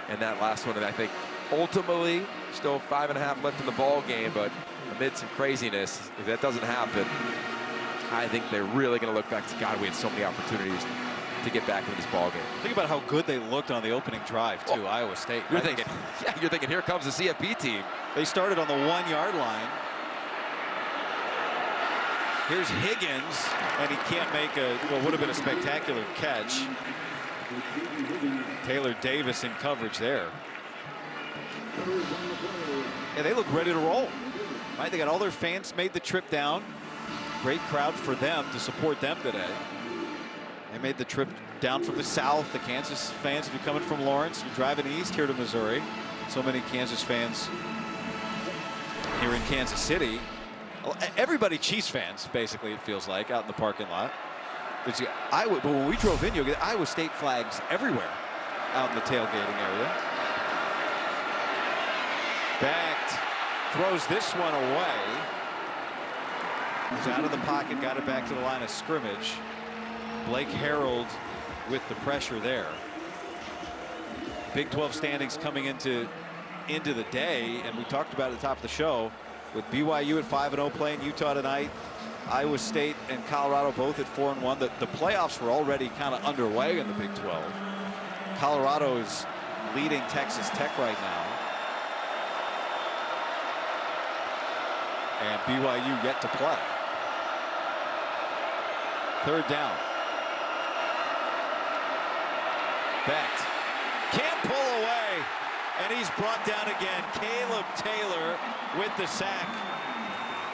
And that last one, and I think ultimately, still 5.5 left in the ball game, but amid some craziness, if that doesn't happen, I think they're really going to look back and say, God, we had so many opportunities to get back into this ball game. Think about how good they looked on the opening drive too. Iowa State. You're thinking, yeah, you're thinking, here comes the CFP team. They started on the 1-yard line. Here's Higgins, and he can't make what would have been a spectacular catch. Taylor Davis in coverage there. Yeah, they look ready to roll. Right, they got all their fans made the trip down. Great crowd for them to support them today. They made the trip down from the south. The Kansas fans, if you're coming from Lawrence, you're driving east here to Missouri. So many Kansas fans here in Kansas City. Everybody Chiefs fans, basically, it feels like, out in the parking lot. But when we drove in, you'll get Iowa State flags everywhere out in the tailgating area. Backed, throws this one away. He's out of the pocket, got it back to the line of scrimmage. Blake Harold with the pressure there. Big 12 standings coming into the day, and we talked about it at the top of the show with BYU at 5-0 playing Utah tonight. Iowa State and Colorado both at 4-1. The playoffs were already kind of underway in the Big 12. Colorado is leading Texas Tech right now. And BYU yet to play. 3rd down. Becht can't pull away, and he's brought down again. Caleb Taylor with the sack.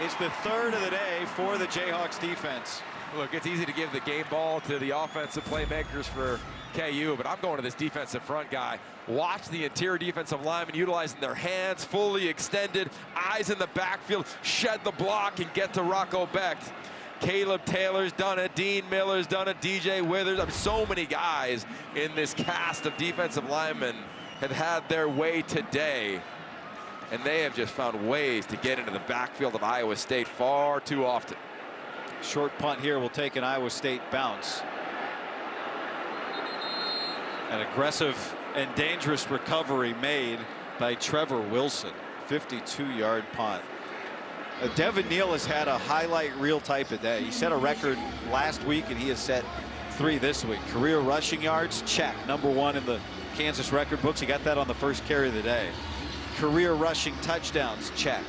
It's the 3rd of the day for the Jayhawks defense. Look, it's easy to give the game ball to the offensive playmakers for KU, but I'm going to this defensive front guy. Watch the interior defensive linemen utilizing their hands, fully extended, eyes in the backfield, shed the block, and get to Rocco Becht. Caleb Taylor's done it, Dean Miller's done it, DJ Withers. I mean, so many guys in this cast of defensive linemen have had their way today, and they have just found ways to get into the backfield of Iowa State far too often. Short punt here will take an Iowa State bounce. An aggressive and dangerous recovery made by Trevor Wilson. 52-yard punt. Devin Neal has had a highlight reel type of day. He set a record last week, and he has set 3 this week. Career rushing yards, check. #1 in the Kansas record books. He got that on the first carry of the day. Career rushing touchdowns, check.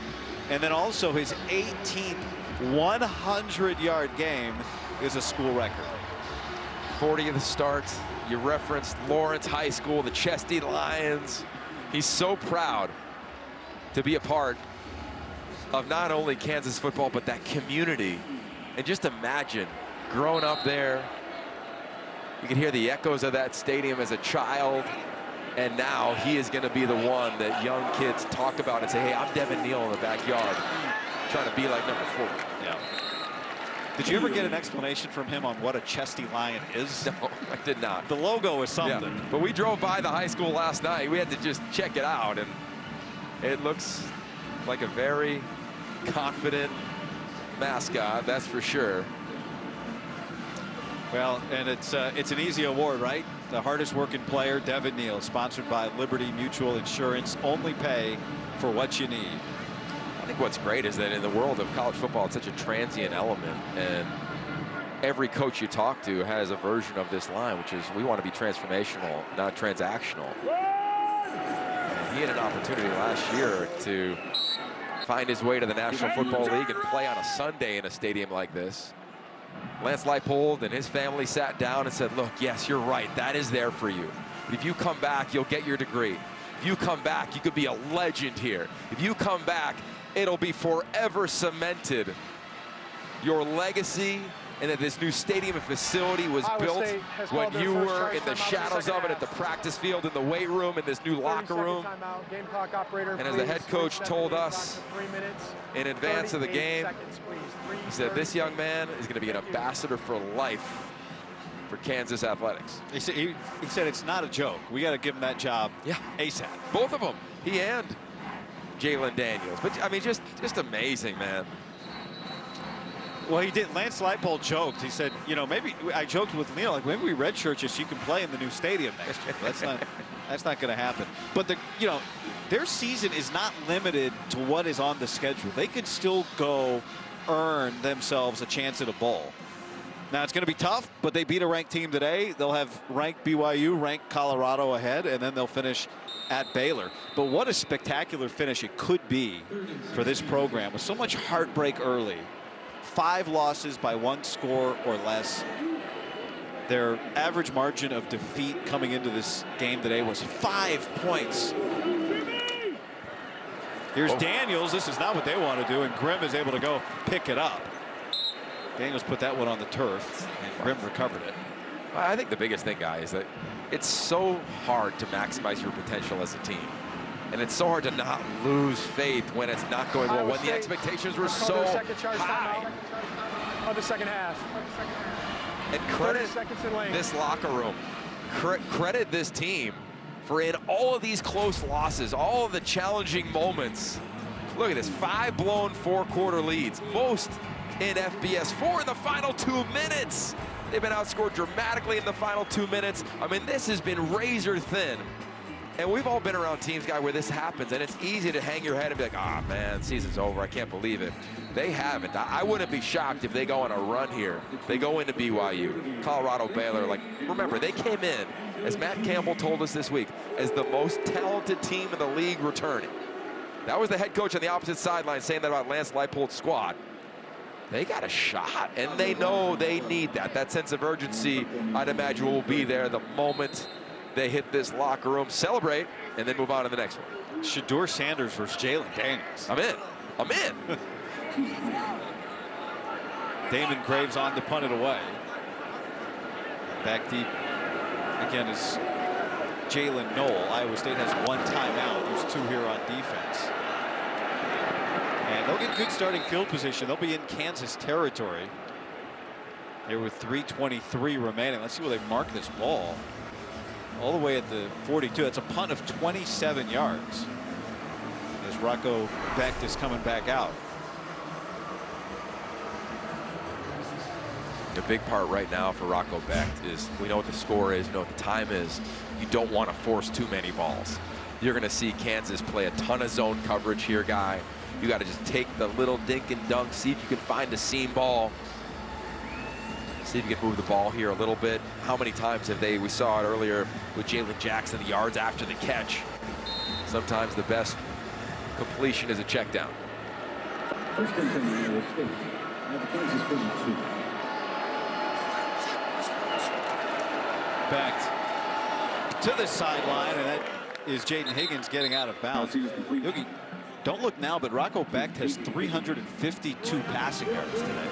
And then also his 18th 100-yard game is a school record. 40th start. You referenced Lawrence High School, the Chesty Lions. He's so proud to be a part of not only Kansas football, but that community. And just imagine growing up there. You can hear the echoes of that stadium as a child. And now he is going to be the one that young kids talk about and say, hey, I'm Devin Neal in the backyard, trying to be like number 4. Yeah. Did you ever get an explanation from him on what a Chesty Lion is? No, I did not. The logo is something. Yeah. But we drove by the high school last night. We had to just check it out, and it looks like a very confident mascot, that's for sure. Well, and it's an easy award, right? The hardest working player, Devin Neal, sponsored by Liberty Mutual Insurance. Only pay for what you need. I think what's great is that in the world of college football, it's such a transient element, and every coach you talk to has a version of this line, which is we want to be transformational, not transactional. And he had an opportunity last year to find his way to the National Football League and play on a Sunday in a stadium like this. Lance Leipold and his family sat down and said, look, yes, you're right. That is there for you. But if you come back, you'll get your degree. If you come back, you could be a legend here. If you come back, it'll be forever cemented. Your legacy, and that this new stadium and facility was built when you were in the shadows of it at the practice field, in the weight room, in this new locker room. And as the head coach told us in advance of the game, he said this young man is going to be an ambassador for life for Kansas athletics. He said it's not a joke. We got to give him that job ASAP. Both of them, he and Jalen Daniels. But I mean, just amazing, man. Well, he did. Lance Leipold joked. He said, you know, maybe I joked with Neal, like maybe we redshirt you so you can play in the new stadium next year. That's not going to happen. But their season is not limited to what is on the schedule. They could still go earn themselves a chance at a bowl. Now it's going to be tough, but they beat a ranked team today. They'll have ranked BYU, ranked Colorado ahead, and then they'll finish at Baylor. But what a spectacular finish it could be for this program with so much heartbreak early. 5 losses by 1 score or less. Their average margin of defeat coming into this game today was 5 points. Here's Daniels. This is not what they want to do, and Grimm is able to go pick it up. Daniels put that one on the turf, and Grimm recovered it. I think the biggest thing, guys, is that it's so hard to maximize your potential as a team. And it's so hard to not lose faith when it's not going well, when the expectations were so high. Of the second half. And credit this locker room. Credit this team for in all of these close losses, all of the challenging moments. Look at this, 5 blown 4-quarter leads, most in FBS, 4 in the final 2 minutes. They've been outscored dramatically in the final 2 minutes. I mean, this has been razor thin. And we've all been around teams, guy, where this happens, and it's easy to hang your head and be like, ah, man, season's over. I can't believe it. They haven't. I wouldn't be shocked if they go on a run here. They go into BYU, Colorado, Baylor. Like, remember, they came in, as Matt Campbell told us this week, as the most talented team in the league returning. That was the head coach on the opposite sideline saying that about Lance Leipold's squad. They got a shot, and they know they need that. That sense of urgency, I'd imagine, will be there the moment they hit this locker room, celebrate, and then move on to the next one. Shedeur Sanders versus Jalen Daniels. I'm in. Damon Graves on to punt it away. Back deep again is Jalen Knoll. Iowa State has one timeout. There's 2 here on defense. And they'll get good starting field position. They'll be in Kansas territory. There were 3:23 remaining. Let's see where they mark this ball. All the way at the 42. That's a punt of 27 yards. As Rocco Becht is coming back out. The big part right now for Rocco Becht is we know what the score is, we know what the time is. You don't want to force too many balls. You're going to see Kansas play a ton of zone coverage here, guy. You got to just take the little dink and dunk, see if you can find a seam ball. See if you can move the ball here a little bit. How many times have we saw it earlier with Jalen Jackson, the yards after the catch. Sometimes the best completion is a check down. First and 10 Iowa State at the Kansas 42. Becht to the sideline, and that is Jaden Higgins getting out of bounds. Yogi, don't look now, but Rocco Becht has 352 passing yards today.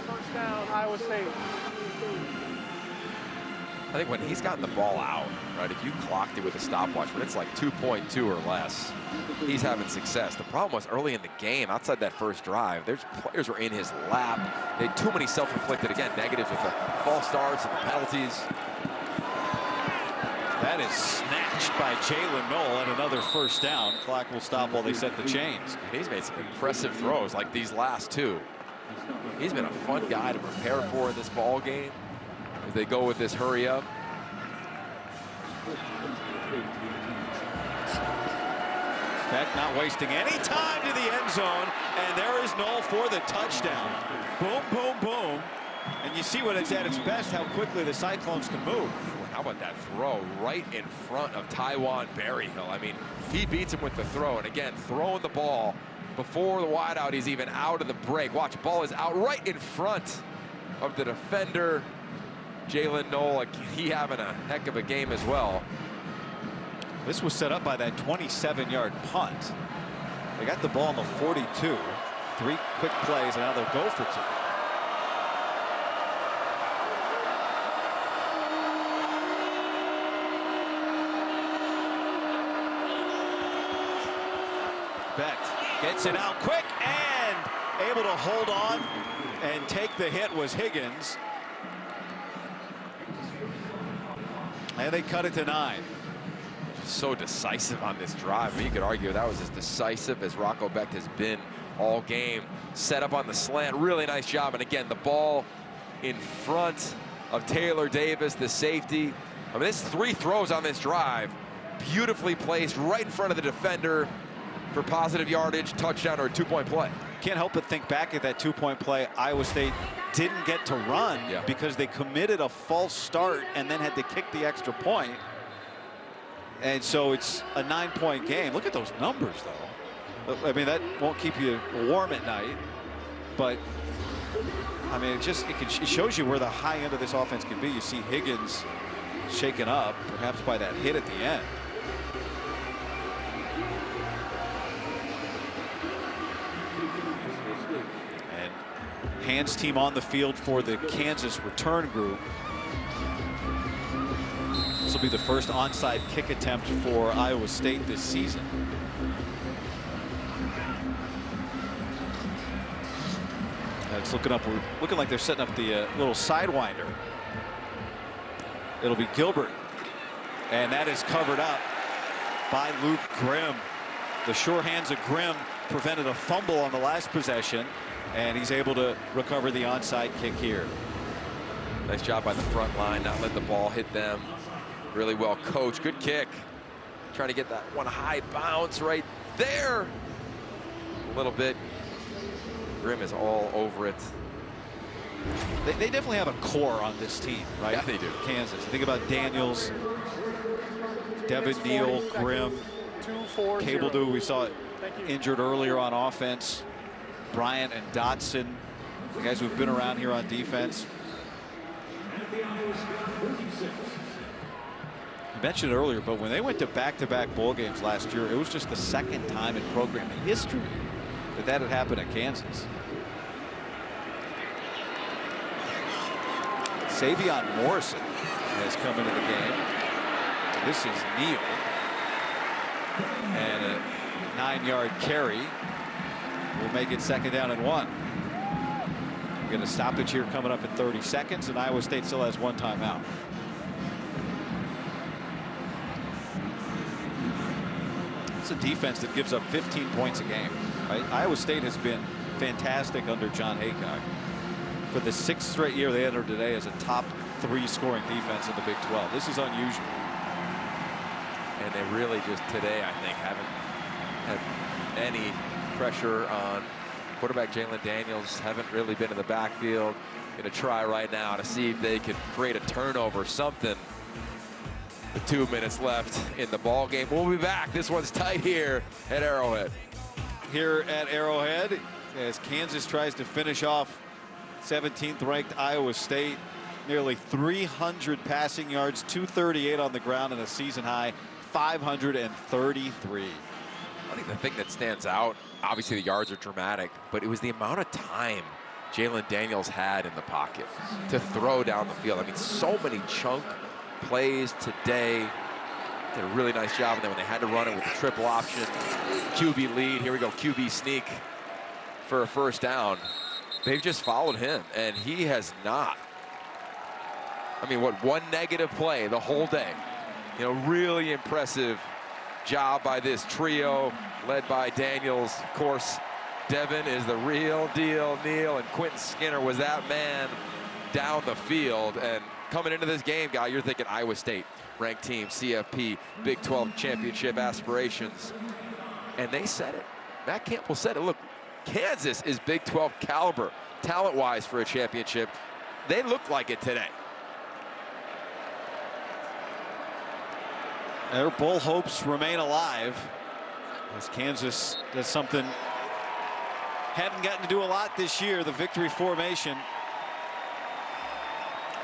First down, Iowa State. I think when he's gotten the ball out, right, if you clocked it with a stopwatch, when it's like 2.2 or less, he's having success. The problem was early in the game, outside that first drive, there's players were in his lap. They had too many self-inflicted, again, negatives with the false starts and the penalties. That is snatched by Jalen Knoll and another first down. Clock will stop while they set the chains. And he's made some impressive throws like these last 2. He's been a fun guy to prepare for in this ball game as they go with this hurry up. Becht not wasting any time to the end zone, and there is Knoll for the touchdown. Boom, boom, boom. And you see when it's at its best how quickly the Cyclones can move. How about that throw right in front of Taiwan Berryhill? I mean, he beats him with the throw, and again, throwing the ball before the wideout, he's even out of the break. Watch, ball is out right in front of the defender. Jalen Knoll, he having a heck of a game as well. This was set up by that 27-yard punt. They got the ball on the 42. 3 quick plays, and now they'll go for 2. Becht gets it out quick and able to hold on and take the hit was Higgins. And they cut it to 9. So decisive on this drive. I mean, you could argue that was as decisive as Rocco Becht has been all game. Set up on the slant, really nice job. And again, the ball in front of Taylor Davis, the safety. I mean, there's 3 throws on this drive. Beautifully placed right in front of the defender for positive yardage, touchdown, or a 2-point play. Can't help but think back at that 2-point play. Iowa State didn't get to run because they committed a false start and then had to kick the extra point. And so it's a 9-point game. Look at those numbers, though. I mean, that won't keep you warm at night, but I mean, it shows you where the high end of this offense can be. You see Higgins shaken up, perhaps by that hit at the end. And hands team on the field for the Kansas return group. This will be the first onside kick attempt for Iowa State this season. It's looking like they're setting up the little sidewinder. It'll be Gilbert, and that is covered up by Luke Grimm. The sure hands of Grimm prevented a fumble on the last possession, and he's able to recover the onside kick here. Nice job by the front line, not let the ball hit them. Really well coached. Good kick. Trying to get that one high bounce right there. A little bit. Grimm is all over it. They definitely have a core on this team, right? Yeah, they do. Kansas. Think about Daniels, Devin Neal, Grimm, Cable, we saw it injured earlier on offense. Bryant and Dotson, the guys who've been around here on defense. I mentioned it earlier, but when they went to back-to-back bowl games last year, it was just the second time in program history that had happened at Kansas. Savion Morrison has come into the game. This is Neal. And a 9-yard carry will make it 2nd down and 1. We're going to stoppage here coming up in 30 seconds, and Iowa State still has 1 timeout. It's a defense that gives up 15 points a game. Right? Iowa State has been fantastic under John Haycock. For the 6th straight year, they entered today as a top 3 scoring defense in the Big 12. This is unusual. And they really just today, I think, haven't had any pressure on quarterback Jalen Daniels. Haven't really been in the backfield. Going to try right now to see if they can create a turnover, something. With 2 minutes left in the ball game. We'll be back. This one's tight here at Arrowhead. Here at Arrowhead, as Kansas tries to finish off 17th ranked Iowa State. Nearly 300 passing yards, 238 on the ground, and a season high 533. I think the thing that stands out, obviously the yards are dramatic, but it was the amount of time Jalen Daniels had in the pocket to throw down the field. I mean, so many chunk plays today. Did a really nice job, and then when they had to run it with the triple option, QB lead, here we go, QB sneak for a 1st down. They've just followed him, and he has not. I mean, what, 1 negative play the whole day. You know, really impressive job by this trio led by Daniels. Of course, Devin is the real deal. Neal and Quentin Skinner was that man down the field. And coming into this game, guy, you're thinking Iowa State, ranked team, CFP, Big 12 championship aspirations. And they said it. Matt Campbell said it. Look, Kansas is Big 12 caliber, talent-wise, for a championship. They looked like it today. Their bull hopes remain alive as Kansas does something hadn't gotten to do a lot this year. The victory formation,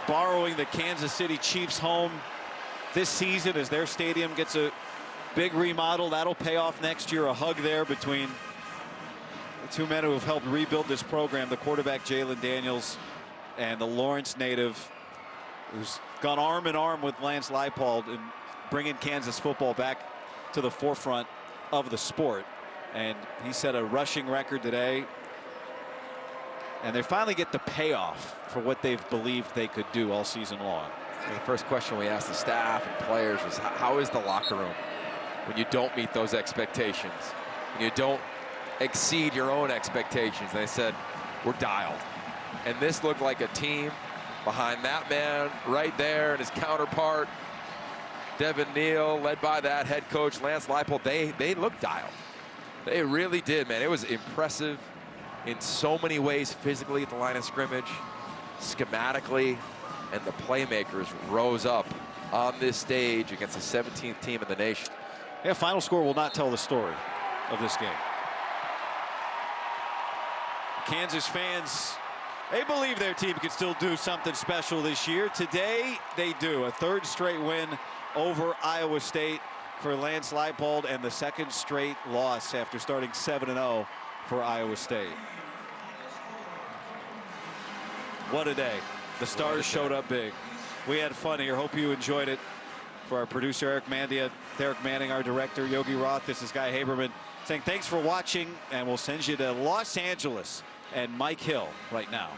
borrowing the Kansas City Chiefs home this season as their stadium gets a big remodel. That'll pay off next year. A hug there between the 2 men who have helped rebuild this program, the quarterback Jalen Daniels and the Lawrence native who's gone arm in arm with Lance Leipold in bringing Kansas football back to the forefront of the sport. And he set a rushing record today. And they finally get the payoff for what they've believed they could do all season long. And the first question we asked the staff and players was, how is the locker room when you don't meet those expectations? When you don't exceed your own expectations? And they said, we're dialed. And this looked like a team behind that man right there and his counterpart, Devin Neal, led by that head coach, Lance Leipold. They looked dialed. They really did, man. It was impressive in so many ways, physically at the line of scrimmage, schematically, and the playmakers rose up on this stage against the 17th team in the nation. Yeah, final score will not tell the story of this game. Kansas fans, they believe their team can still do something special this year. Today, they do. A 3rd straight win over Iowa State for Lance Leipold, and the 2nd straight loss after starting 7-0 for Iowa State. What a day. The Stars showed up big. We had fun here. Hope you enjoyed it. For our producer, Eric Mandia, Derek Manning, our director, Yogi Roth, this is Guy Haberman saying thanks for watching, and we'll send you to Los Angeles and Mike Hill right now.